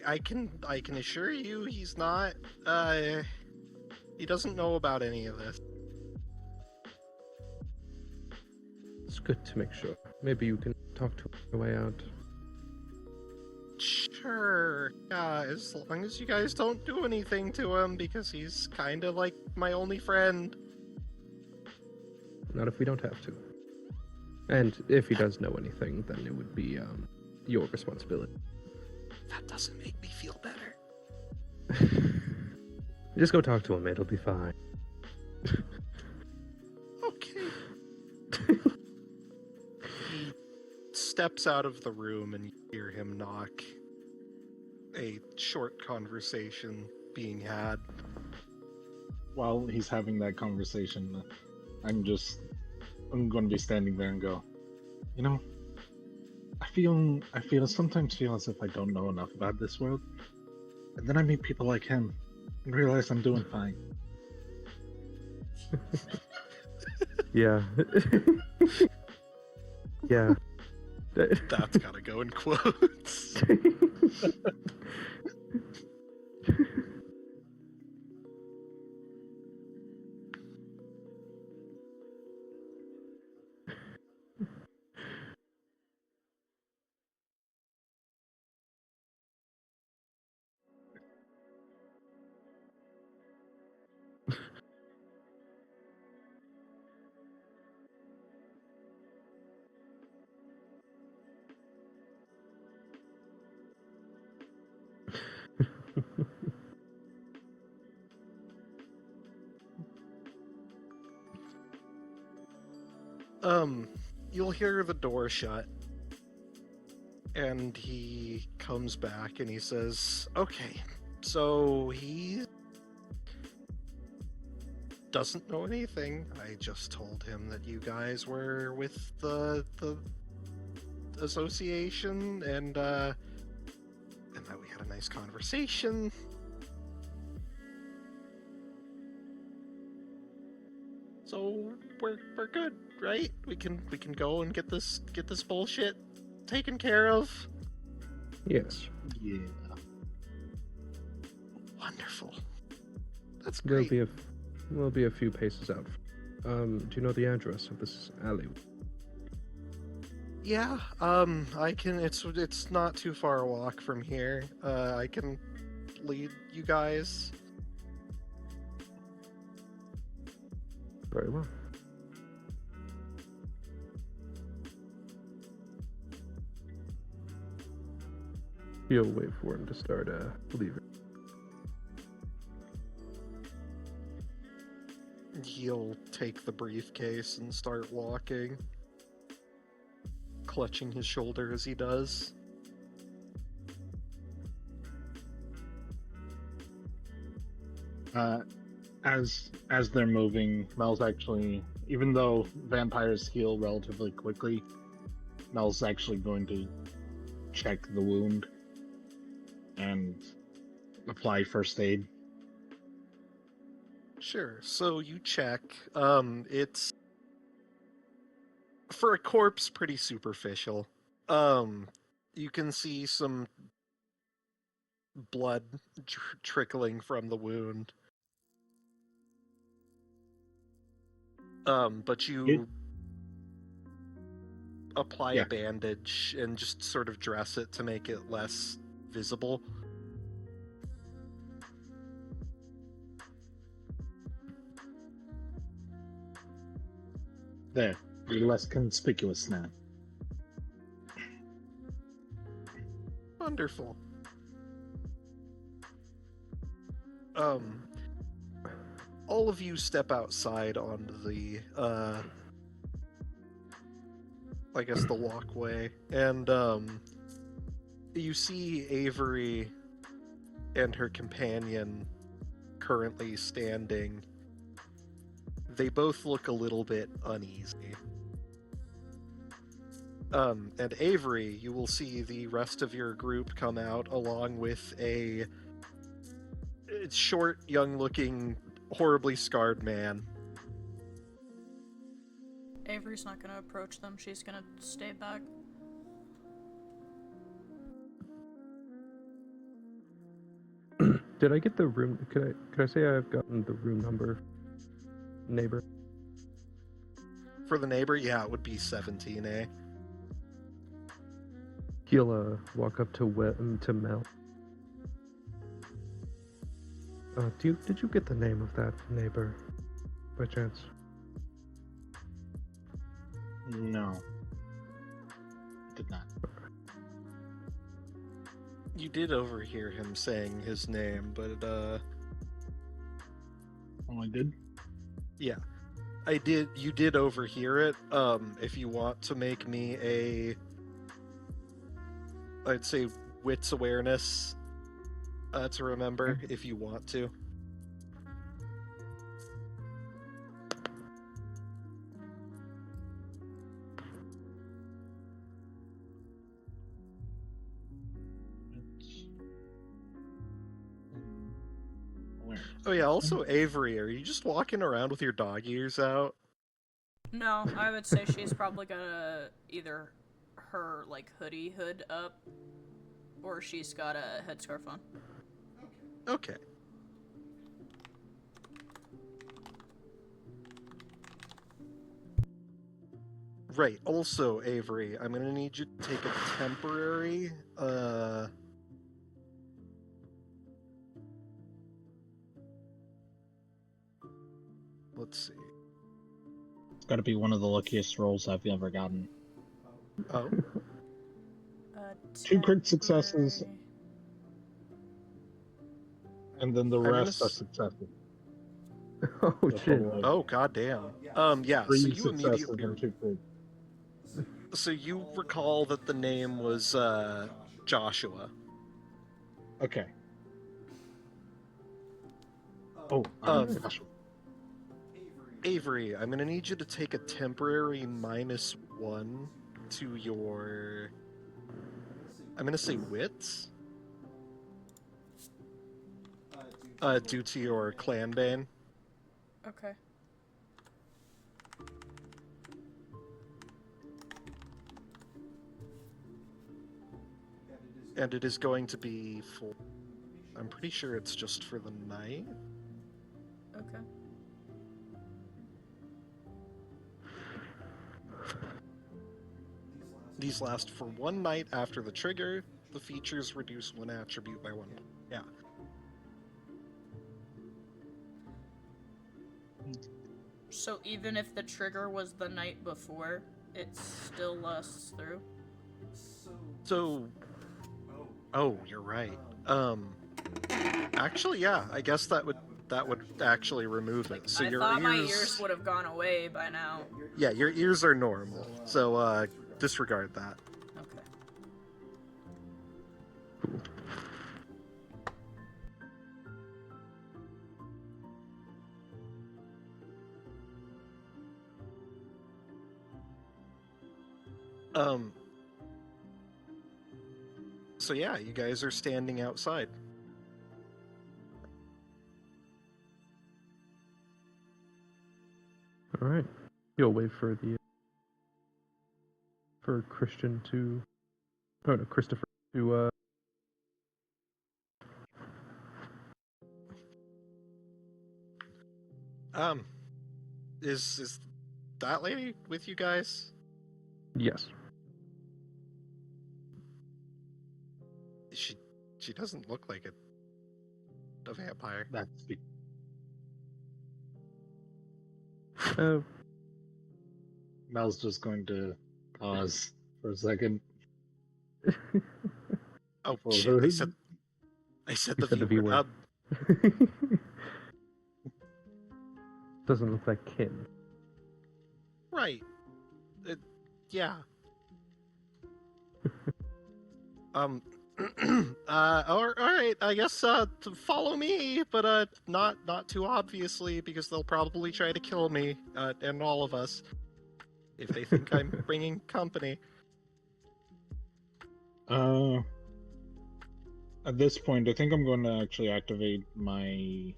A: I can assure you he's not. He doesn't know about any of this.
E: It's good to make sure. Maybe you can talk to him on the way out.
A: Sure. Yeah, as long as you guys don't do anything to him, because he's kind of like my only friend.
E: Not if we don't have to. And if he does know anything, then it would be your responsibility.
A: That doesn't make me feel better.
E: Just go talk to him. It'll be fine.
A: Okay. He steps out of the room and you hear him knock. A short conversation being had.
F: While he's having that conversation, I'm going to be standing there and go, you know, I sometimes feel as if I don't know enough about this world, and then I meet people like him and realize I'm doing fine.
E: Yeah. Yeah.
A: That's gotta go in quotes. You'll hear the door shut. And he comes back and he says, okay, so he doesn't know anything. I just told him that you guys were with the association and that we had a nice conversation. So we're good, right? We can go and get this bullshit taken care of.
E: Yes.
F: Yeah.
A: Wonderful. That's
E: There'll
A: great.
E: be a few paces out. Do you know the address of this alley?
A: Yeah, I can. It's not too far a walk from here. I can lead you guys.
E: Very well. You'll wait for him to start leaving.
A: He'll take the briefcase and start walking, clutching his shoulder as he does.
F: As they're moving, Mel's actually, even though vampires heal relatively quickly, Mel's actually going to check the wound and apply first aid.
A: Sure. So you check. It's for a corpse pretty superficial. You can see some blood trickling from the wound. But you
F: It-
A: apply
F: Yeah.
A: a bandage and just sort of dress it to make it less visible.
F: There. You're less conspicuous now.
A: Wonderful. All of you step outside onto the, I guess the walkway, and, you see Avery and her companion currently standing. They both look a little bit uneasy. And Avery, you will see the rest of your group come out along with a short, young-looking, horribly scarred man.
C: Avery's not gonna approach them. She's gonna stay back.
E: Did I get the room? Could I say I've gotten the room number, neighbor?
A: For the neighbor, yeah, it would be 17A.
E: He'll walk up to Mel. Did you get the name of that neighbor, by chance?
F: No. Did not.
A: You did overhear him saying his name, but,
F: Oh, I did?
A: yeah. You did overhear it. If you want to make me I'd say wits awareness, to remember, if you want to.
F: Where?
A: Oh yeah, also Avery, are you just walking around with your dog ears out?
C: No, I would say she's probably got either her like hood up, or she's got a headscarf on.
A: Okay. Right, also Avery, I'm gonna need you to take a temporary, let's see.
F: It's got to be one of the luckiest rolls I've ever gotten.
A: Oh,
F: 2 crit successes,
C: Temporary-
F: and then the
A: gonna
F: rest are
A: s-
F: successes.
E: Oh
F: A
E: shit!
F: total of
A: oh goddamn. Yeah, so
F: 3
A: you
F: successes
A: immediately
F: and 2 crit.
A: so you recall that the name was Joshua.
F: Okay. Oh, gosh.
A: Avery, I'm gonna need you to take a temporary -1 to your, I'm gonna say wits, due to your clan bane.
C: Okay.
A: And it is going to be for, I'm pretty sure it's just for the night.
C: Okay.
A: These last for 1 night after the trigger. The features reduce 1 attribute by 1. Yeah.
C: So even if the trigger was the night before, it still lasts through?
A: So, oh, you're right. Actually, yeah, I guess that would actually remove it. So
C: I
A: your
C: thought
A: ears,
C: my ears would have gone away by now.
A: yeah, your ears are normal. So disregard that.
C: Okay.
A: So yeah, you guys are standing outside.
E: All right. You'll wait for Christian to, oh no, Christopher to
A: Is that lady with you guys?
E: Yes.
A: She doesn't look like a vampire.
F: That's
E: Oh,
F: Mel's just going to pause for a second.
A: Oh
F: For
A: shit!
F: her.
A: I said
E: You
A: the
E: said the
A: V
E: V
A: word.
E: word. Doesn't look like kin.
A: Right. Yeah. Um. All right. I guess to follow me, but not too obviously because they'll probably try to kill me and all of us if they think I'm bringing company.
F: At this point, I think I'm going to actually activate my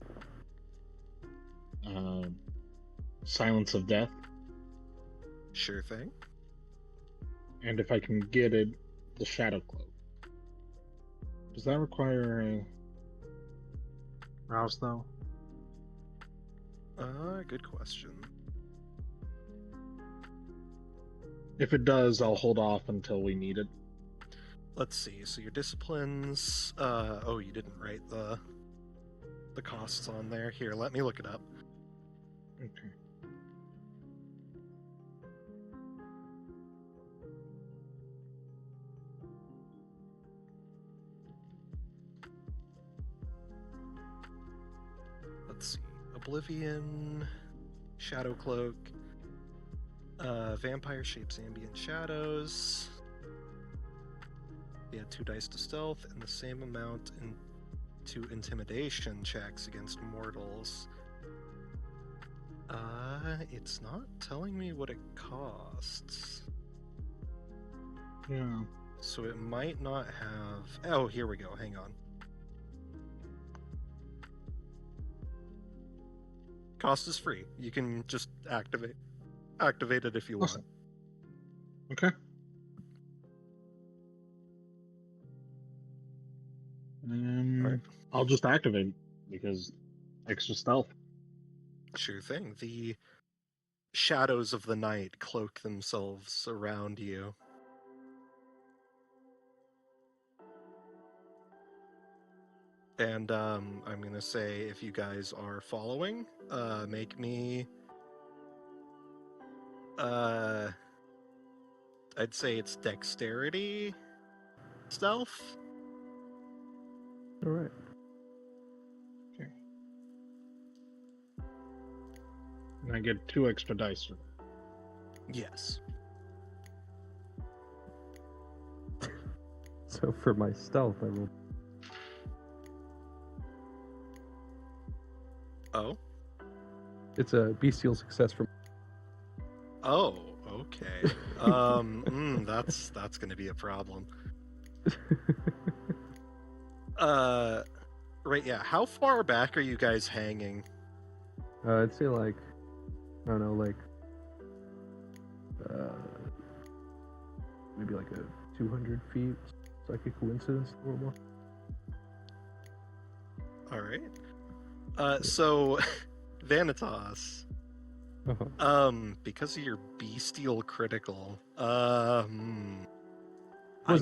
F: Silence of Death,
A: Sure thing.
F: and if I can get it, the Shadow Cloak. Does that require a rouse though?
A: Good question.
F: If it does, I'll hold off until we need it.
A: Let's see. So your disciplines. Oh, you didn't write the costs on there. Here, let me look it up.
F: Okay.
A: Let's see. Oblivion, Shadow Cloak, Vampire Shapes Ambient Shadows. You add 2 dice to stealth and the same amount to intimidation checks against mortals. It's not telling me what it costs.
F: Yeah.
A: So it might not have... Oh, here we go. Hang on. Cost is free. You can just activate it if you want.
F: Awesome. Okay.
A: Alright.
F: I'll just activate because extra stealth.
A: Sure thing. The shadows of the night cloak themselves around you. And I'm gonna say, if you guys are following, make me. I'd say it's dexterity, stealth.
E: All right.
F: Okay. And I get 2 extra dice for that.
A: Yes.
E: So for my stealth, I roll.
A: Oh.
E: It's a bestial success from.
A: Oh. Okay. That's gonna be a problem. Right. Yeah. How far back are you guys hanging?
E: I'd say like, I don't know, like, maybe like a 200 feet. Psychic coincidence or more.
A: All right. So, Vanitas.
E: Uh-huh.
A: Because of your bestial critical,
E: Wasn't
A: I
E: a
A: mean,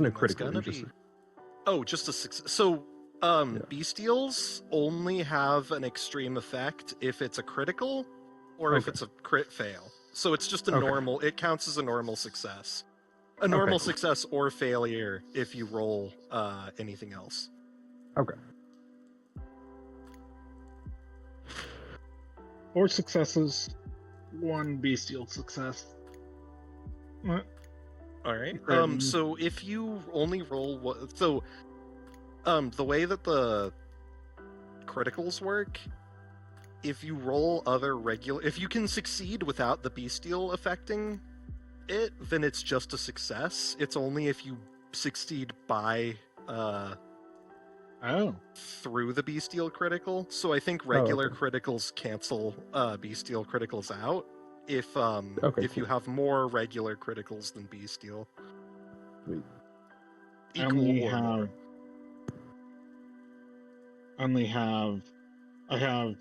A: that's
E: critical.
A: gonna
E: It was
A: be.
E: just
A: Oh, just a success. So, bestials only have an extreme effect if it's a critical, or if
E: Okay.
A: it's a crit fail. So it's just a
E: Okay.
A: normal. It counts as a normal success. A normal
E: cool.
A: success or failure if you roll anything else.
E: Okay.
F: Or successes. 1 bestial success. What?
A: All right.
F: Crit.
A: So if you only roll the way that the criticals work, if you roll other if you can succeed without the bestial affecting it, then it's just a success. It's only if you succeed by through the bestial critical. So I think regular criticals cancel bestial criticals out if if you have more regular criticals than bestial.
E: Sweet.
F: I have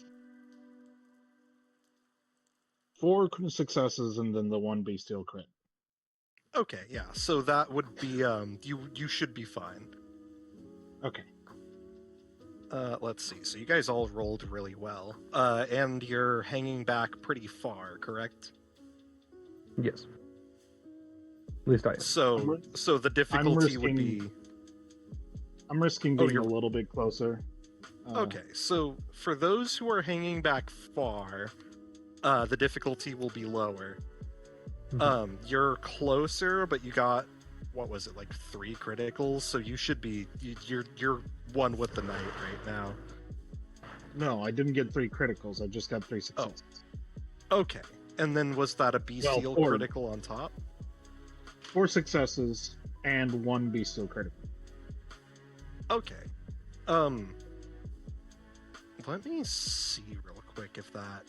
F: 4 successes and then the 1 bestial crit.
A: Okay, yeah. So that would be you should be fine.
F: Okay.
A: Let's see. So you guys all rolled really well. And you're hanging back pretty far, correct?
E: Yes. At least I am.
A: So the difficulty would be.
F: I'm risking
A: Oh,
F: being a
A: you're-
F: little bit closer.
A: Okay, so for those who are hanging back far, the difficulty will be lower. You're closer, but you got, what was it, like 3 criticals? So you should be you're one with the knight right now.
F: No, I didn't get 3 criticals. I just got 3 successes.
A: Okay, and then was that a bestial
F: 4.
A: critical on top?
F: 4 successes and 1 bestial critical.
A: Okay. Let me see real quick if that.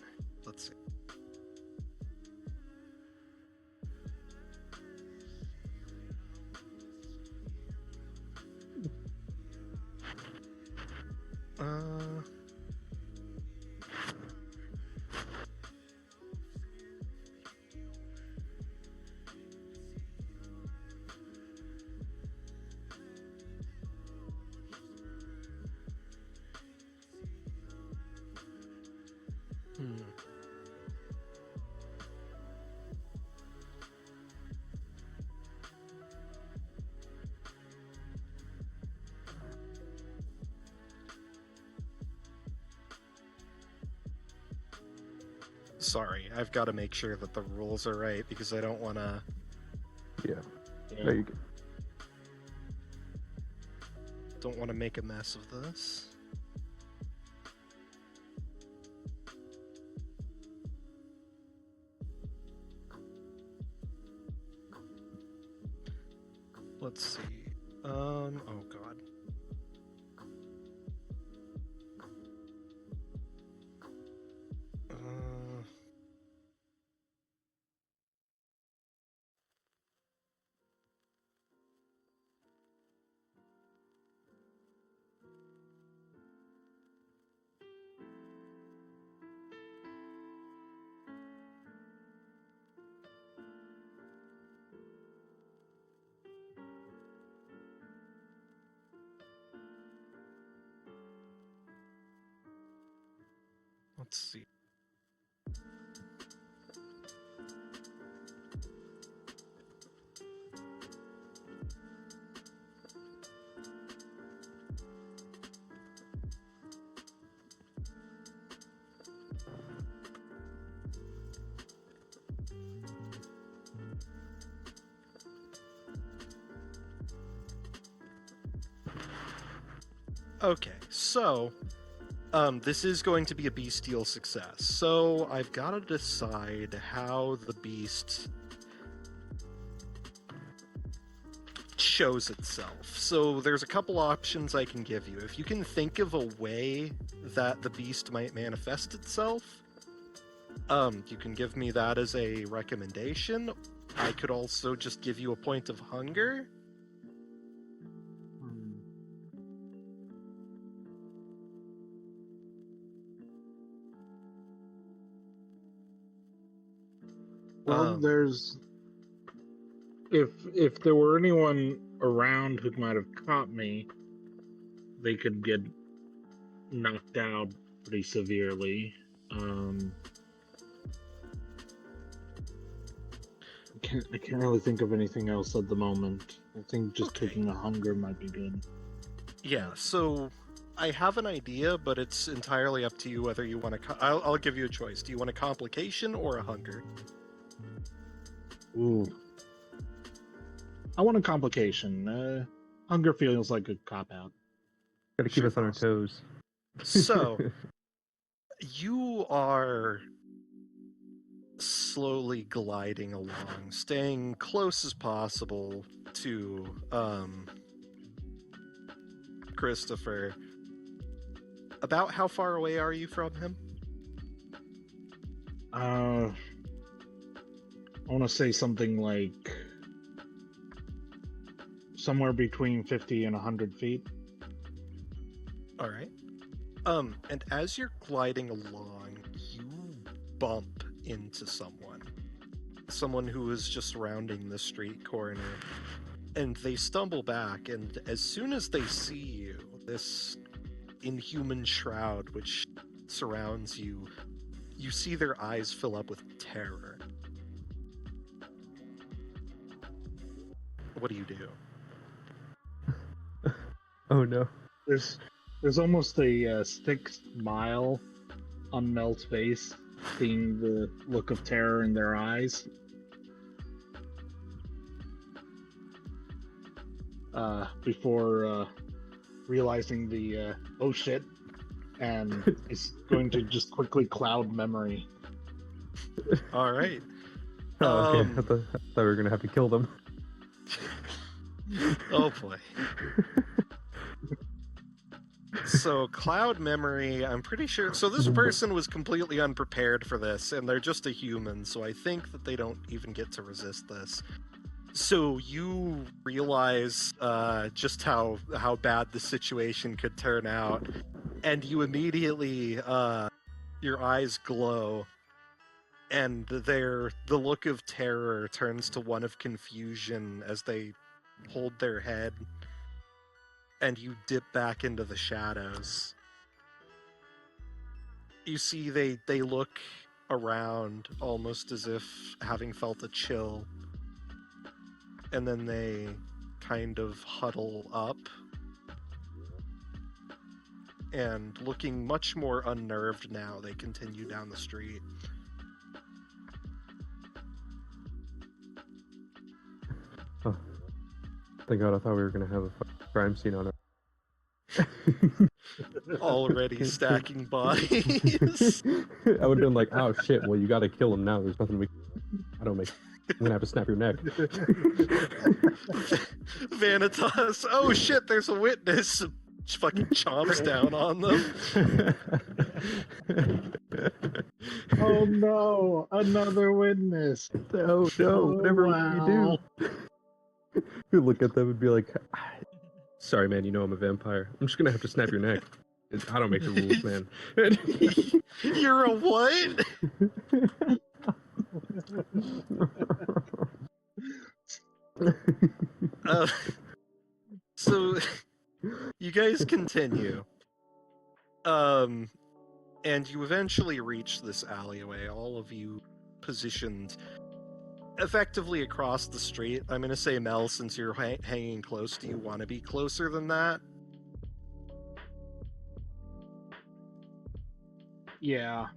A: Let's see. Sorry, I've got to make sure that the rules are right because I don't want to.
E: Yeah. No, you can.
A: Don't want to make a mess of this. Let's see. Oh god. Let's see. Okay, so this is going to be a bestial success. So I've got to decide how the beast shows itself. So there's a couple options I can give you. If you can think of a way that the beast might manifest itself, you can give me that as a recommendation. I could also just give you a point of hunger.
F: Well, there's if there were anyone around who might have caught me, they could get knocked out pretty severely. I can't really think of anything else at the moment. I think just taking a hunger might be good.
A: Yeah, so I have an idea, but it's entirely up to you whether you want to. I'll give you a choice. Do you want a complication or a hunger?
F: Ooh. I want a complication. Hunger feels like a cop-out.
E: Gotta keep us on our toes.
A: So, you are slowly gliding along, staying close as possible to Christopher. About how far away are you from him?
F: I want to say something like somewhere between 50 and 100 feet.
A: All right. And as you're gliding along, you bump into someone who is just rounding the street corner, and they stumble back, and as soon as they see you, this inhuman shroud which surrounds you, you see their eyes fill up with terror. What do you do?
E: Oh no.
F: There's almost a thick smile on Mel's face, seeing the look of terror in their eyes. Before realizing the oh shit, and is going to just quickly cloud memory.
A: All right.
E: Oh, okay. I thought we were gonna have to kill them.
A: Oh boy. So cloud memory, I'm pretty sure. So this person was completely unprepared for this, and they're just a human. So I think that they don't even get to resist this. So you realize just how bad the situation could turn out, and you immediately your eyes glow, and the look of terror turns to one of confusion as they hold their head, and you dip back into the shadows. You see they look around almost as if having felt a chill, and then they kind of huddle up, and looking much more unnerved now, they continue down the street.
E: Oh, thank God! I thought we were gonna have a crime scene on it.
A: Already stacking bodies.
E: I would have been like, "Oh shit! Well, you got to kill him now. There's nothing we. I don't make. I'm gonna have to snap your neck."
A: Vanitas, oh shit! There's a witness. Just fucking chomps down on them.
F: Oh no, another witness.
E: Oh no! Whatever
F: wow.
E: you do. You look at them and be like, "Sorry, man. You know I'm a vampire. I'm just gonna have to snap your neck. I don't make the rules, man."
A: You're a what? So you guys continue, and you eventually reach this alleyway, all of you positioned effectively across the street. I'm gonna say, Mel, since you're hanging close, do you want to be closer than that?
F: Yeah.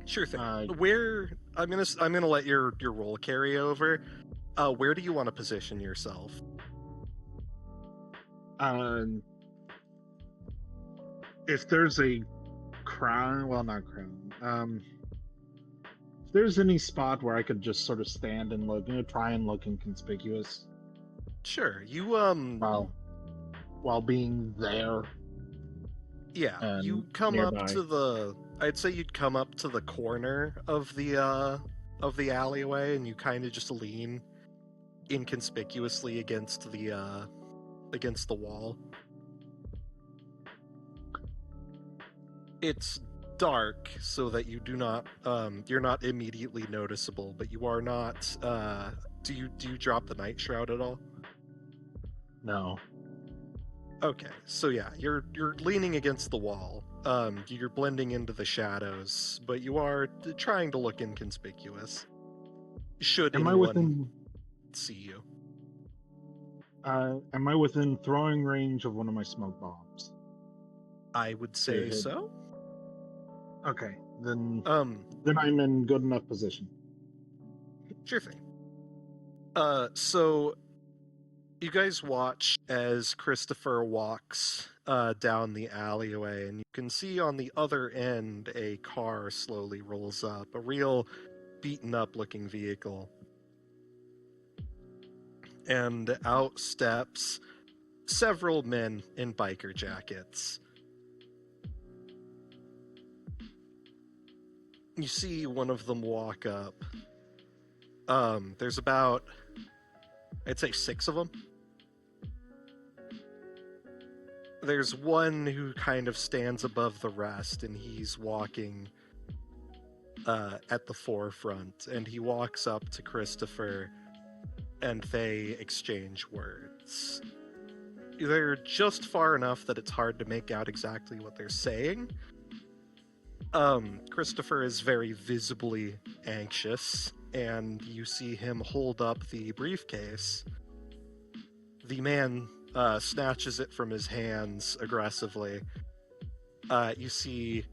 A: Sure thing. Where I'm gonna let your roll carry over. Where do you want to position yourself?
F: If there's a crown, well, not crown. If there's any spot where I could just sort of stand and look, try and look inconspicuous.
A: Sure. You
F: while being there.
A: Yeah, you come
F: nearby.
A: up to the. I'd say you'd come up to the corner of the alleyway, and you kind of just lean inconspicuously against the wall. It's dark, so that you do not you're not immediately noticeable, but you are not. Do you drop the night shroud at all?
F: No.
A: Okay, so yeah, you're leaning against the wall. You're blending into the shadows, but you are trying to look inconspicuous. Should
F: Am I
A: anyone
F: within?
A: see you?
F: Am I within throwing range of one of my smoke bombs?
A: I would say so.
F: Okay, then I'm in good enough position.
A: Sure thing. So you guys watch as Christopher walks down the alleyway, and you can see on the other end a car slowly rolls up, a real beaten up looking vehicle. And out steps several men in biker jackets. You see one of them walk up. There's about, I'd say 6 of them. There's one who kind of stands above the rest, and he's walking at the forefront, and he walks up to Christopher, and they exchange words. They're just far enough that it's hard to make out exactly what they're saying. Christopher is very visibly anxious, and you see him hold up the briefcase. The man snatches it from his hands aggressively. You see,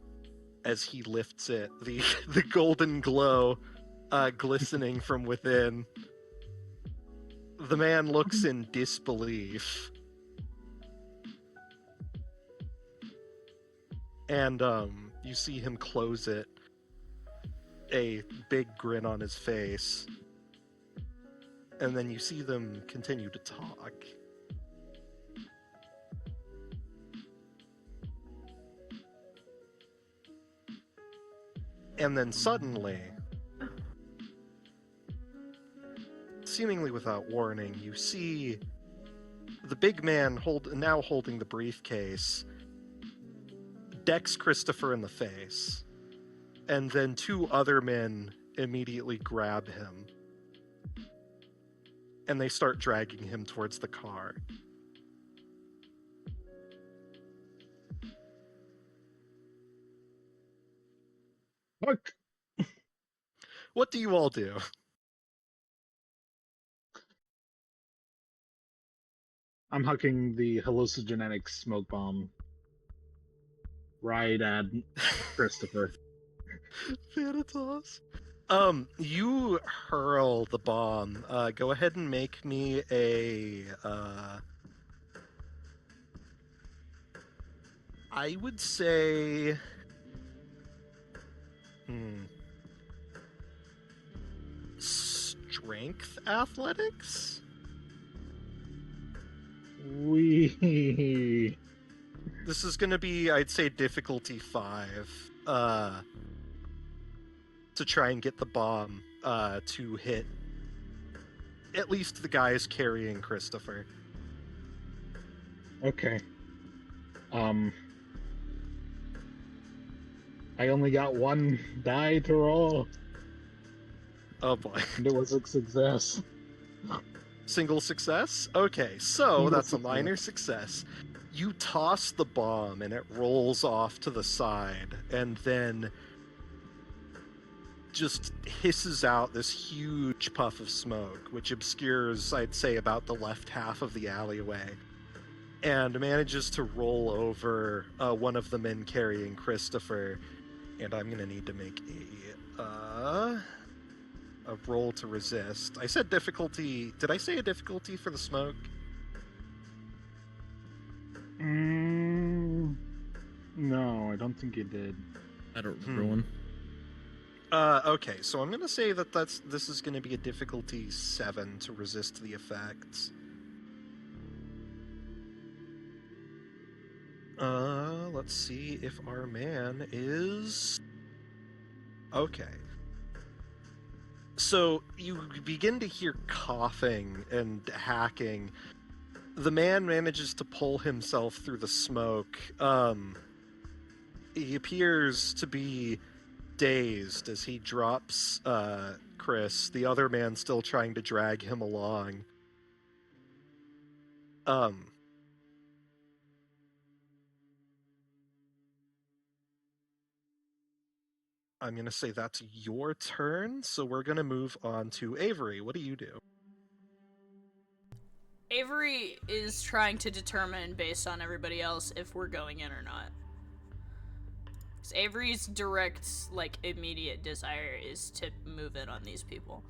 A: as he lifts it, the golden glow glistening from within. The man looks in disbelief. And you see him close it, a big grin on his face. And then you see them continue to talk. And then suddenly, seemingly without warning, you see the big man now holding the briefcase decks Christopher in the face, and then two other men immediately grab him, and they start dragging him towards the car.
F: Look,
A: What do you all do?
F: I'm hucking the hallucinogenic smoke bomb right at Christopher.
A: Vanitas. You hurl the bomb. Go ahead and make me a, I would say, strength athletics?
F: We.
A: This is gonna be, I'd say, difficulty 5, to try and get the bomb, to hit at least the guys carrying Christopher.
F: Okay. I only got one die to roll,
A: Oh boy.
F: and it was a success.
A: Single success? Okay, so
F: Single
A: that's
F: success.
A: a minor success. You toss the bomb and it rolls off to the side, and then just hisses out this huge puff of smoke, which obscures, I'd say, about the left half of the alleyway, and manages to roll over one of the men carrying Christopher. And I'm gonna need to make a roll to resist. I said difficulty. Did I say a difficulty for the smoke?
F: No, I don't think you did.
B: I don't remember one.
A: Okay, so I'm gonna say that this is gonna be a difficulty 7 to resist the effects. Let's see if our man is... Okay. So you begin to hear coughing and hacking. The man manages to pull himself through the smoke. He appears to be dazed as he drops Chris, the other man still trying to drag him along. I'm going to say that's your turn, so we're going to move on to Avery. What do you do?
C: Avery is trying to determine, based on everybody else, if we're going in or not. Because Avery's direct, immediate desire is to move in on these people.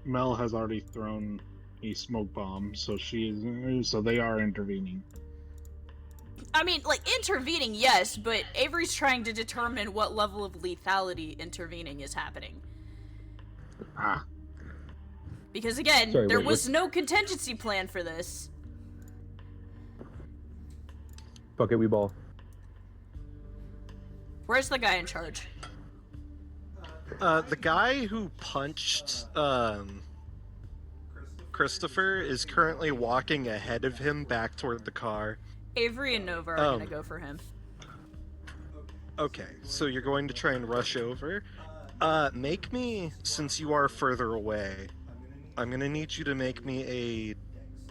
F: Mel has already thrown a smoke bomb, so they are intervening.
C: I mean, intervening, yes, but Avery's trying to determine what level of lethality intervening is happening.
F: Ah.
C: Because again,
E: Sorry,
C: there
E: wait,
C: was no contingency plan for this.
E: Fuck it, we ball.
C: Where's the guy in charge?
A: The guy who punched Christopher is currently walking ahead of him back toward the car.
C: Avery and Nova are gonna go for him.
A: Okay, so you're going to try and rush over. Make me, since you are further away, I'm gonna need you to make me a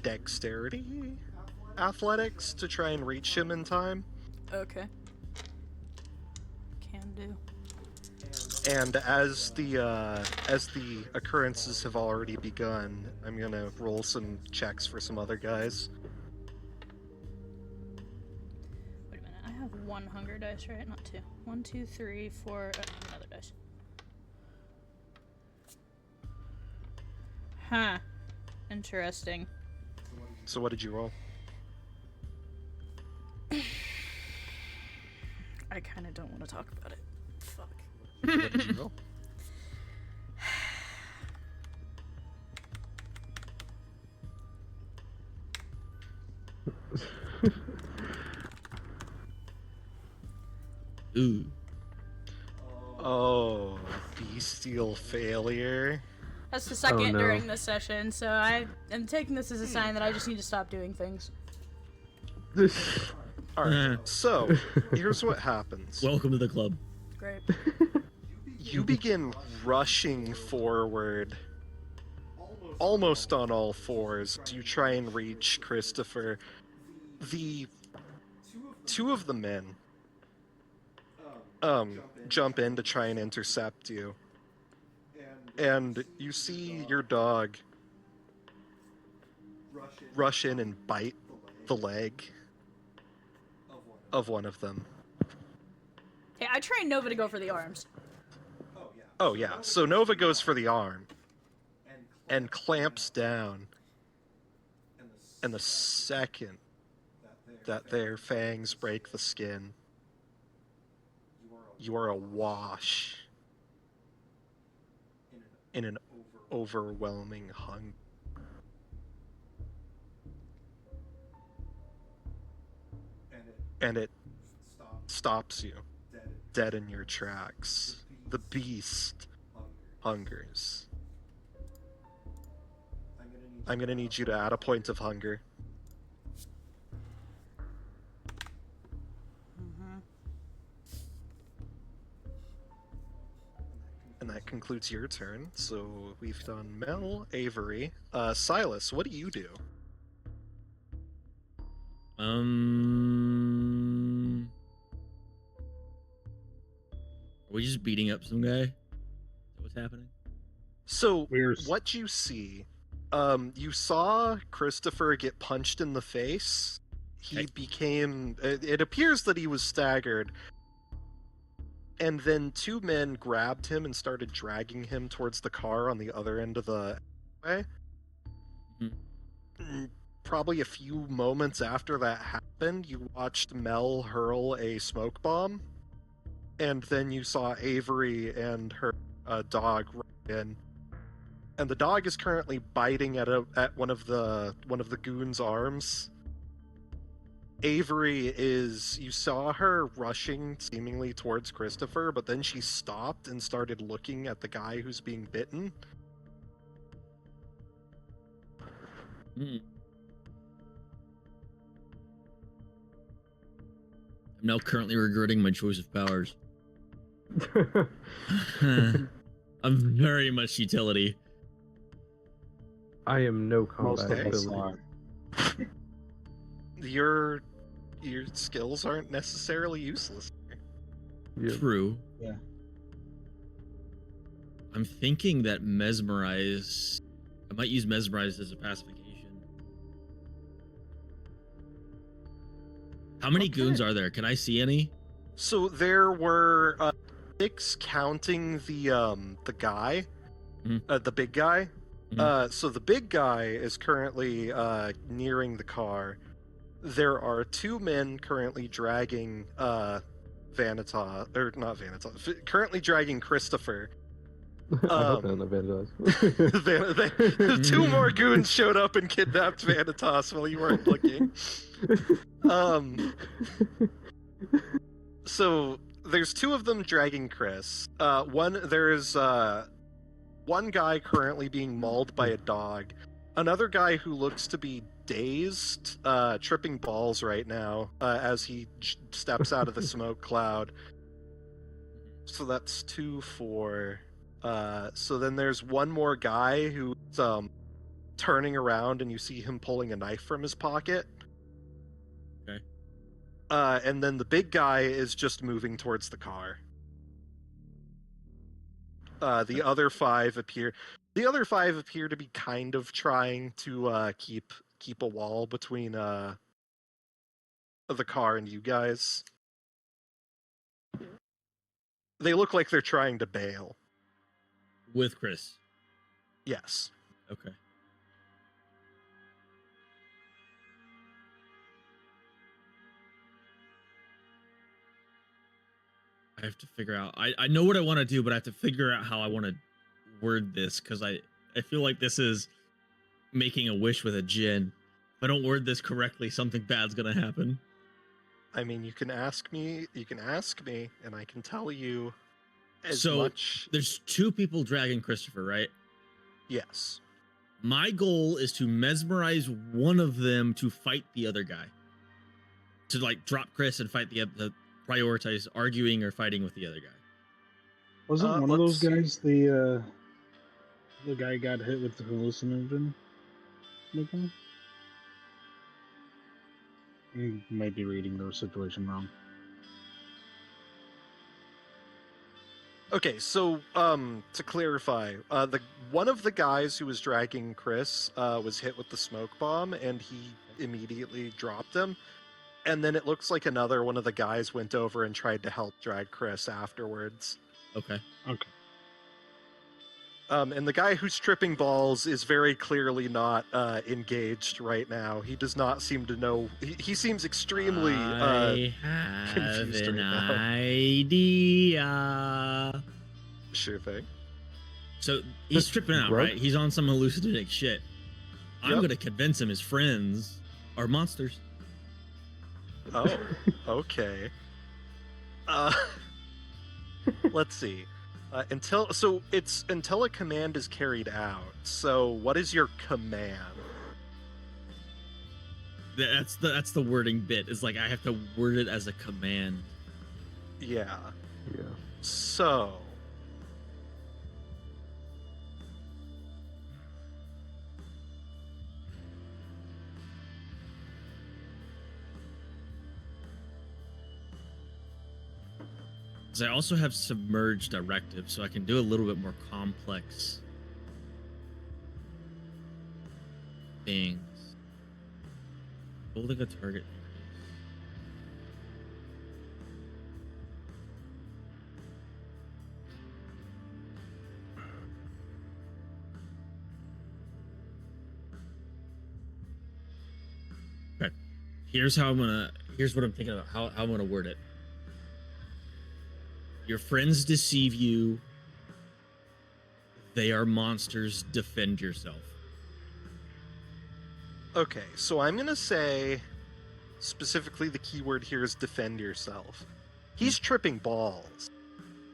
A: dexterity athletics to try and reach him in time.
C: Okay. Can do.
A: And as the occurrences have already begun, I'm gonna roll some checks for some other guys.
C: Wait a minute, I have one hunger dice, right? Not two. 1, 2, 3, 4. Another dice. Huh. Interesting.
A: So what did you roll?
C: I kind of don't want to talk about it. Fuck.
A: What did you roll?
B: Ooh.
A: Oh, bestial failure.
C: That's the second
E: no.
C: during this session, so I am taking this as a sign that I just need to stop doing things.
A: Alright, so here's what happens.
B: Welcome to the club.
C: Great.
A: You begin rushing forward, almost on all fours. You try and reach Christopher. The two of the men jump in to try and intercept you. And you see your dog rush in and bite the leg of one of them.
C: Hey, I trained Nova to go for the arms.
A: Oh yeah, so Nova goes for the arm and clamps down. And the second that their fangs break the skin, you are awash in an overwhelming hunger. And it stops you dead in your tracks. The beast hungers. I'm gonna need you to add a point of hunger. And that concludes your turn. So we've done Mel, Avery. Silas, what do you do?
B: Are we just beating up some guy? Is that what's happening?
A: So
D: We're
A: what you see, you saw Christopher get punched in the face. He
B: Okay.
A: became, it appears that he was staggered. And then two men grabbed him and started dragging him towards the car on the other end of the way. Probably a few moments after that happened, you watched Mel hurl a smoke bomb. And then you saw Avery and her dog run in. And the dog is currently biting at one of the goons' arms. Avery you saw her rushing seemingly towards Christopher, but then she stopped and started looking at the guy who's being bitten.
B: I'm now currently regretting my choice of powers. I'm very much utility.
E: I am no
F: Most
E: combat
F: of us
E: ability.
F: are.
A: Your skills aren't necessarily useless.
E: Yeah.
B: True.
F: Yeah.
B: I'm thinking that mesmerize. I might use mesmerize as a pacification. How many
A: Okay.
B: goons are there? Can I see any?
A: So there were 6 counting the guy, the big guy. So the big guy is currently nearing the car. There are 2 men currently dragging Vanitas, or not Vanitas, currently dragging Christopher.
E: I hope none of it does.
A: 2 more goons showed up and kidnapped Vanitas while you weren't looking. So there's two of them dragging Chris. There's one guy currently being mauled by a dog. Another guy who looks to be dazed, tripping balls right now as he steps out of the smoke cloud. So that's 2, 4. So then there's one more guy who's turning around, and you see him pulling a knife from his pocket.
B: Okay.
A: And then the big guy is just moving towards the car. The other five appear to be kind of trying to keep a wall between the car and you guys. They look like they're trying to bail.
B: With Chris.
A: Yes.
B: Okay. I have to figure out. I know what I want to do, but I have to figure out how I want to word this, because I feel like this is making a wish with a djinn. If I don't word this correctly, something bad's gonna happen.
A: I mean, you can ask me, and I can tell you as
B: So,
A: much.
B: There's two people dragging Christopher, right?
A: Yes.
B: My goal is to mesmerize one of them to fight the other guy. To like drop Chris and fight the prioritize arguing or fighting with the other guy.
D: Wasn't one of those
A: let's-
D: guys the guy got hit with the hallucinogen? You might be reading the situation wrong.
A: Okay, so to clarify, the one of the guys who was dragging Chris was hit with the smoke bomb, and he immediately dropped him. And then it looks like another one of the guys went over and tried to help drag Chris afterwards.
B: Okay.
D: Okay.
A: And the guy who's tripping balls is very clearly not engaged right now. He does not seem to know. He seems extremely
B: I have
A: confused
B: an
A: right now.
B: idea.
A: Sure thing.
B: So he's tripping out,
E: Grub?
B: right? He's on some hallucinogenic shit. I'm
A: Yep.
B: gonna convince him his friends are monsters.
A: Oh, okay. Let's see. Until a command is carried out. So, what is your command?
B: That's the wording bit. Is like I have to word it as a command.
A: Yeah.
E: Yeah.
A: So,
B: I also have submerge directive, so I can do a little bit more complex things. Holding a target. Okay. Here's what I'm thinking about how I'm gonna word it. Your friends deceive you. They are monsters. Defend yourself.
A: okay. So I'm gonna say, specifically, the keyword here is defend yourself. He's tripping balls.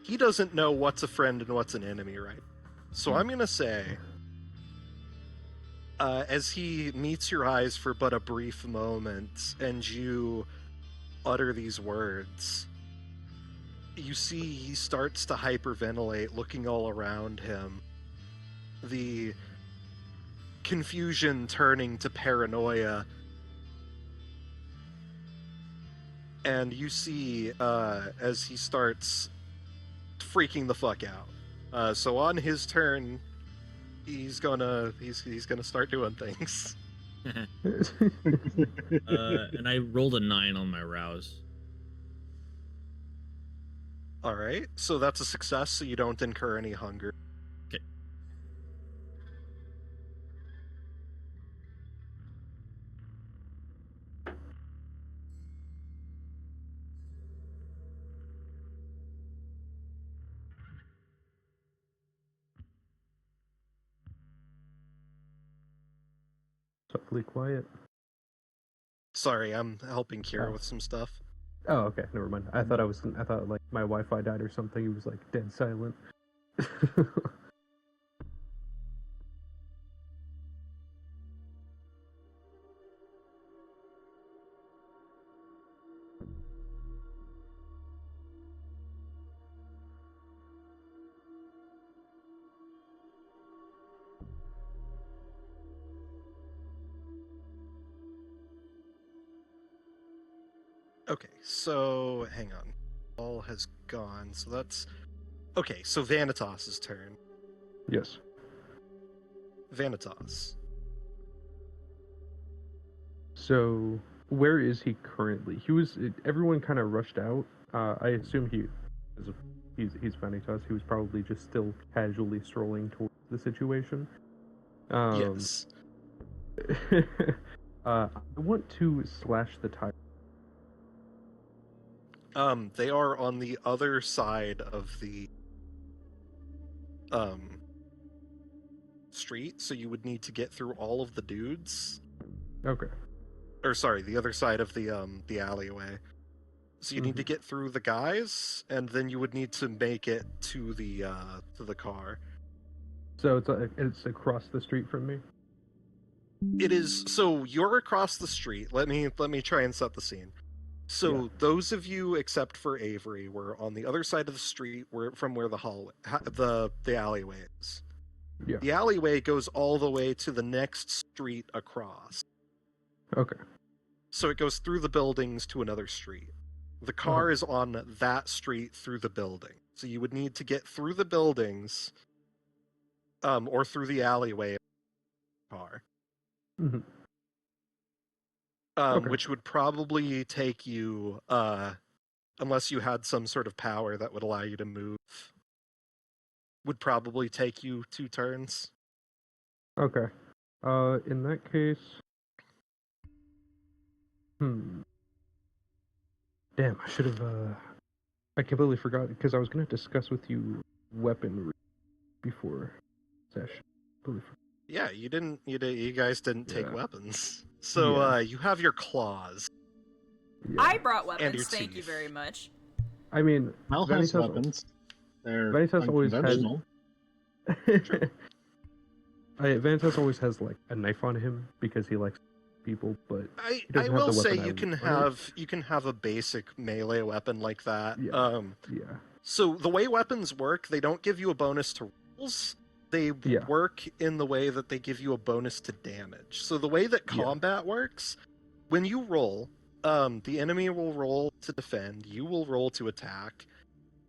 A: He doesn't know what's a friend and what's an enemy, right? So I'm gonna say, as he meets your eyes for but a brief moment, and you utter these words, you see he starts to hyperventilate, looking all around him. The confusion turning to paranoia. And you see as he starts freaking the fuck out. So on his turn, he's gonna start doing things.
B: And I rolled a 9 on my rouse.
A: All right, so that's a success. So you don't incur any hunger.
B: Okay.
E: Totally quiet.
A: Sorry, I'm helping Kira
E: Oh.
A: with some stuff.
E: Oh, okay, never mind. I thought like my Wi-Fi died or something. It was like dead silent.
A: Okay, so hang on. All has gone, so that's okay. So Vanitas's turn.
E: Yes.
A: Vanitas.
E: So where is he currently? Everyone kind of rushed out. I assume he's Vanitas. He was probably just still casually strolling towards the situation.
A: Yes.
E: I want to slash the tire.
A: They are on the other side of the street, so you would need to get through all of the dudes.
E: Okay.
A: Or sorry, the other side of the alleyway. So you need to get through the guys, and then you would need to make it to the car.
E: So it's across the street from me.
A: It is. So you're across the street. Let me try and set the scene. So those of you, except for Avery, were on the other side of the street, from where the alleyway is.
E: Yeah.
A: The alleyway goes all the way to the next street across.
E: Okay.
A: So it goes through the buildings to another street. The car is on that street through the building. So you would need to get through the buildings, or through the alleyway car.
E: Mm-hmm.
A: Which would probably take you, unless you had some sort of power that would allow you to move, would probably take you 2 turns.
E: Okay. In that case... Damn, I should have, I completely forgot, because I was going to discuss with you weaponry before session.
A: Yeah, you guys didn't take weapons. So, you have your claws.
E: Yeah.
C: I brought
A: And
C: weapons,
A: your
C: thank you
A: teeth.
C: very much.
E: I mean,
F: Mel has weapons. They're
E: Vanitas always has...
F: unconventional.
E: Vanitas always has, like, a knife on him, because he likes people, but
A: I
E: doesn't
A: will
E: have the
A: say
E: weapon
A: you can have a basic melee weapon like that.
E: Yeah.
A: So the way weapons work, they don't give you a bonus to rolls. They work in the way that they give you a bonus to damage. So the way that combat works, when you roll, the enemy will roll to defend, you will roll to attack,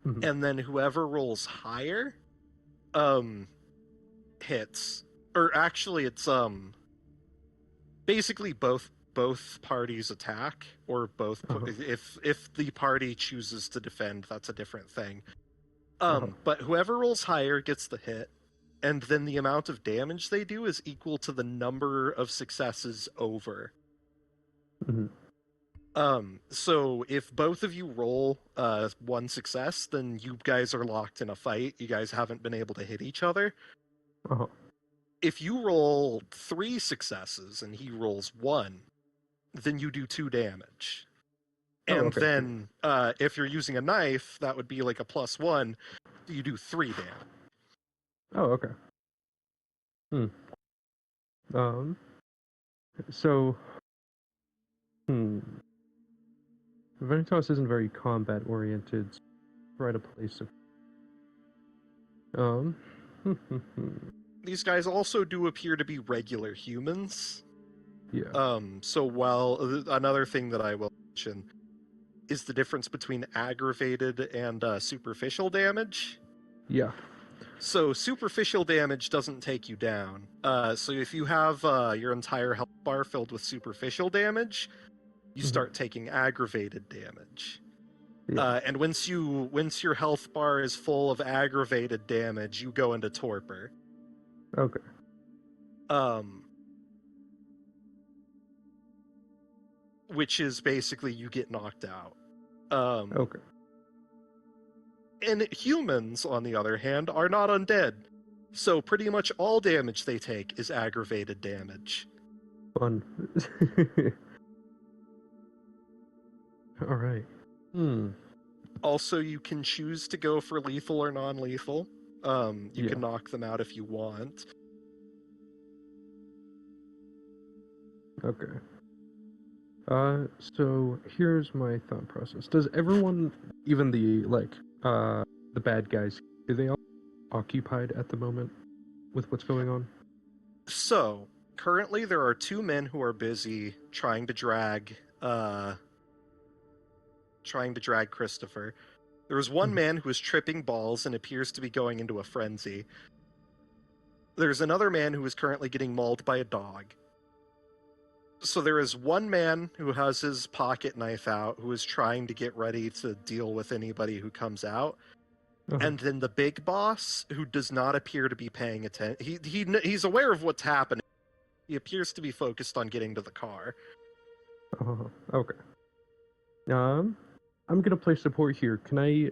A: and then whoever rolls higher hits. Or actually it's basically both parties attack, or both if the party chooses to defend, that's a different thing. But whoever rolls higher gets the hit, and then the amount of damage they do is equal to the number of successes over. So if both of you roll 1 success, then you guys are locked in a fight. You guys haven't been able to hit each other. If you roll 3 successes and he rolls 1, then you do 2 damage. And then if you're using a knife, that would be like a +1. You do 3 damage.
E: Oh, okay. So, Vanitas isn't very combat oriented. So try to place a...
A: These guys also do appear to be regular humans.
E: Yeah.
A: So while another thing that I will mention is the difference between aggravated and superficial damage.
E: Yeah.
A: So superficial damage doesn't take you down. So if you have your entire health bar filled with superficial damage, you start taking aggravated damage.
E: Yeah.
A: And once your health bar is full of aggravated damage, you go into torpor.
E: Okay.
A: Which is basically you get knocked out.
E: Okay.
A: And humans, on the other hand, are not undead. So pretty much all damage they take is aggravated damage.
E: Fun. Alright. Hmm.
A: Also, you can choose to go for lethal or non-lethal. You
E: Yeah.
A: can knock them out if you want.
E: Okay. So here's my thought process. Does everyone, even the bad guys, are they all occupied at the moment with what's going on?
A: So, currently there are two men who are busy trying to drag Christopher. There is one
E: Mhm.
A: man who is tripping balls and appears to be going into a frenzy. There's another man who is currently getting mauled by a dog. So there is one man who has his pocket knife out, who is trying to get ready to deal with anybody who comes out.
E: Uh-huh.
A: And then the big boss, who does not appear to be paying attention. He's aware of what's happening. He appears to be focused on getting to the car.
E: Okay. I'm gonna play support here. Can I?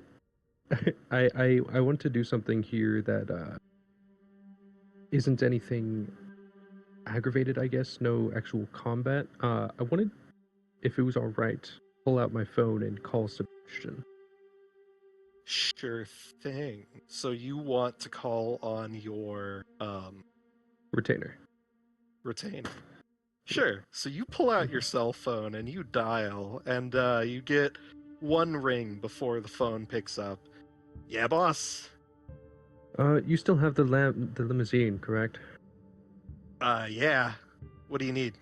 E: I want to do something here that isn't anything aggravated. I guess no actual combat. I wanted, if it was all right, pull out my phone and call Sebastian.
A: Sure thing. So you want to call on your
E: Retainer.
A: retainer. Sure. So you pull out your cell phone and you dial, and you get one ring before the phone picks up. Yeah, boss.
E: You still have the limousine, correct?
A: Yeah. What do you need?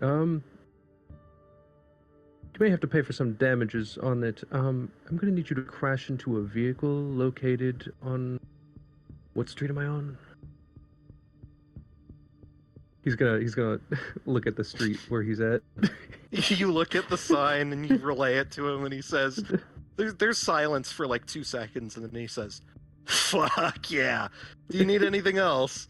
E: You may have to pay for some damages on it. I'm gonna need you to crash into a vehicle located on... What street am I on? He's gonna look at the street where he's at.
A: You look at the sign and you relay it to him, and he says, there's silence for like 2 seconds, and then he says, fuck yeah. Do you need anything else?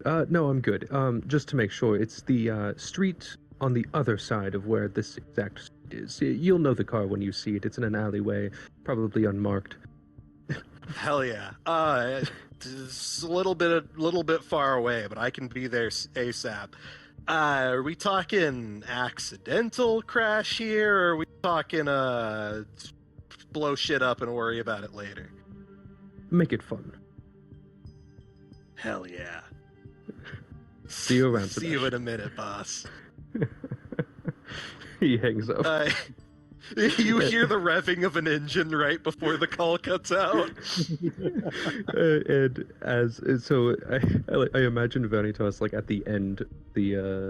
E: No, I'm good. Just to make sure, it's the street on the other side of where this exact street is. You'll know the car when you see it. It's in an alleyway, probably unmarked.
A: Hell yeah. It's a little bit far away, but I can be there ASAP. Are we talking accidental crash here, or are we talking blow shit up and worry about it later?
E: Make it fun.
A: Hell yeah.
E: See you around,
A: See you in a minute, boss.
E: He hangs up.
A: You hear the revving of an engine right before the call cuts out.
E: And I imagine Vanitas like at the end,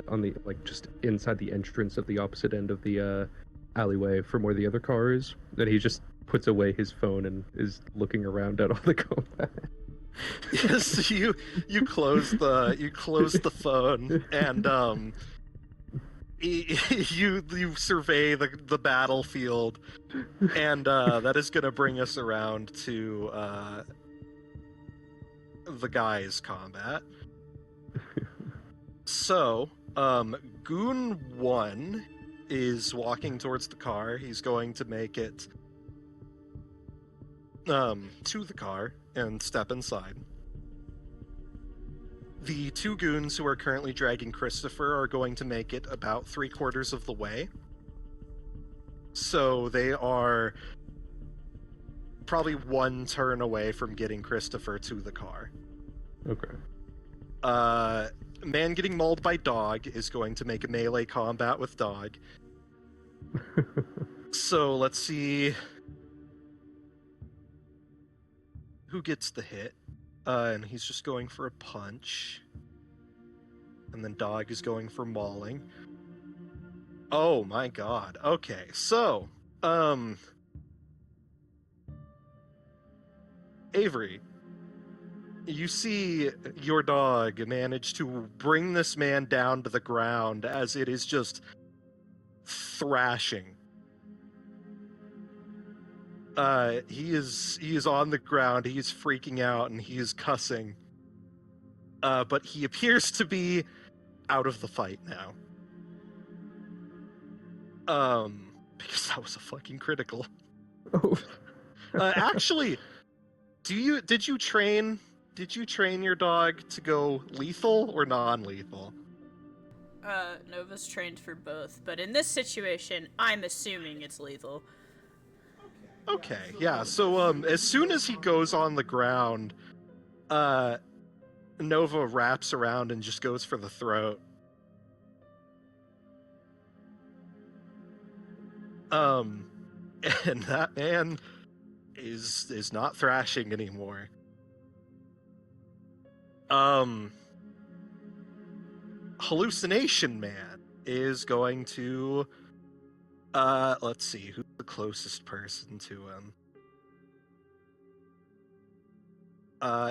E: on the like just inside the entrance of the opposite end of the alleyway from where the other car is. Then he just puts away his phone and is looking around at all the combat.
A: Yes, you close the phone, and you survey the battlefield, and that is going to bring us around to the guys' combat. So, Goon 1 is walking towards the car. He's going to make it to the car and step inside. The two goons who are currently dragging Christopher are going to make it about 3/4 of the way. So they are probably one turn away from getting Christopher to the car.
E: Okay.
A: Man getting mauled by dog is going to make a melee combat with dog. So let's see who gets the hit. And he's just going for a punch. And then dog is going for mauling. Oh my god. Okay, so, Avery, you see your dog manage to bring this man down to the ground as it is just thrashing. He is on the ground, he is freaking out, and he is cussing. But he appears to be out of the fight now. Because that was a fucking critical.
E: Oh.
A: Actually, did you train your dog to go lethal or non-lethal?
C: Nova's trained for both, but in this situation, I'm assuming it's lethal.
A: Okay, yeah. So as soon as he goes on the ground, Nova wraps around and just goes for the throat. And that man is not thrashing anymore. Hallucination Man is going to let's see, who's the closest person to him?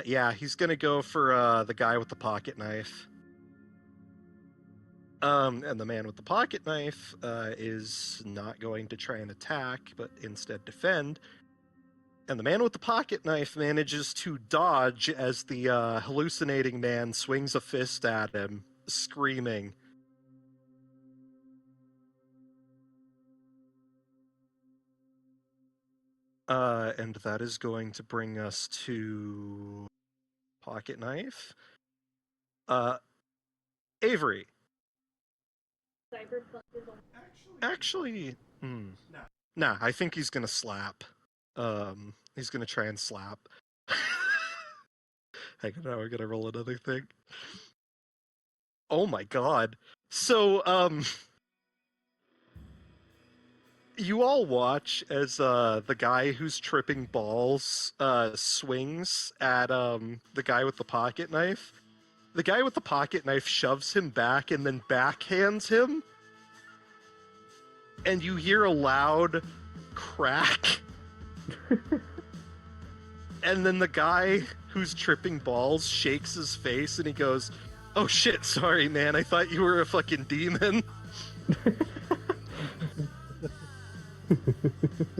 A: Yeah, he's gonna go for the guy with the pocket knife. And the man with the pocket knife is not going to try and attack, but instead defend. And the man with the pocket knife manages to dodge as the hallucinating man swings a fist at him, screaming. And that is going to bring us to pocket knife. Avery. Actually, nah, I think he's gonna slap. He's gonna try and slap. Hang on, now we're gonna roll another thing. Oh my god. So, you all watch as the guy who's tripping balls swings at the guy with the pocket knife. The guy with the pocket knife shoves him back and then backhands him. And you hear a loud crack. And then the guy who's tripping balls shakes his face and he goes, "Oh shit, sorry man, I thought you were a fucking demon."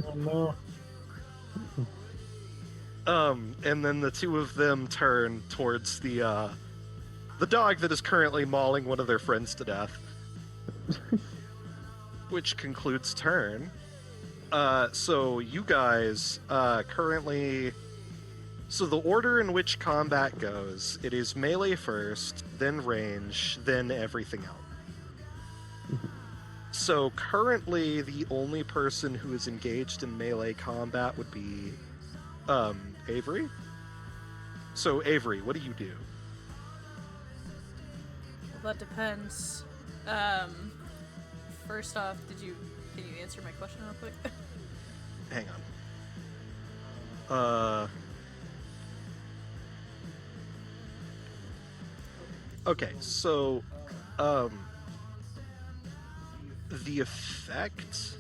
F: Oh no.
A: And then the two of them turn towards the dog that is currently mauling one of their friends to death. Which concludes turn. So you guys currently... So the order in which combat goes, it is melee first, then range, then everything else. So currently the only person who is engaged in melee combat would be Avery. So Avery, what do you do?
C: Well, that depends. First off, can you answer my question real quick?
A: Hang on. Okay, so, the effect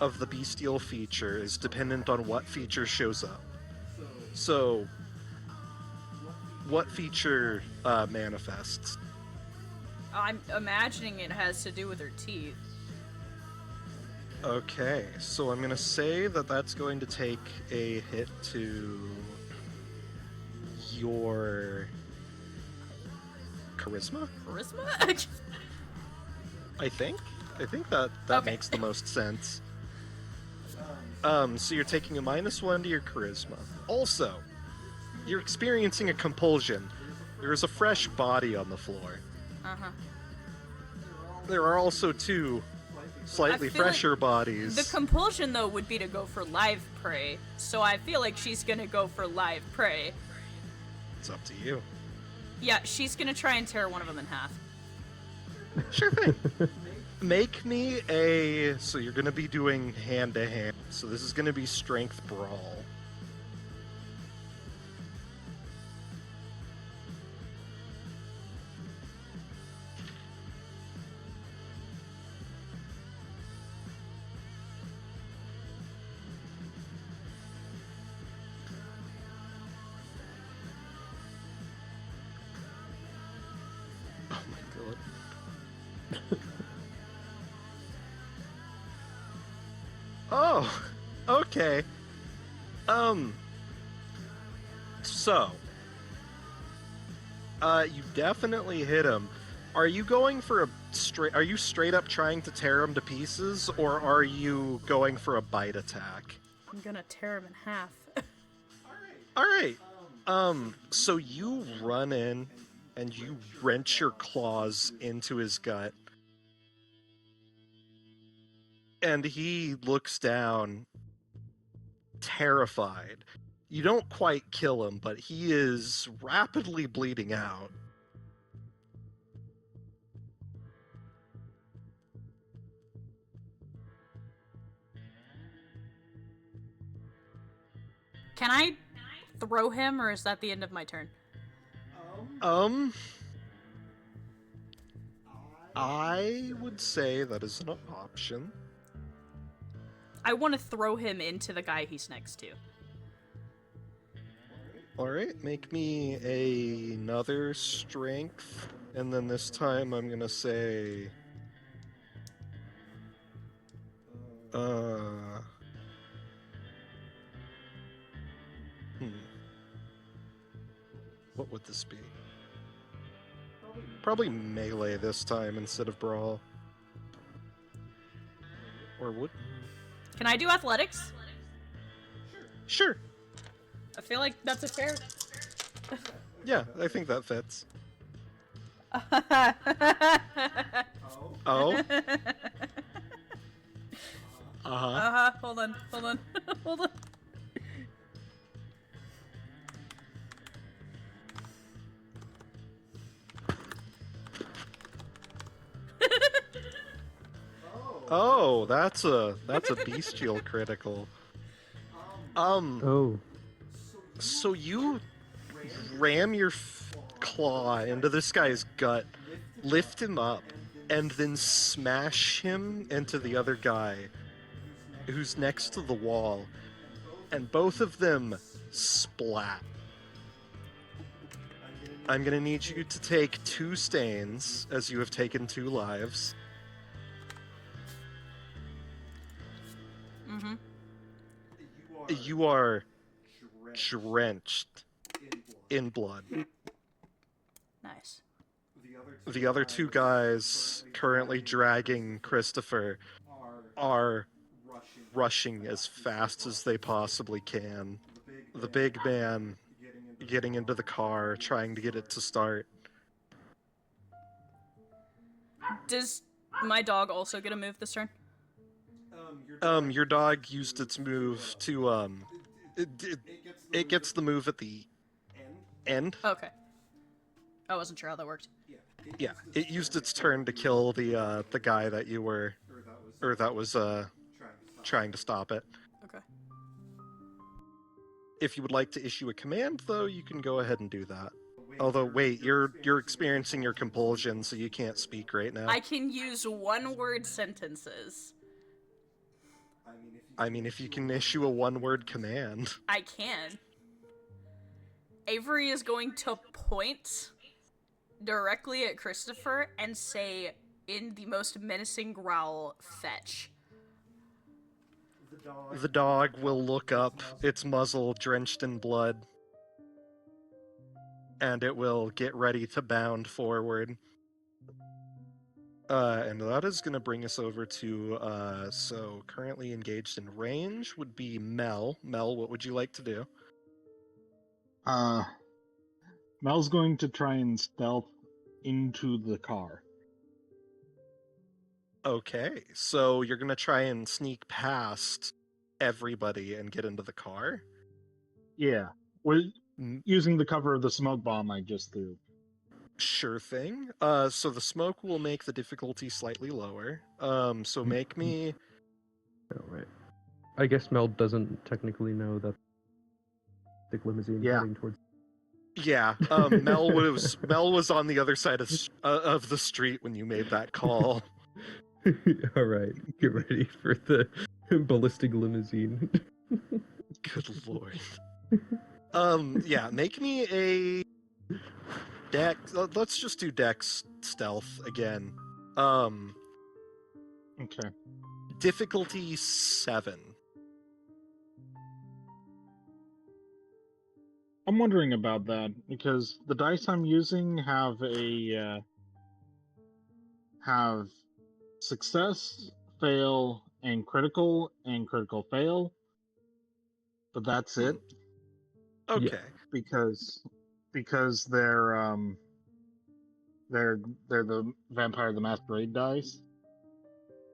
A: of the bestial feature is dependent on what feature shows up. So, what feature manifests?
C: I'm imagining it has to do with her teeth.
A: Okay, so I'm gonna say that that's going to take a hit to your charisma?
C: Charisma?
A: I think that
C: Okay.
A: makes the most sense. So you're taking a -1 to your charisma. Also, you're experiencing a compulsion. There is a fresh body on the floor.
C: Uh-huh.
A: There are also two slightly
C: I feel like
A: fresher bodies.
C: The compulsion, though, would be to go for live prey. So I feel like she's gonna go for live prey.
A: It's up to you.
C: Yeah, she's gonna try and tear one of them in half.
A: Sure thing. Make me a... So you're going to be doing hand-to-hand. So this is going to be strength brawl. Oh my god. Oh, okay. So, you definitely hit him. Are you going for a straight? Are you straight up trying to tear him to pieces, or are you going for a bite attack?
C: I'm gonna tear him in half.
A: All right. So you run in and you wrench your claws into his gut. and he looks down, terrified. You don't quite kill him, but he is rapidly bleeding out.
C: Can I throw him, or is that the end of my turn?
A: I would say that is an option.
C: I want to throw him into the guy he's next to.
A: Alright, make me another strength, and then this time I'm gonna say... What would this be? Probably melee this time instead of brawl. Or would...
C: Can I do athletics?
A: Sure.
C: I feel like that's a fair...
A: Yeah, I think that fits. Oh?
C: Hold on. Hold on.
A: Oh, that's a bestial critical.
E: Oh.
A: So you ram your claw into this guy's gut, lift him up, and then smash him into the other guy who's next to the wall, and both of them splat. I'm gonna need you to take 2 stains, as you have taken 2 lives.
C: Mm-hmm.
A: You are drenched in blood.
C: Nice.
A: The other 2 guys currently dragging Christopher are rushing as fast as they possibly can. The big man getting into the car, trying to get it to start.
C: Does my dog also get a move this turn?
A: Your dog used its move to, it gets the move at the end.
C: Okay. I wasn't sure how that worked.
A: Yeah, it used its turn to kill the guy that you were, or that was, trying to stop it.
C: Okay.
A: If you would like to issue a command, though, you can go ahead and do that. Although, wait, you're experiencing your compulsion, so you can't speak right now.
C: I can use one-word sentences.
A: I mean, if you can issue a one-word command.
C: I can. Avery is going to point directly at Christopher and say, in the most menacing growl, fetch.
A: The dog will look up, its muzzle drenched in blood, and it will get ready to bound forward. And that is going to bring us over to, so currently engaged in range would be Mel. Mel, what would you like to do?
F: Mel's going to try and stealth into the car.
A: Okay, so you're going to try and sneak past everybody and get into the car?
F: Yeah, using the cover of the smoke bomb I just threw.
A: Sure thing. So the smoke will make the difficulty slightly lower. So make me...
E: Oh, right. I guess Mel doesn't technically know that the limousine heading towards...
A: Yeah, Mel was on the other side of the street when you made that call.
E: All right, get ready for the ballistic limousine.
A: Good lord. Yeah, make me a dex. Let's just do dex stealth again.
F: Okay.
A: Difficulty 7.
F: I'm wondering about that because the dice I'm using have have success, fail, and critical fail, but that's it.
A: Okay.
F: Because they're the Vampire the Masquerade dice.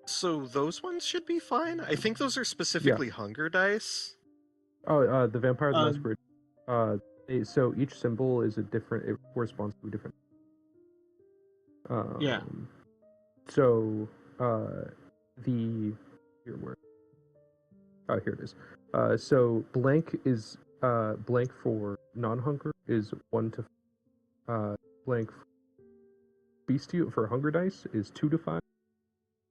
A: So those ones should be fine. I think those are specifically hunger dice.
E: Oh, the vampire the
D: Um,
E: masquerade. So each symbol is a different. It corresponds to a different.
D: Yeah.
E: So, the here where. Oh, here it is. So blank is blank for non-hunger is 1 to. Blank bestial for hunger dice is 2 to 5,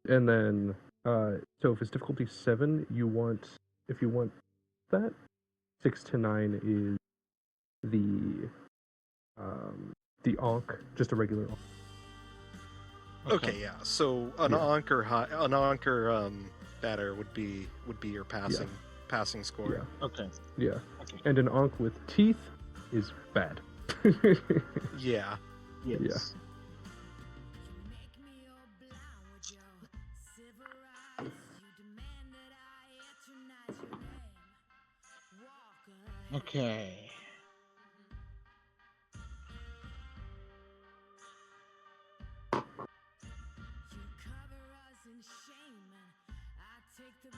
E: and then so if it's difficulty 7, if you want that 6 to 9 is the Ankh, just a regular Ankh.
A: Okay, yeah. So an Anchor batter would be your passing score.
D: Okay.
E: Yeah.
D: Okay.
E: And an Ankh with teeth is bad.
A: Yeah.
D: Yes. Okay.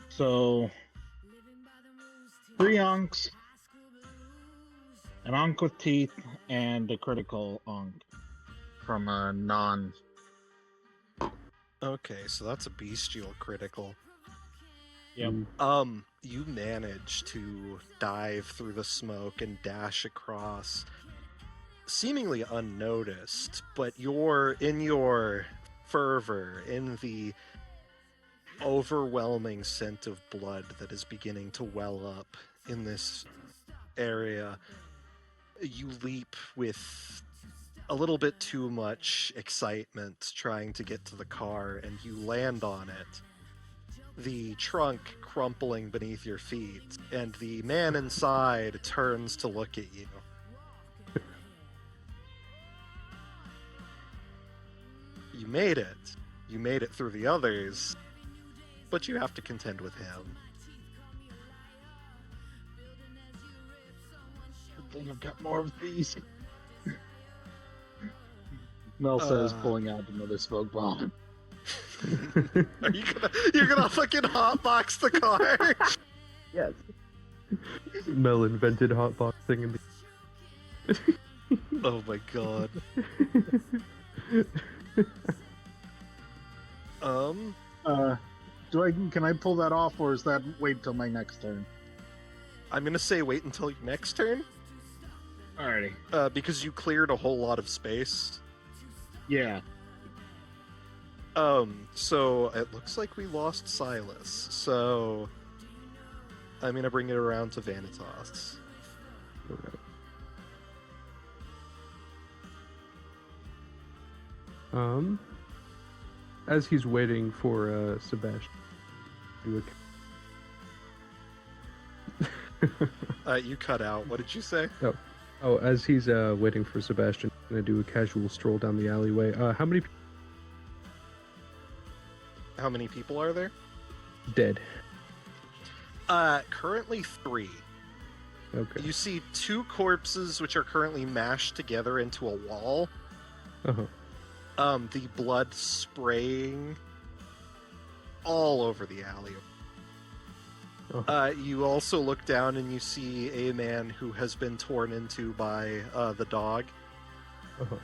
D: So, 3 onks, an onk with teeth, and a critical onk from a non.
A: Okay, so that's a bestial critical.
D: Yep.
A: You manage to dive through the smoke and dash across, seemingly unnoticed, but in your fervor, in the overwhelming scent of blood that is beginning to well up in this area, you leap with a little bit too much excitement trying to get to the car, and you land on it, the trunk crumpling beneath your feet, and the man inside turns to look at you. You made it. You made it through the others, but you have to contend with him.
F: I think I've got more of these. Mel says, pulling out another smoke bomb.
A: You're gonna fucking hotbox the car?
E: Yes. Mel invented hotboxing in the.
A: Oh my god.
F: Can I pull that off, or is that wait till my next turn?
A: I'm gonna say wait until your next turn.
F: Alrighty.
A: Because you cleared a whole lot of space.
F: Yeah.
A: So it looks like we lost Silas. So I'm gonna bring it around to Vanitas.
E: As he's waiting for Sebastian.
A: You cut out. What did you say?
E: Oh, as he's waiting for Sebastian, I'm gonna do a casual stroll down the alleyway. How many
A: people are there?
E: dead?
A: Currently 3.
E: Okay.
A: You see 2 corpses which are currently mashed together into a wall.
E: Uh-huh.
A: The blood spraying all over the alley.
E: Uh-huh.
A: You also look down and you see a man who has been torn into by the dog.
E: Uh-huh.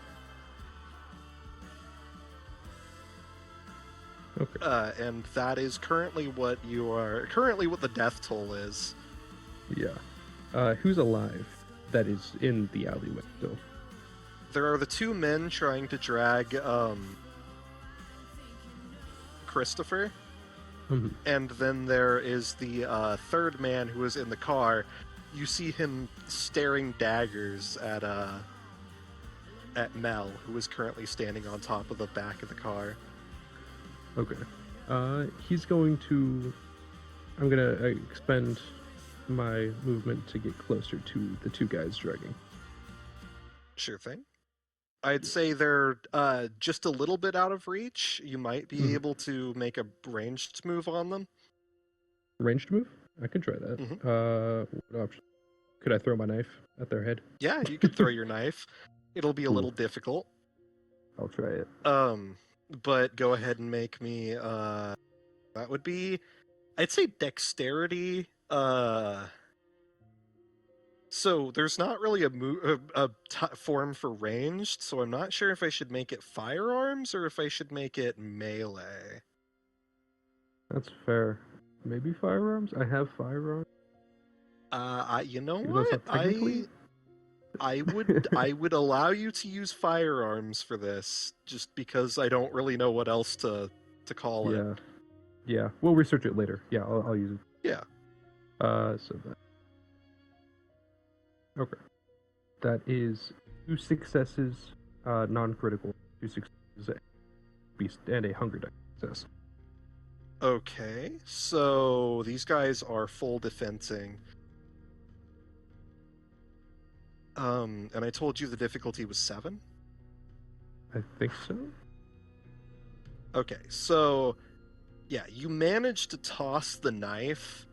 E: Okay.
A: And that is currently what the death toll is.
E: Yeah. Who's alive? That is in the alleyway still.
A: There are the 2 men trying to drag Christopher.
E: Mm-hmm.
A: And then there is the 3rd man who is in the car. You see him staring daggers at Mel, who is currently standing on top of the back of the car.
E: Okay. He's going to. I'm gonna expend my movement to get closer to the 2 guys dragging.
A: Sure thing. I'd say they're just a little bit out of reach. You might be able to make a ranged move on them.
E: Ranged move? I can try that. What option? Could I throw my knife at their head?
A: Yeah, you could throw your knife. It'll be a little difficult.
E: I'll try it.
A: But go ahead and make me That would be, I'd say dexterity. So there's not really a form for ranged, so I'm not sure if I should make it firearms or if I should make it melee.
E: That's fair. Maybe firearms? I have firearms.
A: You know
E: Even though it's
A: what?
E: not technically-
A: I would allow you to use firearms for this, just because I don't really know what else to call it.
E: Yeah. Yeah. We'll research it later. Yeah, I'll use it.
A: Yeah.
E: So that. Okay. That is 2 successes, non-critical. 2 successes, beast, and a hunger die success.
A: Okay, so these guys are full defensing. And I told you the difficulty was 7?
E: I think so.
A: Okay, so yeah, you manage to toss the knife,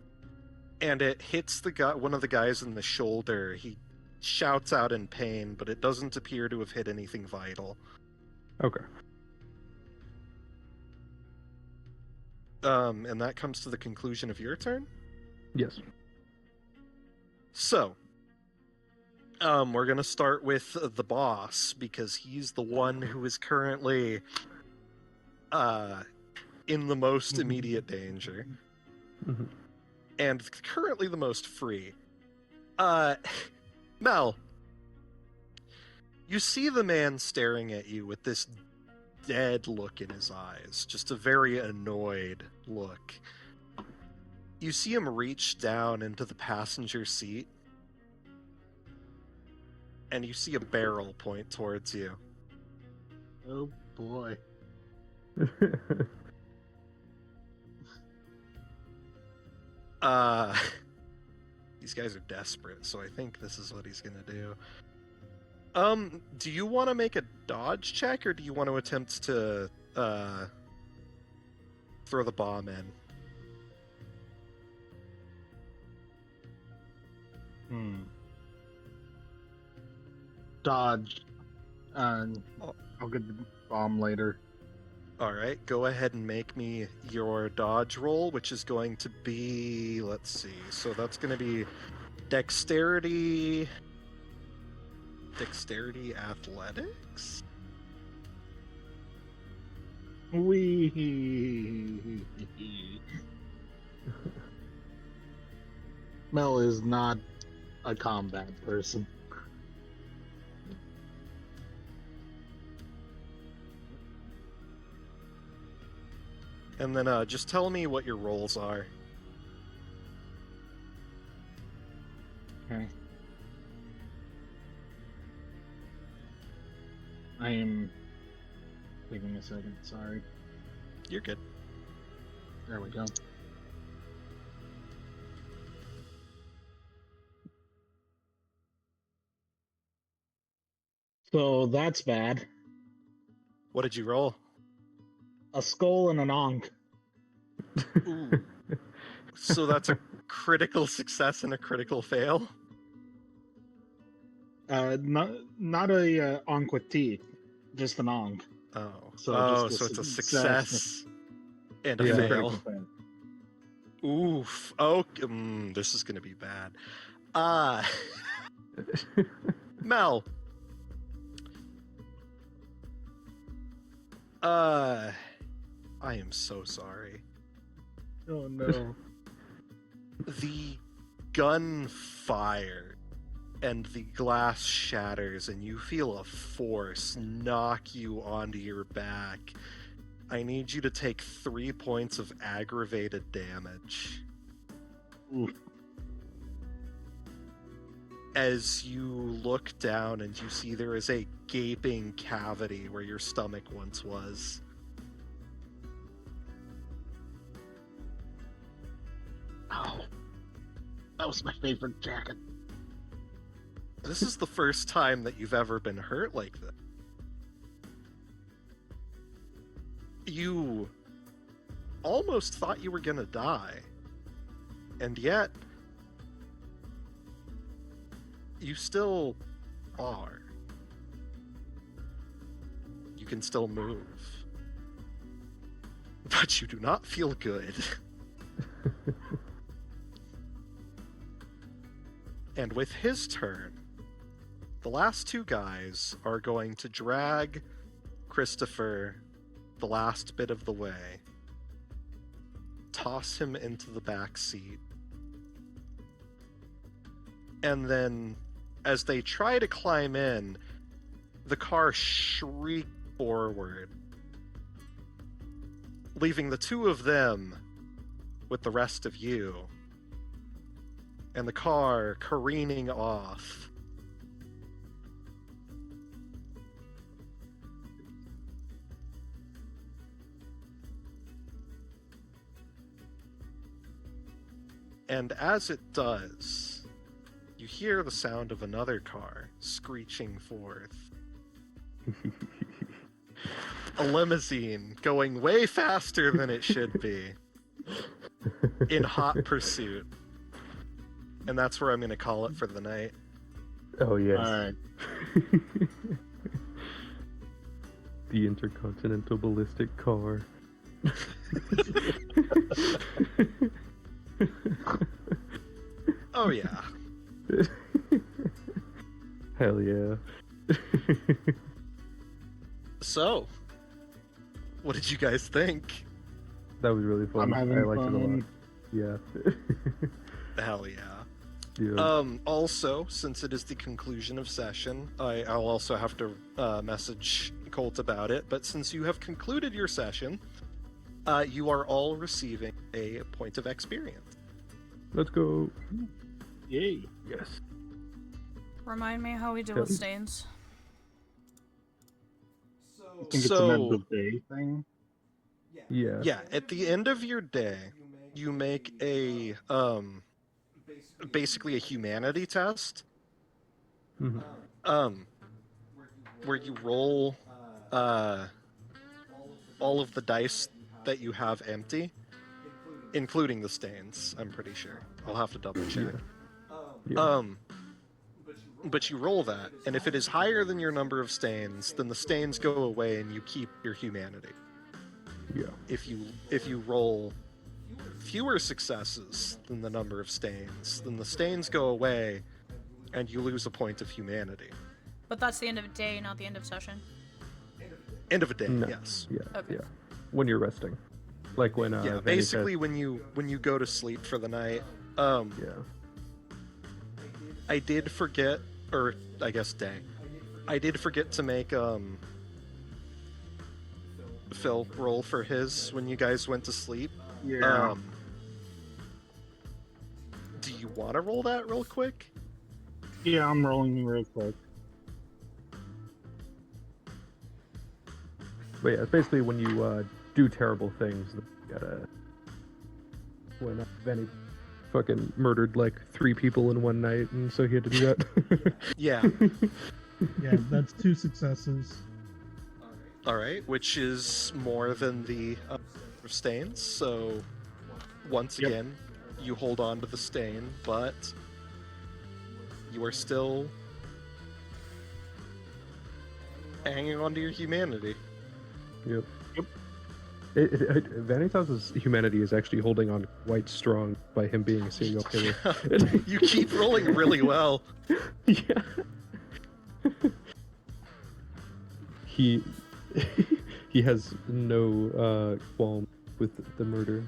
A: and it hits the guy, one of the guys in the shoulder. He shouts out in pain, but it doesn't appear to have hit anything vital.
E: Okay.
A: And that comes to the conclusion of your turn.
E: Yes.
A: So, we're gonna start with the boss, because he's the one who is currently in the most immediate danger.
E: Mhm.
A: And currently the most free. Mel, you see the man staring at you with this dead look in his eyes, just a very annoyed look. You see him reach down into the passenger seat, and you see a barrel point towards you.
F: Oh boy.
A: These guys are desperate, so I think this is what he's gonna do. Do you want to make a dodge check, or do you want to attempt to throw the bomb in?
F: Dodge. I'll get the bomb later.
A: All right, go ahead and make me your dodge roll, which is going to be, let's see, so that's going to be dexterity athletics?
F: Wee. Mel is not a combat person.
A: And then just tell me what your rolls are.
F: Okay. I am taking a second, sorry.
A: You're good.
F: There we go. So that's bad.
A: What did you roll?
F: A skull and an onk.
A: Ooh. So that's a critical success and a critical fail?
F: Not a onk with teeth, just an onk.
A: Oh,
F: So
A: so
F: just
A: it's a
F: success.
A: success and a
E: Yeah.
A: fail.
F: Critical fail.
A: Oof. Oh, this is going to be bad. Mel. I am so sorry.
F: Oh no.
A: The gun fired and the glass shatters and you feel a force knock you onto your back. I need you to take 3 points of aggravated damage.
F: Oof.
A: As you look down and you see there is a gaping cavity where your stomach once was.
F: Ow. That was my favorite jacket.
A: This is the first time that you've ever been hurt like this. You almost thought you were gonna die. And yet, you still are. You can still move. but you do not feel good. And with his turn, the last two guys are going to drag Christopher the last bit of the way, toss him into the back seat, and then as they try to climb in, the car shrieks forward, leaving the two of them with the rest of you, and the car careening off. And as it does, you hear the sound of another car screeching forth. A limousine going way faster than it should be in hot pursuit. And that's where I'm going to call it for the night.
E: Oh, yes.
F: Alright.
E: The intercontinental ballistic car.
A: Oh, yeah.
E: Hell yeah.
A: So, what did you guys think?
E: That was really fun.
F: I'm having
E: I liked it a lot.
F: fun.
E: Yeah.
A: Hell yeah.
E: Yeah.
A: Also, since it is the conclusion of session, I'll also have to message Colt about it, but since you have concluded your session, you are all receiving a point of experience.
E: Let's go.
F: Yay.
E: Yes.
C: Remind me how we deal
E: Yeah.
C: with stains.
F: I think it's an end of day thing.
E: Yeah.
A: Yeah, at the end of your day, you make a basically a humanity test,
E: Mhm.
A: where you roll all of the dice that you have empty, including the stains. I'm pretty sure. I'll have to double check.
E: Yeah.
A: But you roll that, and if it is higher than your number of stains, then the stains go away and you keep your humanity.
E: Yeah.
A: If you roll fewer successes than the number of stains, then the stains go away and you lose a point of humanity.
C: But that's the end of the day, not the end of session.
A: End of a day,
E: No.
A: yes.
E: Yeah.
C: Okay.
E: Yeah. When you're resting, like when
A: Yeah,
E: Vanny
A: basically when you go to sleep for the night.
E: said, yeah.
A: I did forget, or I guess day. I did forget to make Phil roll for his when you guys went to sleep.
F: Yeah.
A: Do you want to roll that real quick?
F: Yeah, I'm rolling real quick.
E: But yeah, it's basically when you do terrible things. You gotta. When Vanny fucking murdered like 3 people in one night, and so he had to do that.
A: Yeah.
G: Yeah, that's 2 successes.
A: All right, which is more than the stains. So once
F: Yep.
A: again, you hold on to the stain, but you are still hanging on to your humanity.
E: Yep.
F: Yep.
E: Vanitas's humanity is actually holding on quite strong by him being a serial killer.
A: You keep rolling really well.
E: Yeah. He he has no qualm with the murder.